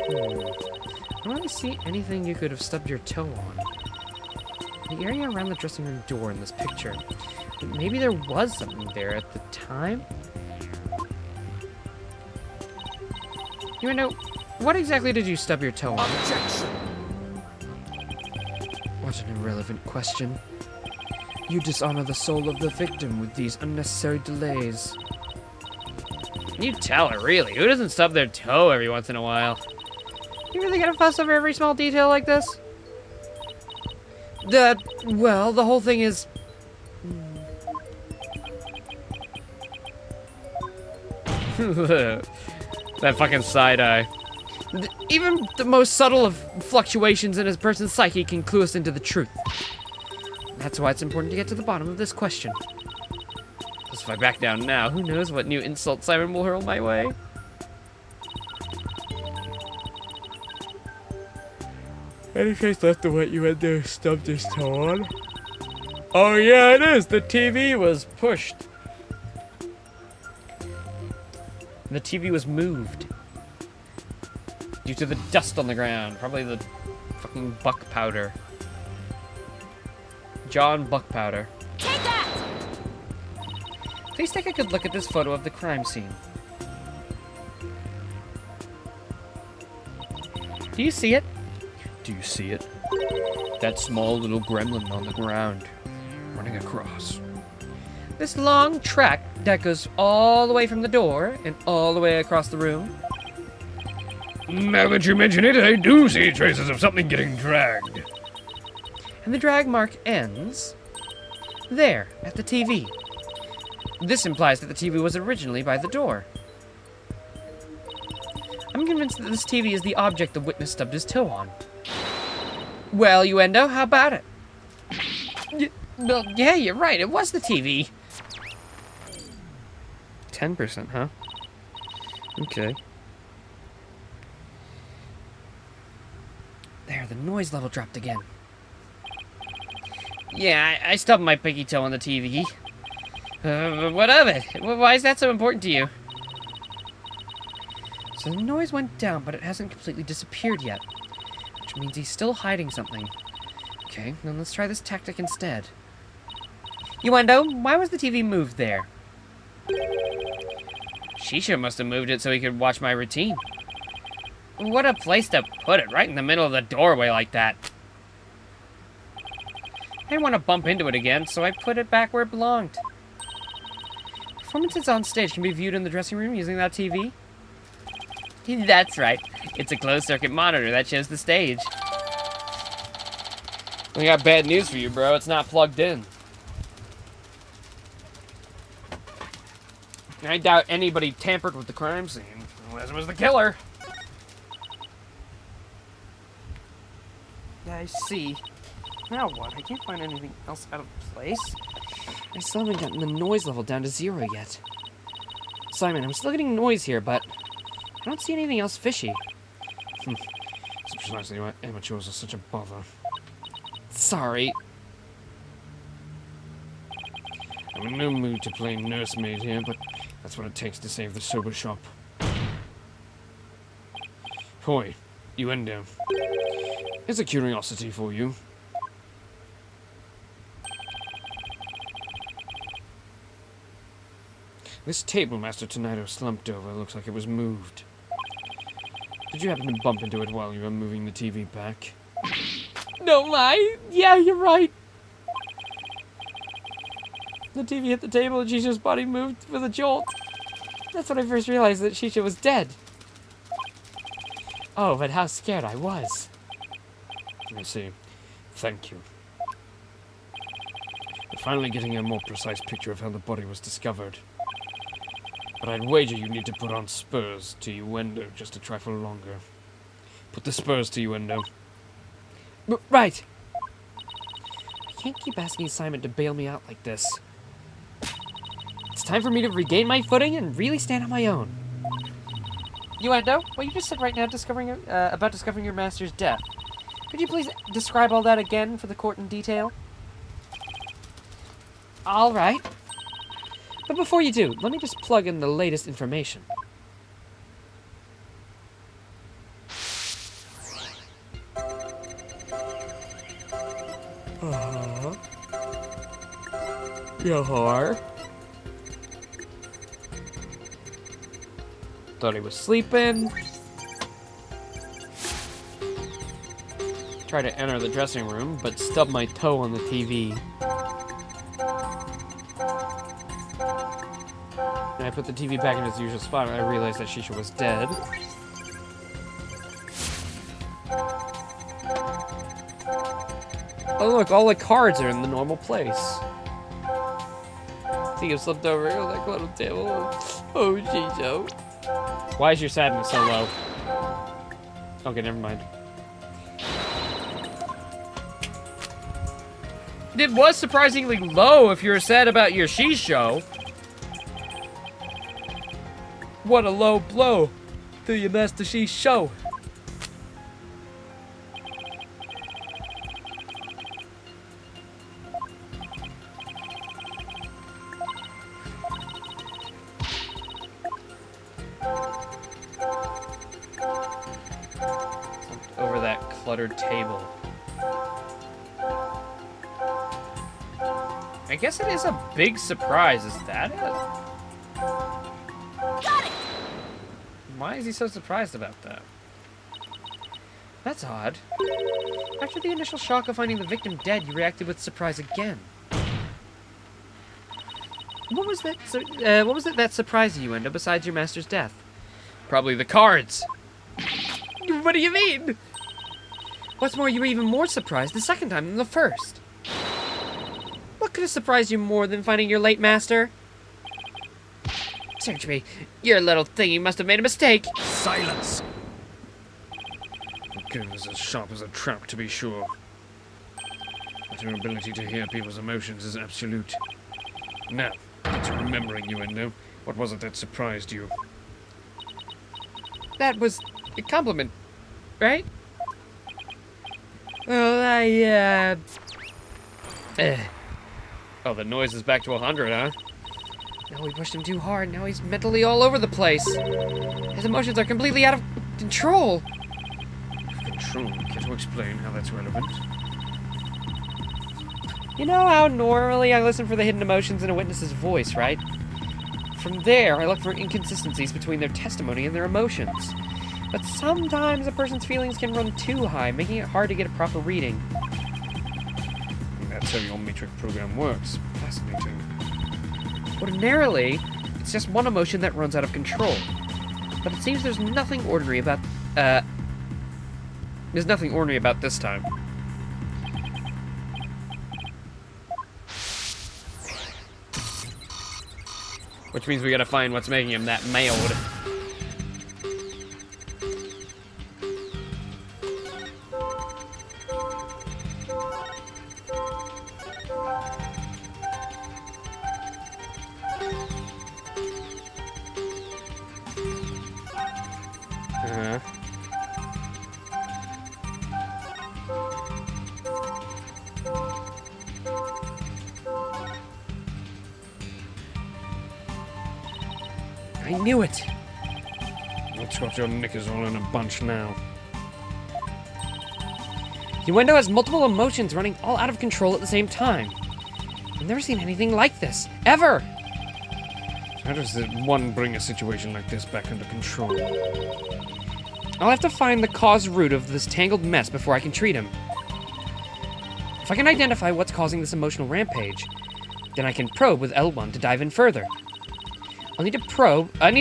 don't really see anything you could have stubbed your toe on. The area around the dressing room door in this picture. But maybe there was something there at the time? Yuendo, what exactly did you stub your toe on? Objection! What an irrelevant question. You dishonor the soul of the victim with these unnecessary delays. You tell her, really. Who doesn't stub their toe every once in a while? You really gonna fuss over every small detail like this? Well, the whole thing is... That fucking side eye. Even the most subtle of fluctuations in a person's psyche can clue us into the truth. That's why it's important to get to the bottom of this question. Because if I back down now, who knows what new insult Simon will hurl my way? Any trace left of what you had there stubbed his toe on? Oh yeah, it is! The TV was pushed. The TV was moved. Due to the dust on the ground. Probably the fucking buck powder. John Buck Powder. Take that! Please take a good look at this photo of the crime scene. Do you see it? Do you see it? That small little gremlin on the ground, running across. This long track that goes all the way from the door and all the way across the room. Now that you mention it, I do see traces of something getting dragged. And the drag mark ends there, at the TV. This implies that the TV was originally by the door. I'm convinced that this TV is the object the witness stubbed his toe on. Well, Yuendo, how about it? Well, yeah, you're right, it was the TV. 10%, huh? Okay. There, the noise level dropped again. Yeah, I stubbed my pinky toe on the TV. What of it? Why is that so important to you? So the noise went down, but it hasn't completely disappeared yet. Which means he's still hiding something. Okay, then let's try this tactic instead. Yuendo, why was the TV moved there? Shisha must have moved it so he could watch my routine. What a place to put it, right in the middle of the doorway like that. I didn't want to bump into it again, so I put it back where it belonged. Performances on stage can be viewed in the dressing room using that TV. That's right. It's a closed-circuit monitor that shows the stage. We got bad news for you, bro. It's not plugged in. I doubt anybody tampered with the crime scene, unless it was the killer. Yeah, I see. Now what? I can't find anything else out of place. I still haven't gotten the noise level down to 0 yet. Simon, I'm still getting noise here, but I don't see anything else fishy. That's precisely why amateurs are such a bother. Sorry. I'm in no mood to play nursemaid here, but that's what it takes to save the sober shop. Hoi, Yuendo. Here's a curiosity for you. This table Master Tornado slumped over looks like it was moved. Did you happen to bump into it while you were moving the TV back? No lie. Yeah, you're right. The TV hit the table and Shisha's body moved with a jolt. That's when I first realized that Shisha was dead. Oh, but how scared I was. I see. Thank you. We're finally getting a more precise picture of how the body was discovered. But I'd wager you need to put on spurs to Yuendo just a trifle longer. Put the spurs to Yuendo. Right. I can't keep asking Simon to bail me out like this. It's time for me to regain my footing and really stand on my own. Yuendo, what you just said right now about discovering your master's death. Could you please describe all that again for the court in detail? All right. But before you do, let me just plug in the latest information. Yahar. Thought he was sleeping. Tried to enter the dressing room, but stubbed my toe on the TV. And I put the TV back in its usual spot, and I realized that Shisha was dead. Oh look, all the cards are in the normal place. See, you slipped over on that little table. Oh, Shisha. Why is your sadness so low? Okay, never mind. It was surprisingly low if you're sad about your Shisho. What a low blow to your Master Shisho. Over that cluttered table. I guess it is a big surprise. Is that it? Got it! Why is he so surprised about that? That's odd. After the initial shock of finding the victim dead, you reacted with surprise again. What was that? What was it that surprised you, Endo, besides your master's death? Probably the cards. What do you mean? What's more, you were even more surprised the second time than the first. What could have surprised you more than finding your late master? Search me. Your little thingy must have made a mistake. Silence! The game is as sharp as a trap, to be sure. But your ability to hear people's emotions is absolute. Now, to remembering Yuendo, what was it that surprised you? That was a compliment, right? Well, Oh, the noise is back to 100, huh? No, we pushed him too hard. Now he's mentally all over the place. His emotions are completely out of control. Control? Care to explain how that's relevant? You know how normally I listen for the hidden emotions in a witness's voice, right? From there, I look for inconsistencies between their testimony and their emotions. But sometimes a person's feelings can run too high, making it hard to get a proper reading. That's how your metric program works. Fascinating. Ordinarily, it's just one emotion that runs out of control. But it seems there's nothing ordinary about this time. Which means we gotta find what's making him that mailed. I knew it. What's got your knickers all in a bunch now? Uendo has multiple emotions running all out of control at the same time. I've never seen anything like this, ever! How does one bring a situation like this back under control? I'll have to find the cause root of this tangled mess before I can treat him. If I can identify what's causing this emotional rampage, then I can probe with L1 to dive in further. I need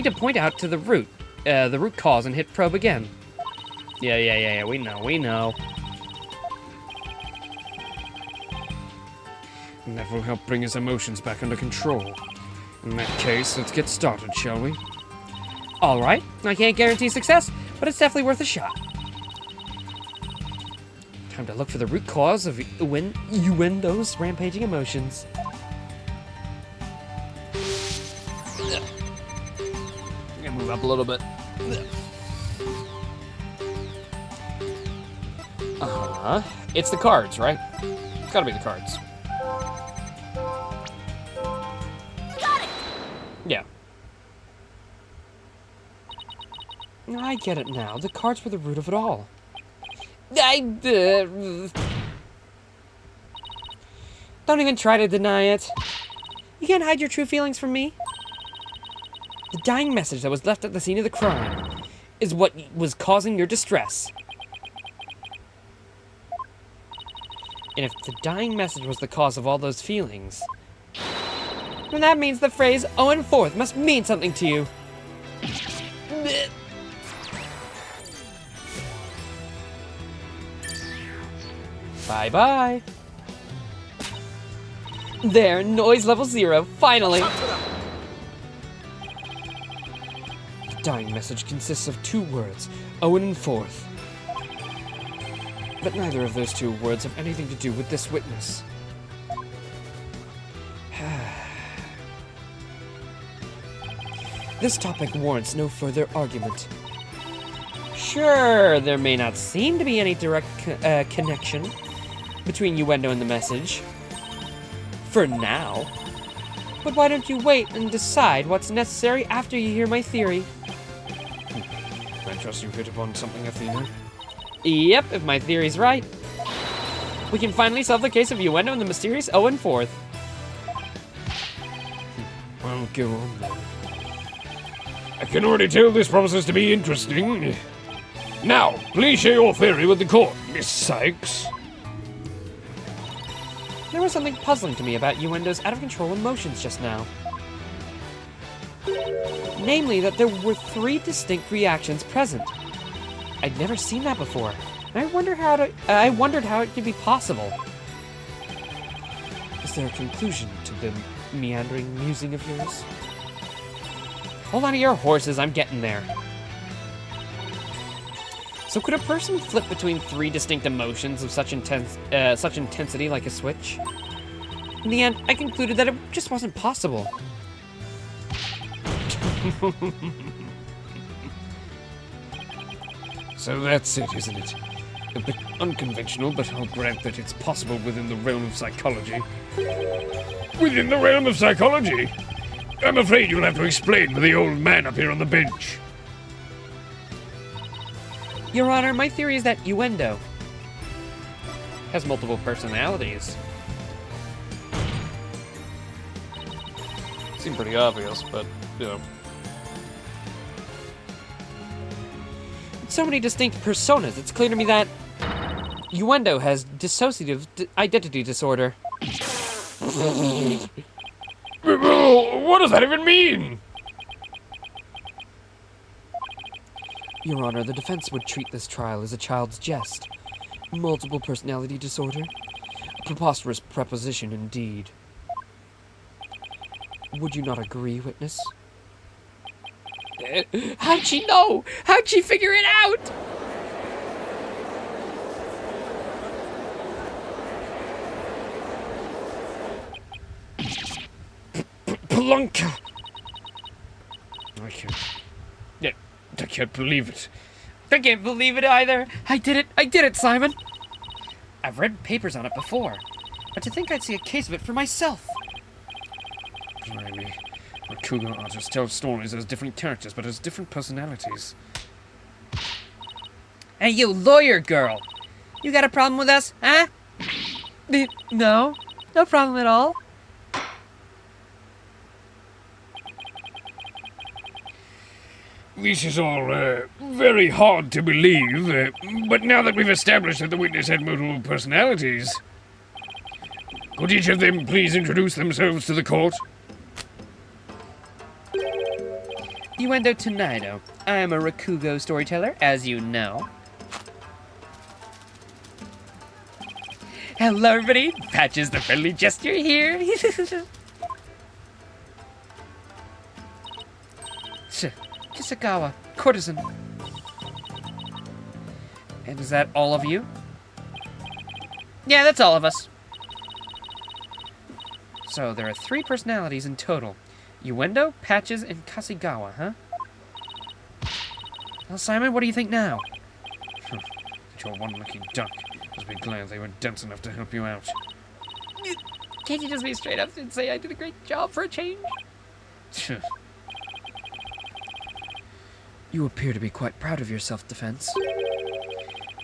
to point out to the root cause and hit probe again. Yeah, we know. And that will help bring his emotions back under control. In that case, let's get started, shall we? Alright, I can't guarantee success, but it's definitely worth a shot. Time to look for the root cause of Uendo's rampaging emotions. I'm gonna move up a little bit. It's the cards, right? It's gotta be the cards. Got it! Yeah. I get it now. The cards were the root of it all. Don't even try to deny it. You can't hide your true feelings from me. The dying message that was left at the scene of the crime is what was causing your distress. And if the dying message was the cause of all those feelings, then that means the phrase Owen Forth must mean something to you. Bye-bye. There, noise level 0, finally. The dying message consists of 2 words, Owen and Forth. But neither of those 2 words have anything to do with this witness. This topic warrants no further argument. Sure, there may not seem to be any direct connection between Uendo and the message. For now. But why don't you wait and decide what's necessary after you hear my theory? I trust you've hit upon something, Athena. Yep, if my theory's right. We can finally solve the case of Uendo and the mysterious Owen Forth. Well, go on then. I can already tell this promises to be interesting. Now, please share your theory with the court, Miss Sykes. There was something puzzling to me about Uendo's out-of-control emotions just now. Namely, that there were 3 distinct reactions present. I'd never seen that before, and I wondered how it could be possible. Is there a conclusion to the meandering musing of yours? Hold on to your horses, I'm getting there. So could a person flip between 3 distinct emotions of such intensity like a switch? In the end, I concluded that it just wasn't possible. So that's it, isn't it? A bit unconventional, but I'll grant that it's possible within the realm of psychology. Within the realm of psychology? I'm afraid you'll have to explain to the old man up here on the bench. Your Honor, my theory is that Uendo has multiple personalities. Seemed pretty obvious, but, you know. So many distinct personas. It's clear to me that Uendo has dissociative identity disorder. What does that even mean? Your Honor, the defense would treat this trial as a child's jest. Multiple personality disorder? A preposterous preposition indeed. Would you not agree, witness? How'd she know? How'd she figure it out? Plunker! I can't believe it. I can't believe it either. I did it, Simon. I've read papers on it before, but to think I'd see a case of it for myself. Blimey. Rakugo artists tell stories as different characters, but as different personalities. Hey, you lawyer girl. You got a problem with us, huh? No problem at all. This is all very hard to believe, but now that we've established that the witness had multiple personalities, could each of them please introduce themselves to the court? Uendo Tonido. I am a Rakugo storyteller, as you know. Hello, everybody. Patches the friendly gesture here. Kisagawa, courtesan. And is that all of you? Yeah, that's all of us. So there are 3 personalities in total. Uendo, Patches, and Kasigawa, huh? Well, Simon, what do you think now? You're one lucky duck. Just be glad they were dense enough to help you out. Can't you just be straight up and say I did a great job for a change? You appear to be quite proud of yourself, defense.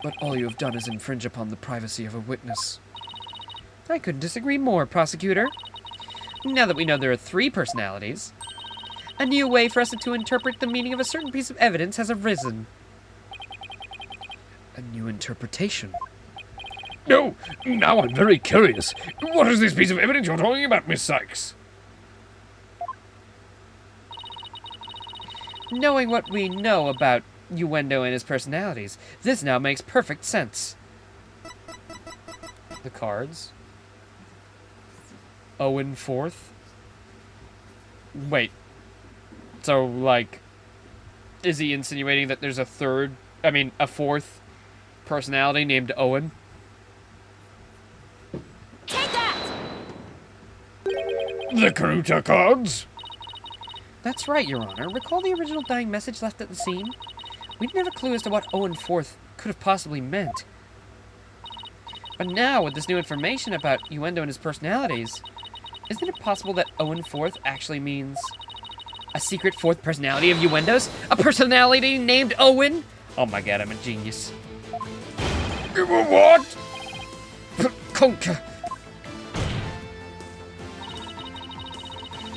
But all you have done is infringe upon the privacy of a witness. I couldn't disagree more, prosecutor. Now that we know there are 3 personalities, a new way for us to interpret the meaning of a certain piece of evidence has arisen. A new interpretation. No, now I'm very curious. What is this piece of evidence you're talking about, Miss Sykes? Knowing what we know about Uendo and his personalities, this now makes perfect sense. The cards. Owen fourth. Wait. So, like, is he insinuating that there's a 4th personality named Owen? Take that! The Karuta cards? That's right, Your Honor. Recall the original dying message left at the scene? We didn't have a clue as to what Owen Fourth could have possibly meant. But now, with this new information about Uendo and his personalities, isn't it possible that Owen Fourth actually means a secret 4th personality of Uendo's? A personality named Owen? Oh my god, I'm a genius. What? Conker!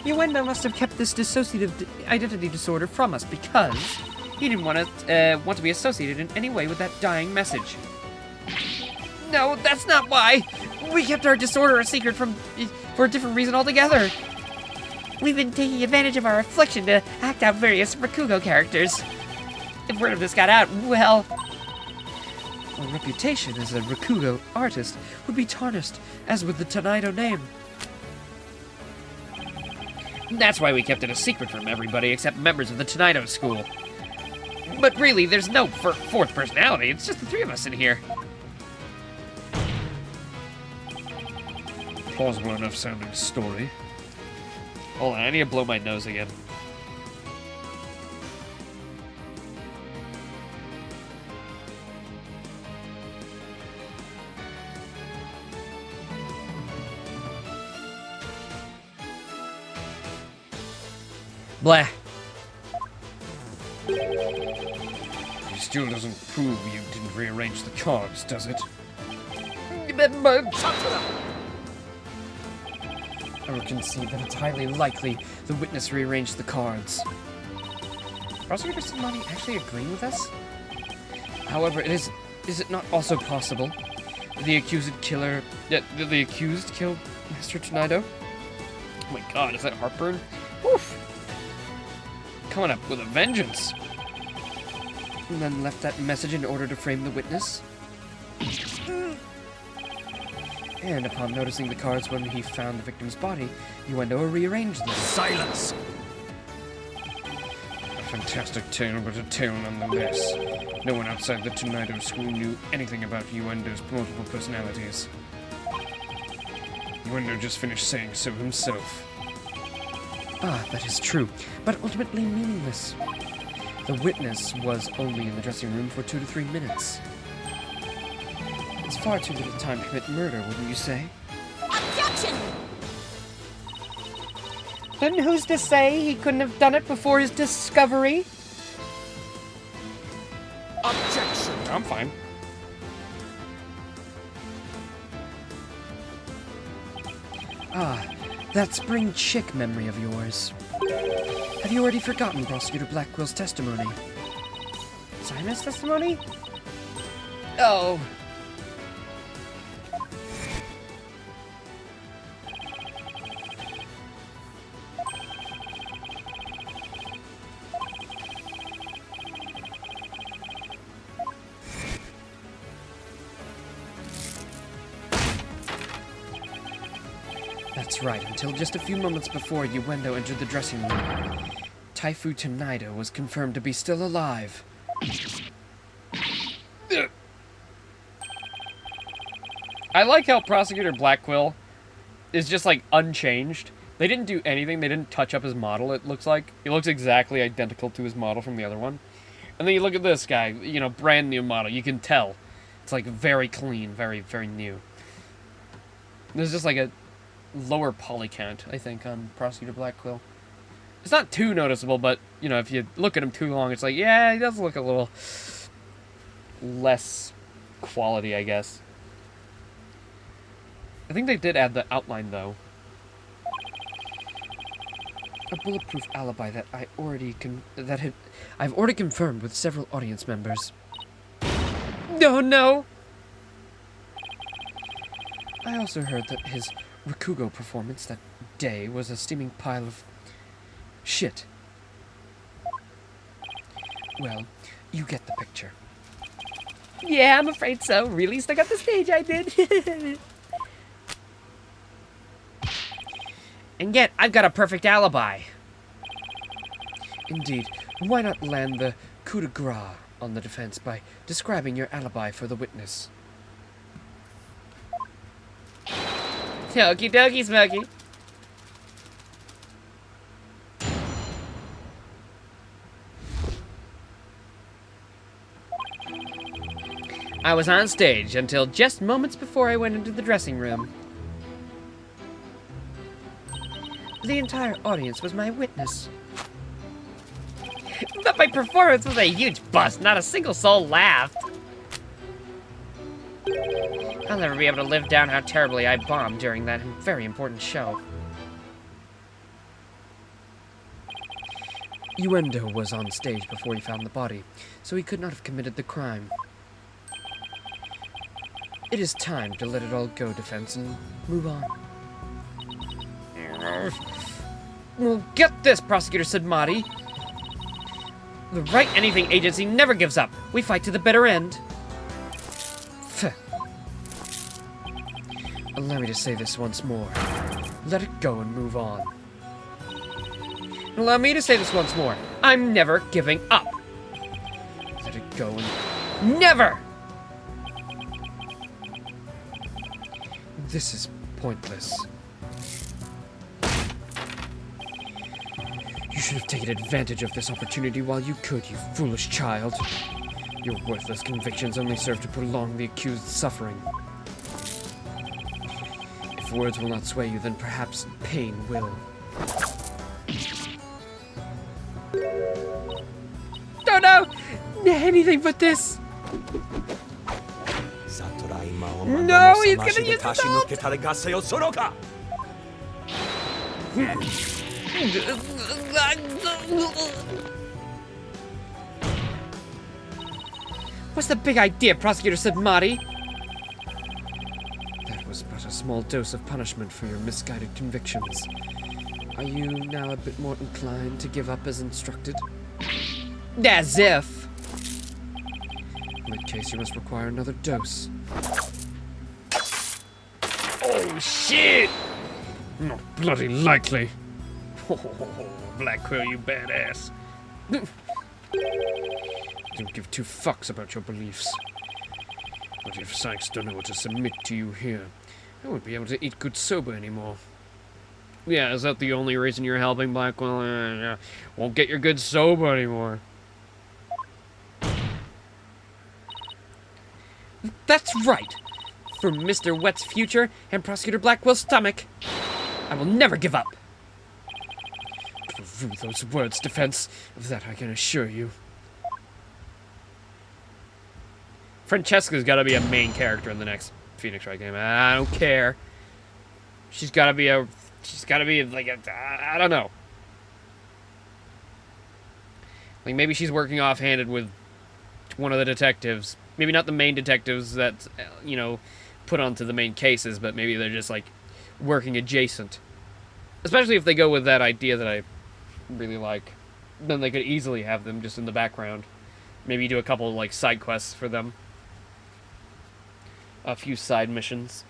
Uendo must have kept this dissociative identity disorder from us because he didn't want to be associated in any way with that dying message. No, that's not why. We kept our disorder a secret for a different reason altogether. We've been taking advantage of our affliction to act out various Rakugo characters. If word of this got out, well, our reputation as a Rakugo artist would be tarnished, as would the Tonido name. That's why we kept it a secret from everybody except members of the Tonido school. But really, there's no 4th personality. It's just the 3 of us in here. Plausible enough sounding story. Hold on, I need to blow my nose again. Blah. It still doesn't prove you didn't rearrange the cards, does it? I would concede that it's highly likely the witness rearranged the cards. Prosecutor Samani actually agreeing with us? However, is it not also possible that the accused killed Mr. Tornado? Oh my god, is that heartburn? Oof! Coming up with a vengeance! And then left that message in order to frame the witness? And upon noticing the cards when he found the victim's body, Uendo rearranged them. Silence! A fantastic tale, but a tale nonetheless. No one outside the Tornado School knew anything about Uendo's multiple personalities. Uendo just finished saying so himself. Ah, that is true, but ultimately meaningless. The witness was only in the dressing room for 2 to 3 minutes. It's far too little time to commit murder, wouldn't you say? Objection! Then who's to say he couldn't have done it before his discovery? Objection! I'm fine. Ah, that spring chick memory of yours. Have you already forgotten Prosecutor Blackwell's testimony? Simon's testimony? Oh. That's right, until just a few moments before Uendo entered the dressing room. Taifu Tornado was confirmed to be still alive. I like how Prosecutor Blackwell is just, like, unchanged. They didn't do anything. They didn't touch up his model, it looks like. He looks exactly identical to his model from the other one. And then you look at this guy, you know, brand new model. You can tell. It's, like, very clean, very, very new. There's just, like, a lower poly count, I think, on Prosecutor Blackwell. It's not too noticeable, but, you know, if you look at him too long, it's like, yeah, he does look a little less quality, I guess. I think they did add the outline, though. A bulletproof alibi that I've already confirmed with several audience members. No, no! I also heard that his Rakugo performance that day was a steaming pile of shit. Well, you get the picture. Yeah, I'm afraid so. Really stuck up the stage, I did. And yet, I've got a perfect alibi. Indeed, why not land the coup de grace on the defense by describing your alibi for the witness? Okie dokie, Smokey. I was on stage until just moments before I went into the dressing room. The entire audience was my witness. But my performance was a huge bust. Not a single soul laughed. I'll never be able to live down how terribly I bombed during that very important show. Uendo was on stage before he found the body, so he could not have committed the crime. It is time to let it all go, defense, and move on. Well, get this, Prosecutor Sudmati. The Right Anything Agency never gives up. We fight to the bitter end. Allow me to say this once more. Let it go and move on. Allow me to say this once more. I'm never giving up. Let it go and... Never! This is pointless. You should have taken advantage of this opportunity while you could, you foolish child. Your worthless convictions only serve to prolong the accused's suffering. If words will not sway you, then perhaps pain will. Oh no! Anything but this! No, he's gonna use his What's the big idea, Prosecutor said Marty? That was but a small dose of punishment for your misguided convictions. Are you now a bit more inclined to give up as instructed? As if. In that case, you must require another dose. Oh, shit! Not bloody likely. Oh, Black Quill, you badass. Don't give two fucks about your beliefs. But if Sykes don't know what to submit to you here, I won't be able to eat good sober anymore. Yeah, is that the only reason you're helping Blackwell? Yeah. Won't get your good sober anymore. That's right. For Mr. Wet's future and Prosecutor Blackwell's stomach, I will never give up. Rue those words, Defense. Of that I can assure you. Francesca's got to be a main character in the next Phoenix Wright game. I don't care. She's got to be like a, I don't know. Like maybe she's working offhanded with one of the detectives. Maybe not the main detectives that, you know, put onto the main cases, but maybe they're just like working adjacent. Especially if they go with that idea that I really like. Then they could easily have them just in the background. Maybe do a couple of like side quests for them. A few side missions.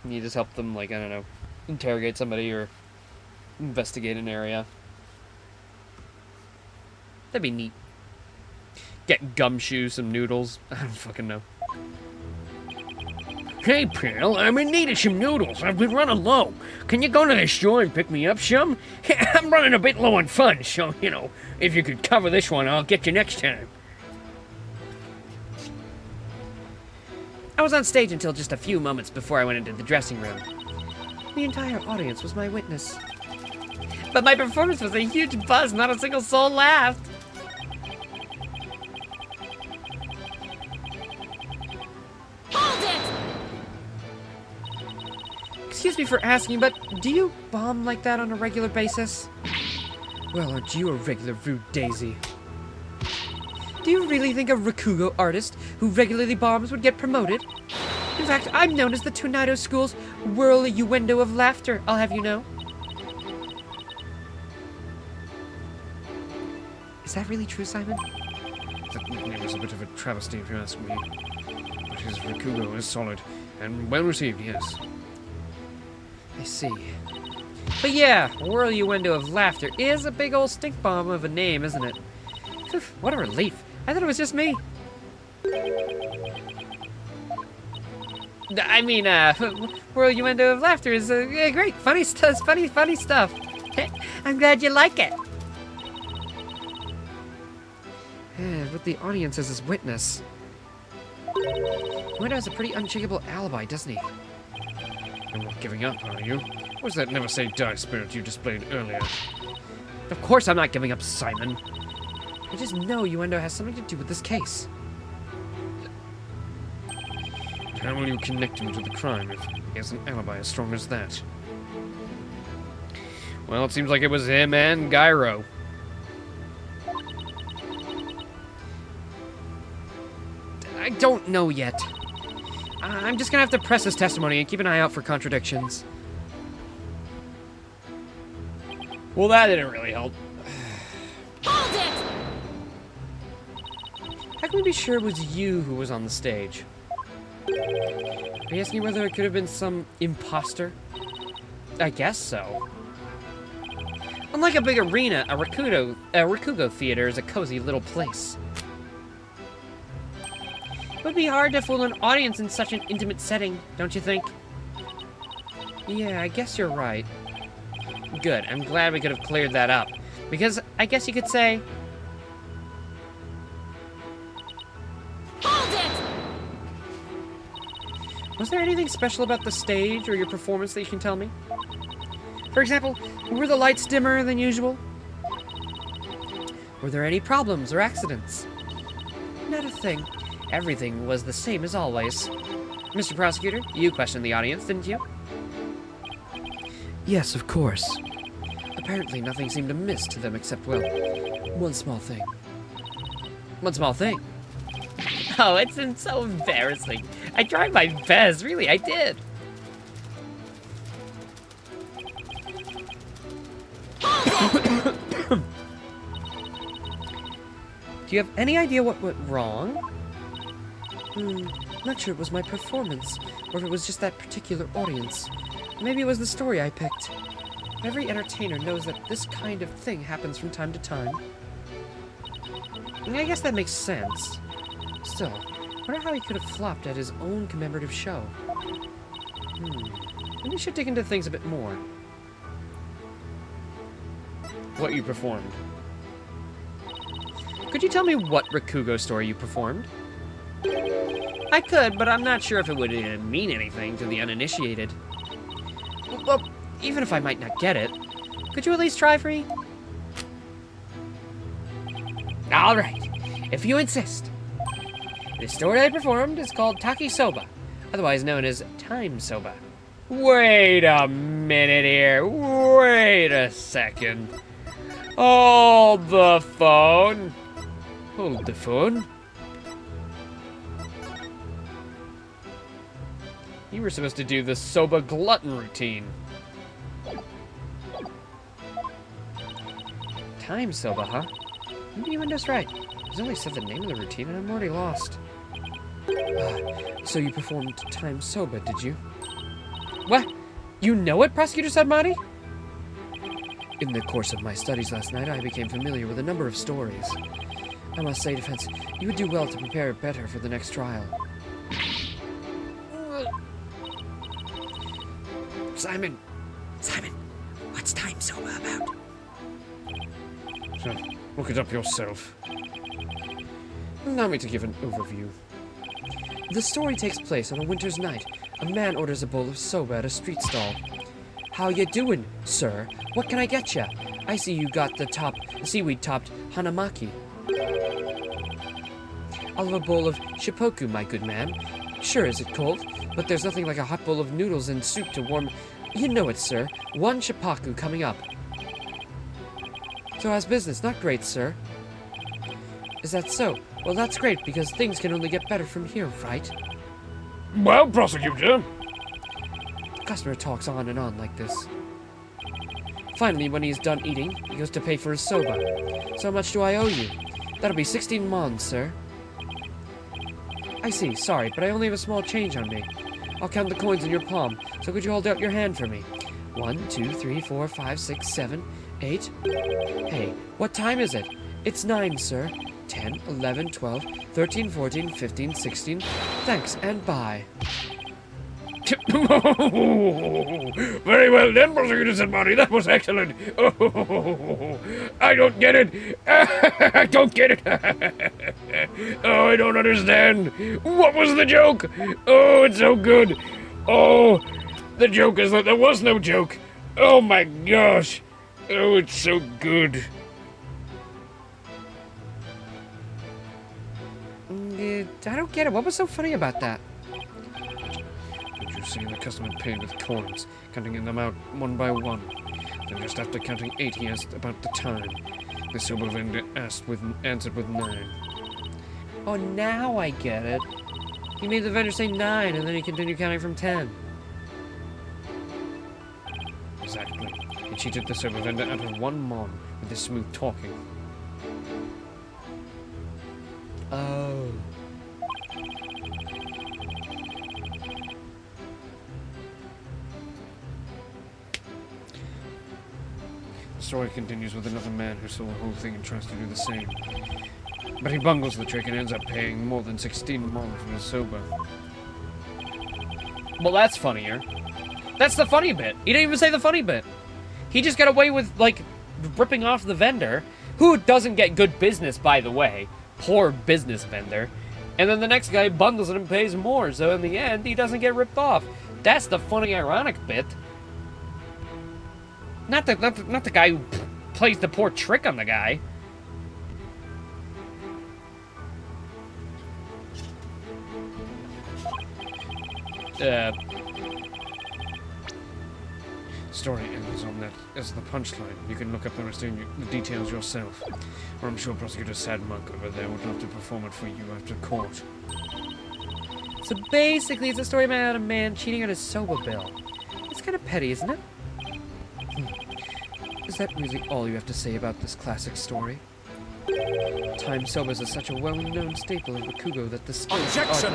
And you just help them, like, I don't know, interrogate somebody or investigate an area. That'd be neat. Get gumshoe, some noodles. I don't fucking know. Hey, pal, I'm in need of some noodles. I've been running low. Can you go to the store and pick me up some? I'm running a bit low on funds, so, you know, if you could cover this one, I'll get you next time. I was on stage until just a few moments before I went into the dressing room. The entire audience was my witness. But my performance was a huge buzz, not a single soul laughed. Hold it! Excuse me for asking, but do you bomb like that on a regular basis? Well, aren't you a regular rude daisy? Do you really think a Rakugo artist who regularly bombs would get promoted? In fact, I'm known as the Tornado School's whirl-a-window of laughter, I'll have you know. Is that really true, Simon? That nickname is a bit of a travesty, if you ask me. But his Rakugo is solid, and well received, yes. I see. But yeah, whirl-a-window of laughter is a big old stink bomb of a name, isn't it? Phew, what a relief. I thought it was just me. I mean, whirl-a-window of laughter is great. Funny stuff. Funny stuff. I'm glad you like it. With the audience as his witness. Window has a pretty unshakable alibi, doesn't he? You're not giving up, are you? Where's that never say die spirit you displayed earlier? Of course I'm not giving up, Simon. I just know Uendo has something to do with this case. How will you connect him to the crime if he has an alibi as strong as that? Well, it seems like it was him and Gyro. I don't know yet. I'm just gonna have to press his testimony and keep an eye out for contradictions. Well, that didn't really help. Hold it! How can we be sure it was you who was on the stage? Are you asking whether it could have been some imposter? I guess so. Unlike a big arena, a Rakugo theater is a cozy little place. It would be hard to fool an audience in such an intimate setting, don't you think? Yeah, I guess you're right. Good, I'm glad we could have cleared that up. Because I guess you could say... Hold it! Was there anything special about the stage or your performance that you can tell me? For example, were the lights dimmer than usual? Were there any problems or accidents? Not a thing. Everything was the same as always. Mr. Prosecutor, you questioned the audience, didn't you? Yes, of course. Apparently nothing seemed amiss to them except, well, one small thing. One small thing. Oh, it's so embarrassing. I tried my best, really, I did. Do you have any idea what went wrong? Not sure it was my performance, or if it was just that particular audience. Maybe it was the story I picked. Every entertainer knows that this kind of thing happens from time to time. I guess that makes sense. Still, I wonder how he could have flopped at his own commemorative show. Maybe we should dig into things a bit more. What you performed. Could you tell me what Rakugo story you performed? I could, but I'm not sure if it would mean anything to the uninitiated. Well, even if I might not get it, could you at least try for me? All right, if you insist. The story I performed is called Taki Soba, otherwise known as Time Soba. Wait a minute here. Wait a second. Hold the phone. Hold the phone. You were supposed to do the Soba glutton routine. Time Soba, huh? Maybe you went just right. He's only said the name of the routine and I'm already lost. So you performed Time Soba, did you? What? You know it, Prosecutor Sadmati? In the course of my studies last night, I became familiar with a number of stories. I must say, Defense, you would do well to prepare better for the next trial. Simon, what's Time Soba about? So, look it up yourself. Allow me to give an overview. The story takes place on a winter's night. A man orders a bowl of soba at a street stall. How you doing, sir? What can I get ya? I see you got the seaweed-topped hanamaki. I'll have a bowl of shippoku, my good man. Sure, is it cold? But there's nothing like a hot bowl of noodles and soup to warm... You know it, sir. One shippoku coming up. So how's business? Not great, sir. Is that so? Well, that's great, because things can only get better from here, right? Well, prosecutor. The customer talks on and on like this. Finally, when he's done eating, he goes to pay for his soba. So how much do I owe you? That'll be 16 mon, sir. I see, sorry, but I only have a small change on me. I'll count the coins in your palm, so could you hold out your hand for me? 1, 2, 3, 4, 5, 6, 7, 8. Hey, what time is it? It's 9, sir. 10, 11, 12, 13, 14, 15, 16. Thanks, and bye. Very well done, Prosecutor Sadmati. That was excellent. Oh, I don't get it. I don't get it. Oh, I don't understand. What was the joke? Oh, it's so good. Oh, the joke is that there was no joke. Oh my gosh. Oh, it's so good. I don't get it. What was so funny about that? Did you see the customer paid with coins, counting them out one by one? Then just after counting 8, he asked about the time. The sober vendor answered with 9. Oh, now I get it. He made the vendor say 9, and then he continued counting from 10. Exactly. He cheated the sober vendor out of 1 mon with his smooth talking. Oh. The story continues with another man who saw the whole thing and tries to do the same. But he bungles the trick and ends up paying more than 16 mon for his soba. Well, that's funnier. That's the funny bit. He didn't even say the funny bit. He just got away with, like, ripping off the vendor, who doesn't get good business, by the way. Poor business vendor. And then the next guy bundles it and pays more, so in the end, he doesn't get ripped off. That's the funny, ironic bit. Not the guy who plays the poor trick on the guy. Story ends on that as the punchline. You can look up the rest of the details yourself. Or I'm sure Prosecutor Sad Monk over there would love to perform it for you after court. So basically, it's a story about a man cheating on his sober bill. It's kind of petty, isn't it? Is that really all you have to say about this classic story? Time sobers are such a well-known staple of Bakugo that the skills... Objection!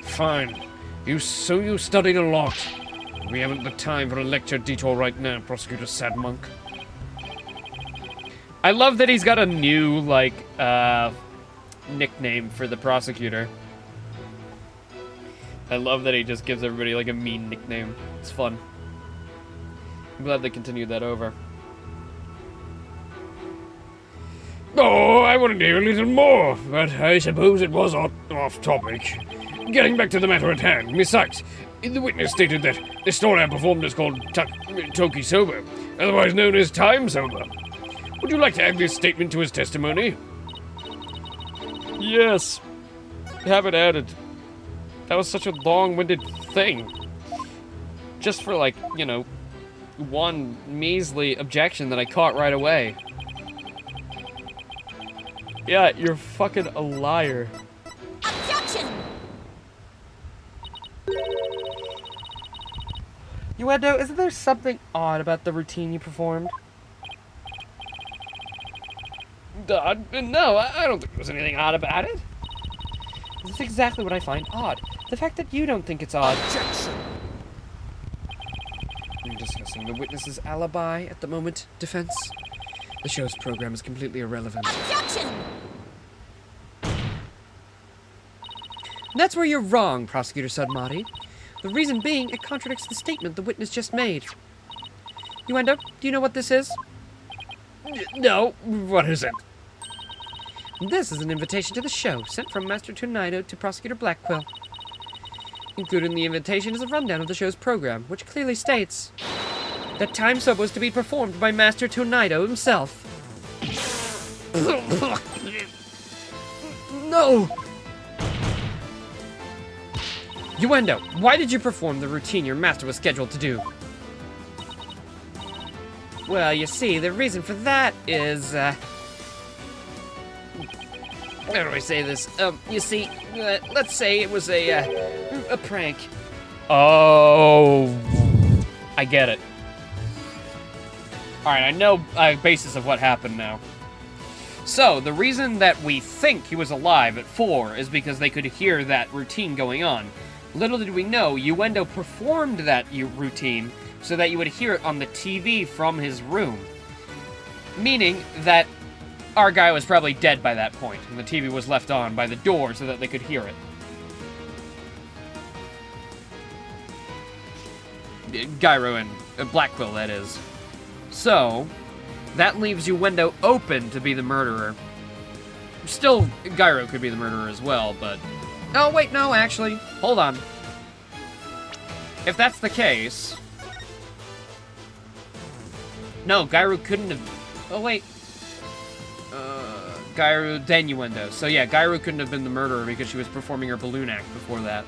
Fine. You studied a lot. We haven't the time for a lecture detour right now, Prosecutor Sad Monk. I love that he's got a new, like, nickname for the prosecutor. I love that he just gives everybody, like, a mean nickname. It's fun. I'm glad they continued that over. Oh, I wanted to hear a little more, but I suppose it was off topic. Getting back to the matter at hand, besides, the witness stated that the story I performed is called Toki Sober, otherwise known as Time Sober. Would you like to add this statement to his testimony? Yes. Have it added. That was such a long-winded thing. Just for, like, you know, one measly objection that I caught right away. Yeah, you're fucking a liar. Objection! Uendo, isn't there something odd about the routine you performed? No, I don't think there's anything odd about it. This is exactly what I find odd. The fact that you don't think it's odd. Objection! We're discussing the witness's alibi at the moment, defense. The show's program is completely irrelevant. Objection! That's where you're wrong, Prosecutor Sudmati. The reason being, it contradicts the statement the witness just made. Uendo, do you know what this is? No, what is it? This is an invitation to the show, sent from Master Tonido to Prosecutor Blackquill. Included in the invitation is a rundown of the show's program, which clearly states that Time Sub was to be performed by Master Tonido himself. No! Uendo, why did you perform the routine your master was scheduled to do? Well, you see, the reason for that is, how do I say this? You see, let's say it was a prank. Oh, I get it. Alright, I know a basis of what happened now. So, the reason that we think he was alive at 4 is because they could hear that routine going on. Little did we know, Uendo performed that routine so that you would hear it on the TV from his room. Meaning that our guy was probably dead by that point, and the TV was left on by the door so that they could hear it. Gyro and Blackquill, that is. So, that leaves Uendo open to be the murderer. Still, Gyro could be the murderer as well, but... Oh, wait, no, actually. Hold on. If that's the case... No, Gyro couldn't have... Oh, wait. Gyro, then Uendo. So yeah, Gyro couldn't have been the murderer because she was performing her balloon act before that.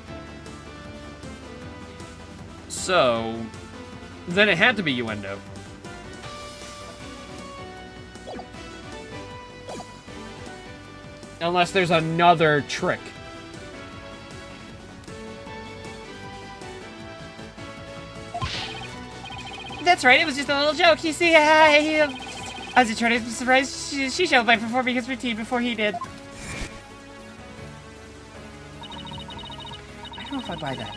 So... then it had to be Uendo. Unless there's another trick. That's right, it was just a little joke. You see, I was just trying to surprise Shisho by performing his routine before he did. I don't know if I buy that.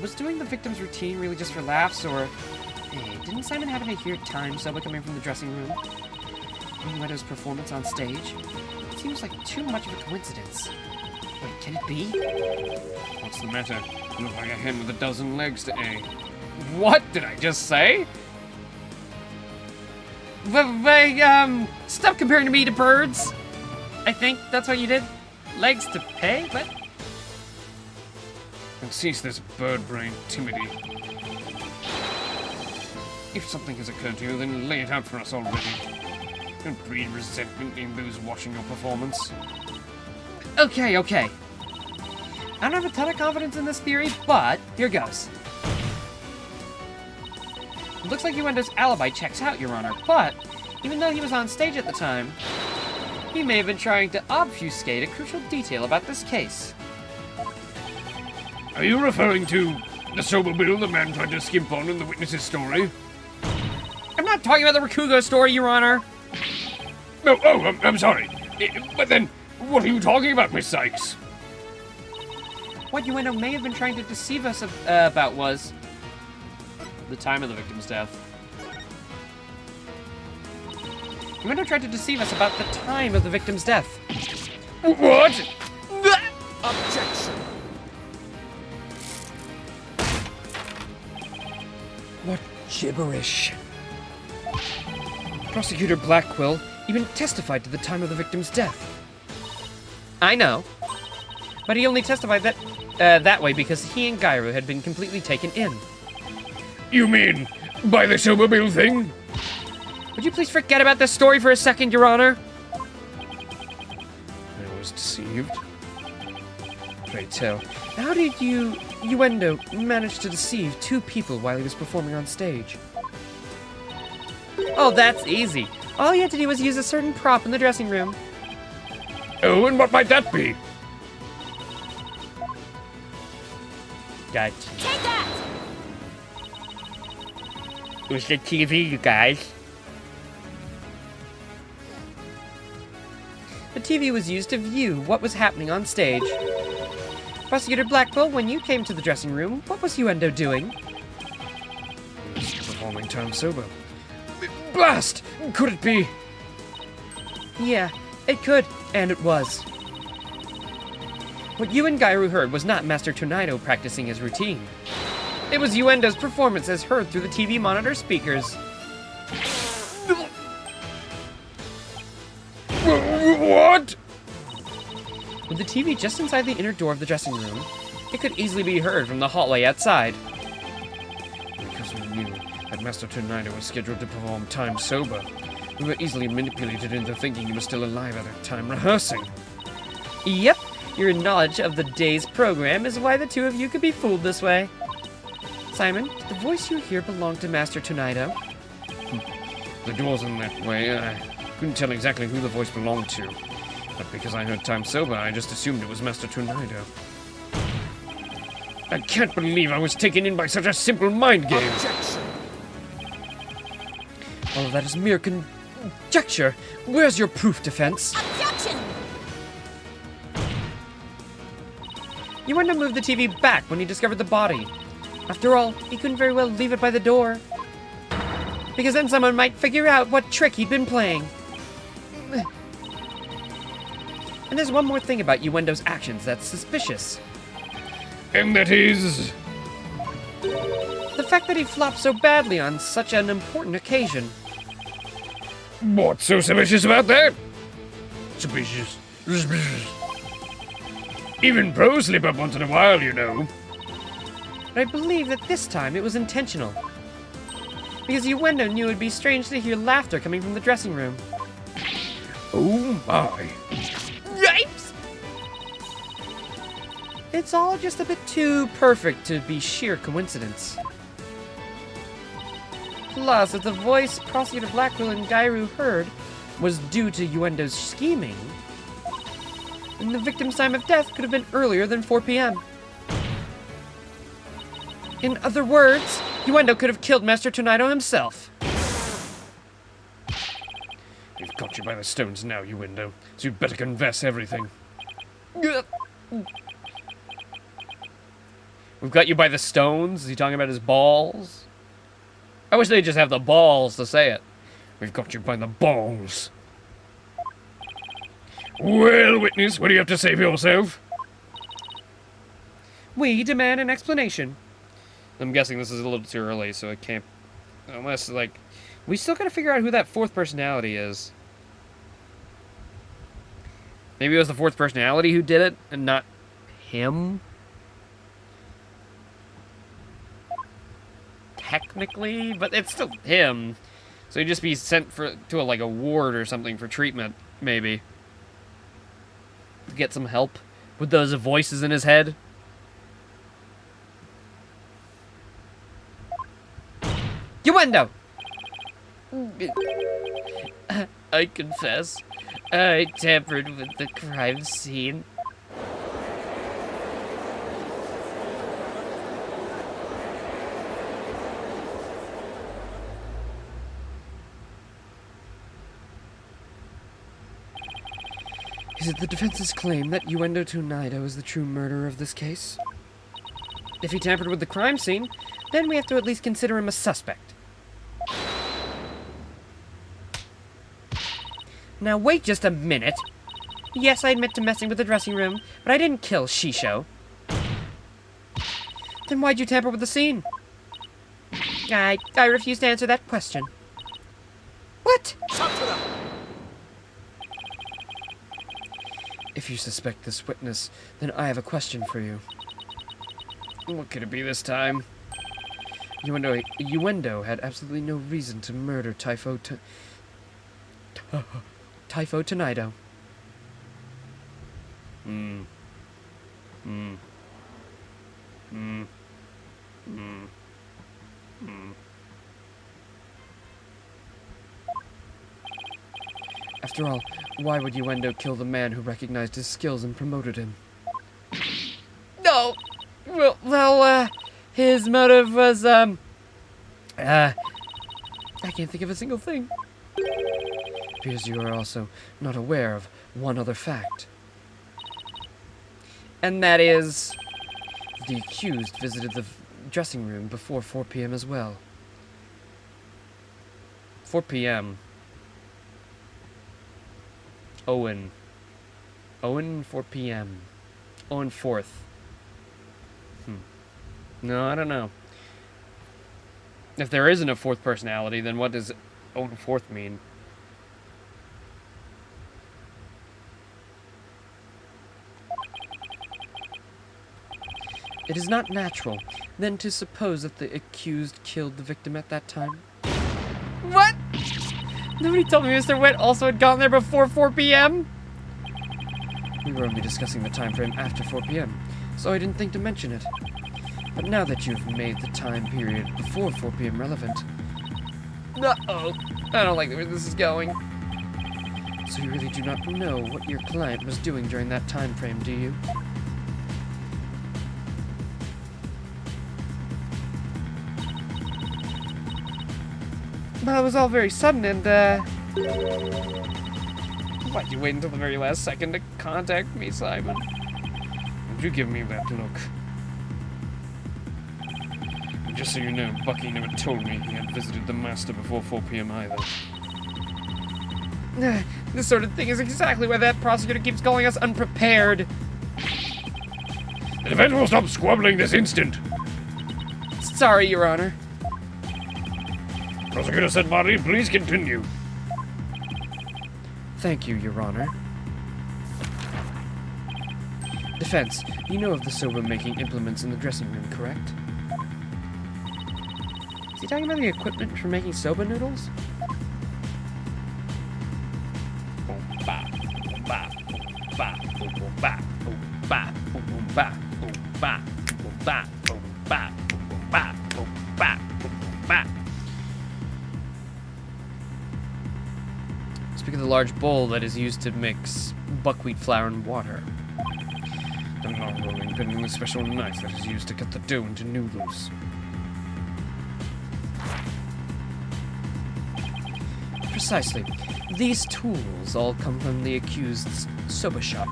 Was doing the victim's routine really just for laughs, or... Hey, didn't Simon happen to hear Time Soba coming from the dressing room? Uendo's performance on stage? It seems like too much of a coincidence. Wait, can it be? What's the matter? You look like a hen with a dozen legs to A. What did I just say? Stop comparing me to birds! I think that's what you did? Legs to pay? What? And cease this bird brain timidity. If something has occurred to you, then lay it out for us already. Don't breed resentment in those watching your performance. Okay. I don't have a ton of confidence in this theory, but here goes. It looks like Uendo's alibi checks out, Your Honor, but even though he was on stage at the time, he may have been trying to obfuscate a crucial detail about this case. Are you referring to the sober Bill the man tried to skimp on in the witness's story? I'm not talking about the Rakugo story, Your Honor. No, I'm sorry. But then, what are you talking about, Miss Sykes? What Uendo may have been trying to deceive us about was the time of the victim's death. Uendo tried to deceive us about the time of the victim's death. What? Objection! What gibberish. Prosecutor Blackquill even testified to the time of the victim's death. I know. But he only testified that way because he and Gairu had been completely taken in. You mean by the sober Bill thing? Would you please forget about this story for a second, Your Honor? I was deceived. Pray tell, how did Uendo manage to deceive two people while he was performing on stage? Oh, that's easy. All he had to do was use a certain prop in the dressing room. Oh, and what might that be? Gotcha. Take that! It was the TV, you guys. The TV was used to view what was happening on stage. Prosecutor Blackquill, when you came to the dressing room, what was Uendo doing? He was performing time sober. Blast! Could it be? Yeah, it could, and it was. What you and Gairu heard was not Master Tornado practicing his routine. It was Uendo's performance as heard through the TV monitor speakers. What? With the TV just inside the inner door of the dressing room, it could easily be heard from the hallway outside. Because we knew that Master Tornado was scheduled to perform time sober, we were easily manipulated into thinking he was still alive at that time rehearsing. Yep, your knowledge of the day's program is why the two of you could be fooled this way. Simon, did the voice you hear belong to Master Tornado? The door's in that way. I couldn't tell exactly who the voice belonged to. But because I heard time sober, I just assumed it was Master Tornado. I can't believe I was taken in by such a simple mind game. Objection! All of that is mere conjecture. Where's your proof, defense? Objection! Uendo moved the TV back when he discovered the body. After all, he couldn't very well leave it by the door. Because then someone might figure out what trick he'd been playing. And there's one more thing about Uendo's actions that's suspicious. And that is... The fact that he flopped so badly on such an important occasion. What's so suspicious about that? Suspicious. Even pros slip up once in a while, you know. But I believe that this time it was intentional. Because Uendo knew it'd be strange to hear laughter coming from the dressing room. Oh my. Yipes! It's all just a bit too perfect to be sheer coincidence. Plus, if the voice Prosecutor Blackquill and Gairu heard was due to Uendo's scheming, then the victim's time of death could have been earlier than 4 p.m. In other words, Uendo could have killed Master Tornado himself. We've got you by the stones now, Uendo, so you'd better confess everything. We've got you by the stones. Is he talking about his balls? I wish they'd just have the balls to say it. We've got you by the balls. Well, witness, what do you have to say for yourself? We demand an explanation. I'm guessing this is a little too early, so it can't... Unless, like... We still gotta figure out who that fourth personality is. Maybe it was the fourth personality who did it, and not him? Technically, but it's still him. So he'd just be sent to a ward or something for treatment, maybe. To get some help with those voices in his head. Uendo! I confess, I tampered with the crime scene. Is it the defense's claim that Uendo Tonido is the true murderer of this case? If he tampered with the crime scene, then we have to at least consider him a suspect. Now wait just a minute. Yes, I admit to messing with the dressing room, but I didn't kill Shisho. Then why'd you tamper with the scene? I refuse to answer that question. What? If you suspect this witness, then I have a question for you. What could it be this time? Uendo had absolutely no reason to murder Typho Tonido. After all, why would Uendo kill the man who recognized his skills and promoted him? No! Well, his motive was, I can't think of a single thing. Appears you are also not aware of one other fact. And that is... The accused visited the dressing room before 4 p.m. as well. 4 p.m. Owen, 4 p.m. Owen 4th. No, I don't know. If there isn't a fourth personality, then what does Owen 4th mean? It is not natural, then, to suppose that the accused killed the victim at that time. What? Nobody told me Mr. Witt also had gone there before 4 p.m.? We were only discussing the time frame after 4 p.m., so I didn't think to mention it. But now that you've made the time period before 4 p.m. relevant... Uh-oh. I don't like where this is going. So you really do not know what your client was doing during that time frame, do you? Well, it was all very sudden and, Why'd you wait until the very last second to contact me, Simon? Would you give me that look? Just so you know, Bucky never told me he had visited the Master before 4 p.m. either. This sort of thing is exactly why that prosecutor keeps calling us unprepared. The defense will stop squabbling this instant! Sorry, Your Honor. Prosecutor Sedbari, please continue. Thank you, Your Honor. Defense, you know of the soba-making implements in the dressing room, correct? Is he talking about the equipment for making soba noodles? Speak of the large bowl that is used to mix buckwheat flour and water. The non-rolling pin and the special knife that is used to cut the dough into noodles. Precisely. These tools all come from the accused's soba shop.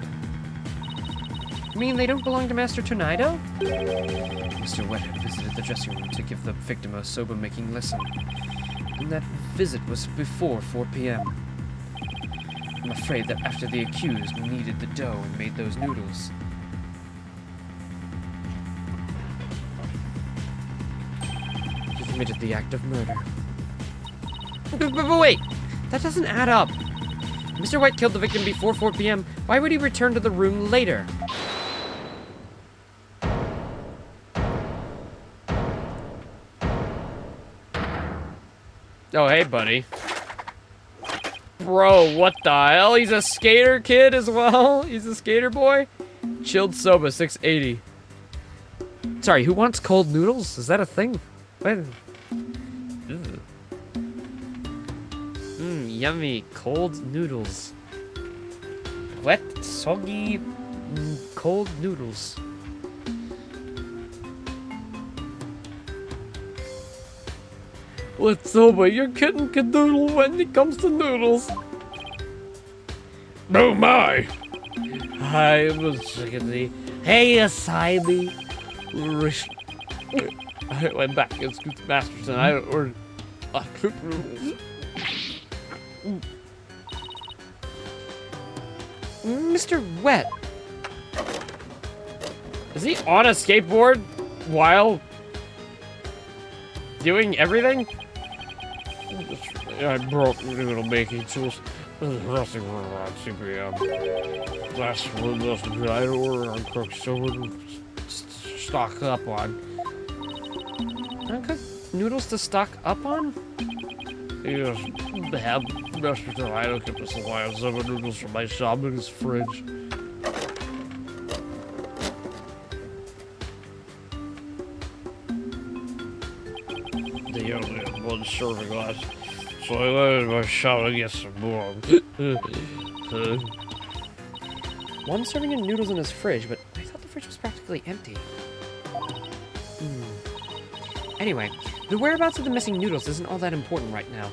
You mean they don't belong to Master Tonido? Mr. Wet had visited the dressing room to give the victim a soba-making lesson, and that visit was before 4 p.m. I'm afraid that after the accused kneaded the dough and made those noodles, he committed the act of murder. But wait! That doesn't add up. Mr. White killed the victim before 4 p.m. Why would he return to the room later? Oh, hey, buddy. Bro, what the hell? He's a skater kid as well? He's a skater boy? Chilled soba, 680. Sorry, who wants cold noodles? Is that a thing? What? Ugh. yummy, cold noodles. Wet, soggy, cold noodles. Let's sober, you're kidding cadoodle when it comes to noodles. Oh my! I was chickadee. Hey, Asabi. I went back and Scoot Masterson. I ordered cooked noodles. Mr. Wet. Is he on a skateboard while doing everything? I broke noodle baking tools. Rusting around 2 p.m. Last one must have been I order on cook so would stock up on. Uncooked noodles to stock up on? Yes, have Master Tornado kept a supply of 7 noodles from my shop in his fridge. They only had 1 serving glass, so I landed my shop to get some more. 1 serving of noodles in his fridge, but I thought the fridge was practically empty. Anyway, the whereabouts of the missing noodles isn't all that important right now.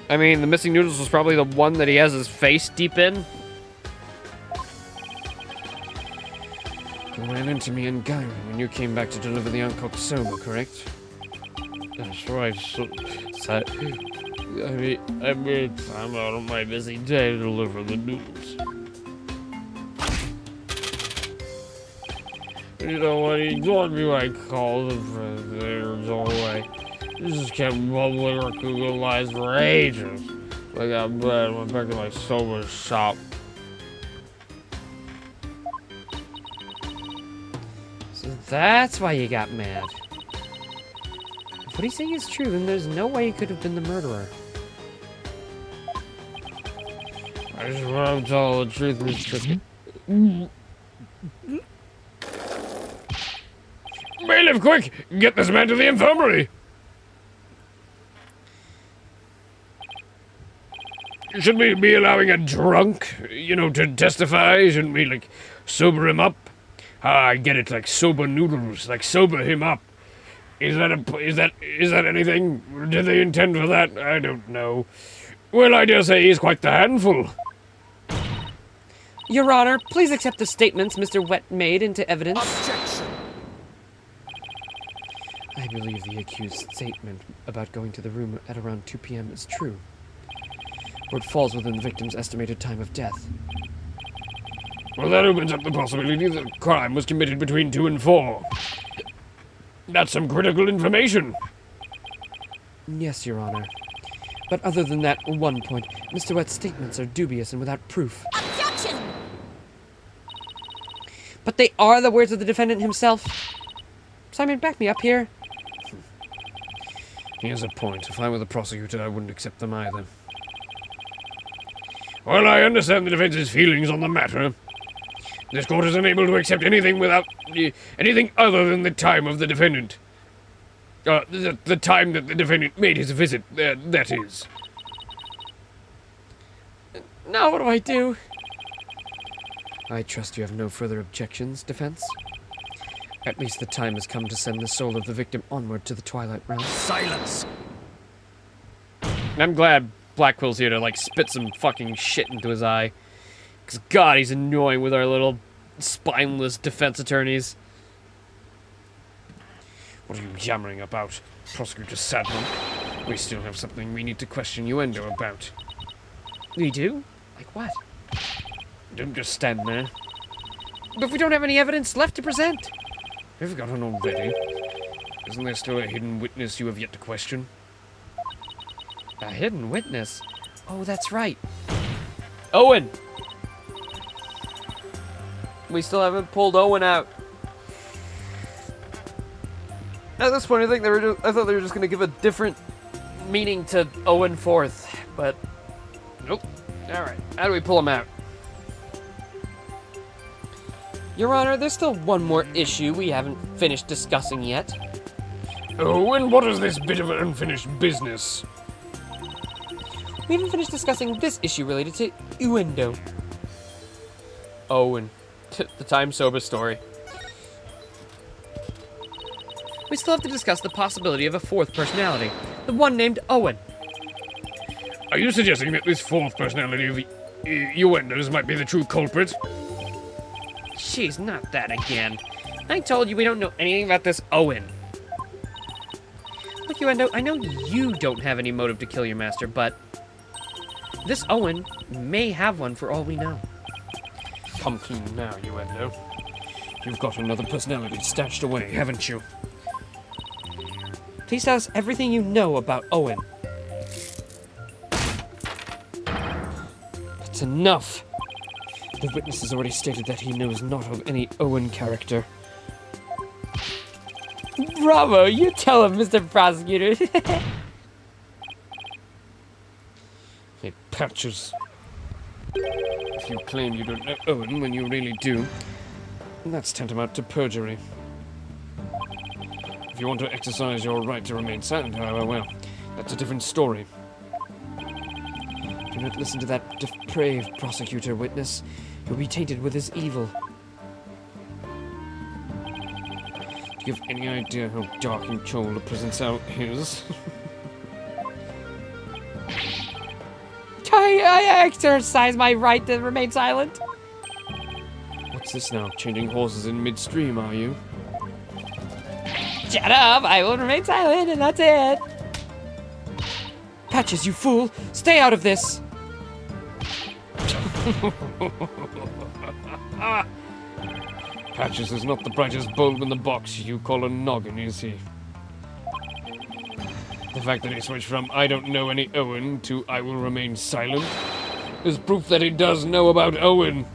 I mean, the missing noodles was probably the one that he has his face deep in. You ran into me in Gyro when you came back to deliver the uncooked soba, correct? That's right, I made time out of my busy day to deliver the noodles. You know what, he ignored me when I called him for there's no way. He just kept mumbling or Google lies for ages. I got mad and went back to my soba shop. So that's why you got mad. If what he's saying is true, then there's no way he could have been the murderer. I just want to tell the truth, Mr. Bailiff, quick! Get this man to the infirmary! Should we be allowing a drunk, to testify? Shouldn't we, sober him up? I get it, like soba noodles, like sober him up. Is that anything? Did they intend for that? I don't know. Well, I dare say he's quite the handful. Your Honor, please accept the statements Mr. Wet made into evidence. Objection! I believe the accused's statement about going to the room at around 2 p.m. is true, or it falls within the victim's estimated time of death. Well, that opens up the possibility that the crime was committed between 2 and 4. That's some critical information. Yes, Your Honor. But other than that one point, Mr. Wet's statements are dubious and without proof. Objection! But they are the words of the defendant himself. Simon, back me up here. He has a point. If I were the prosecutor, I wouldn't accept them either. Well, I understand the defense's feelings on the matter. This court is unable to accept anything without anything other than the time of the defendant. The time that the defendant made his visit, that is. Now what do I do? I trust you have no further objections, defense. At least the time has come to send the soul of the victim onward to the Twilight Realm. Silence! I'm glad Blackwell's here to, spit some fucking shit into his eye. Because, God, he's annoying with our little spineless defense attorneys. What are you yammering about, Prosecutor Sadman? We still have something we need to question Uendo about. We do? Like what? Don't just stand there. But we don't have any evidence left to present. We've got an already. Isn't there still a hidden witness you have yet to question? A hidden witness? Oh, that's right. Owen! We still haven't pulled Owen out. At this point, I thought they were just going to give a different meaning to Owen Forth, but nope. All right, how do we pull him out? Your Honor, there's still one more issue we haven't finished discussing yet. Oh, and what is this bit of unfinished business? We haven't finished discussing this issue related to Uendo. Owen. The time sober story. We still have to discuss the possibility of a fourth personality, the one named Owen. Are you suggesting that this fourth personality of Uendo's might be the true culprit? Jeez, not that again. I told you we don't know anything about this Owen. Look, Uendo, I know you don't have any motive to kill your master, but this Owen may have one for all we know. Come clean now, Uendo. You've got another personality stashed away, haven't you? Please tell us everything you know about Owen. It's enough. The witness has already stated that he knows not of any Owen character. Bravo, you tell him, Mr. Prosecutor. Hey, Patches. If you claim you don't know Owen when you really do, that's tantamount to perjury. If you want to exercise your right to remain silent, however, well, that's a different story. Do not listen to that depraved prosecutor, witness. You'll be tainted with his evil. Do you have any idea how dark and cold a prison cell is? I exercise my right to remain silent. What's this now? Changing horses in midstream, are you? Shut up, I will remain silent, and that's it. Patches, you fool! Stay out of this! Patches is not the brightest bulb in the box you call a noggin, is he? The fact that he switched from I don't know any Owen to I will remain silent is proof that he does know about Owen.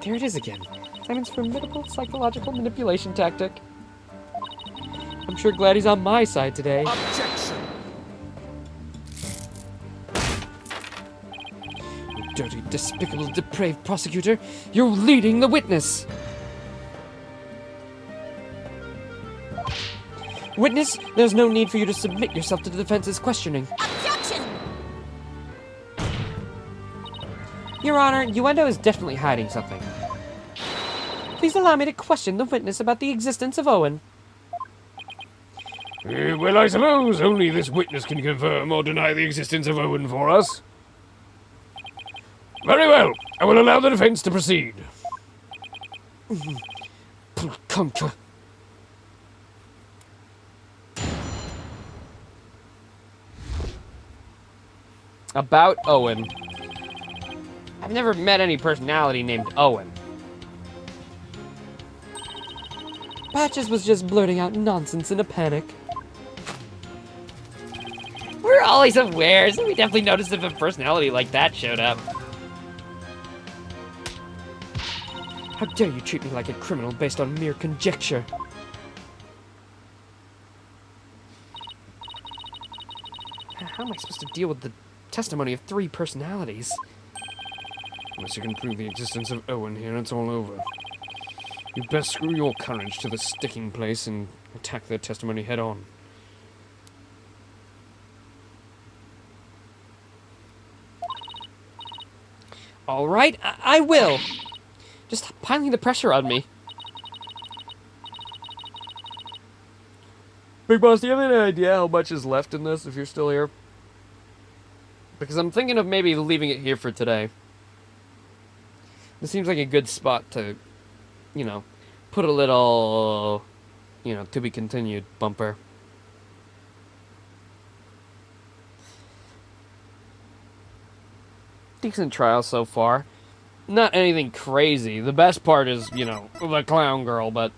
There it is again. Simon's formidable psychological manipulation tactic. I'm sure glad he's on my side today. Objection! You dirty, despicable, depraved prosecutor! You're leading the witness! Witness, there's no need for you to submit yourself to the defense's questioning. Objection! Your Honor, Uendo is definitely hiding something. Please allow me to question the witness about the existence of Owen. Well, I suppose only this witness can confirm or deny the existence of Owen for us. Very well. I will allow the defense to proceed. Conker. About Owen. I've never met any personality named Owen. Patches was just blurting out nonsense in a panic. We're always aware, so we definitely noticed if a personality like that showed up. How dare you treat me like a criminal based on mere conjecture? How am I supposed to deal with the testimony of 3 personalities? Unless you can prove the existence of Owen here, it's all over. You'd best screw your courage to the sticking place and attack their testimony head on. All right, I will. Just stop piling the pressure on me. Big Boss, do you have any idea how much is left in this if you're still here? Because I'm thinking of maybe leaving it here for today. This seems like a good spot to, you know, put a little, you know, to be continued bumper. Decent trial so far. Not anything crazy. The best part is, you know, the clown girl, but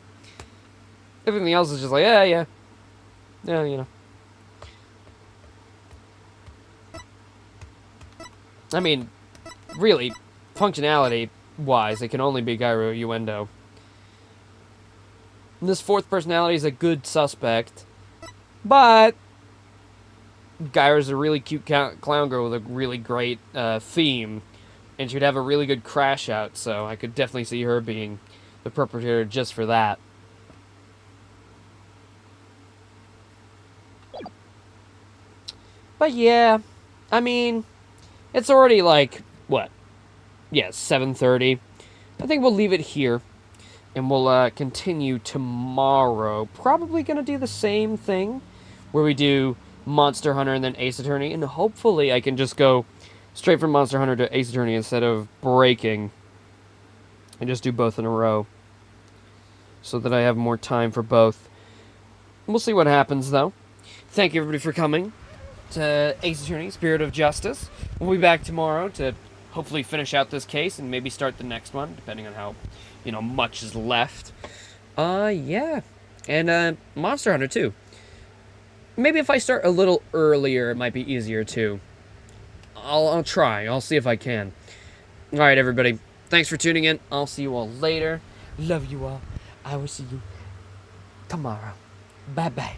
everything else is just like, yeah, you know. I mean, really, functionality-wise, it can only be Gyro Uendo. And this 4th personality is a good suspect, but Gyro's a really cute clown girl with a really great theme, and she'd have a really good crash out, so I could definitely see her being the perpetrator just for that. But yeah, I mean, it's already like, what? Yeah, 7:30. I think we'll leave it here. And we'll continue tomorrow. Probably going to do the same thing. Where we do Monster Hunter and then Ace Attorney. And hopefully I can just go straight from Monster Hunter to Ace Attorney instead of breaking. And just do both in a row. So that I have more time for both. We'll see what happens, though. Thank you, everybody, for coming to Ace Attorney, Spirit of Justice. We'll be back tomorrow to hopefully finish out this case and maybe start the next one, depending on how, much is left. Yeah. And, Monster Hunter, too. Maybe if I start a little earlier, it might be easier, too. I'll try. I'll see if I can. Alright, everybody. Thanks for tuning in. I'll see you all later. Love you all. I will see you tomorrow. Bye bye.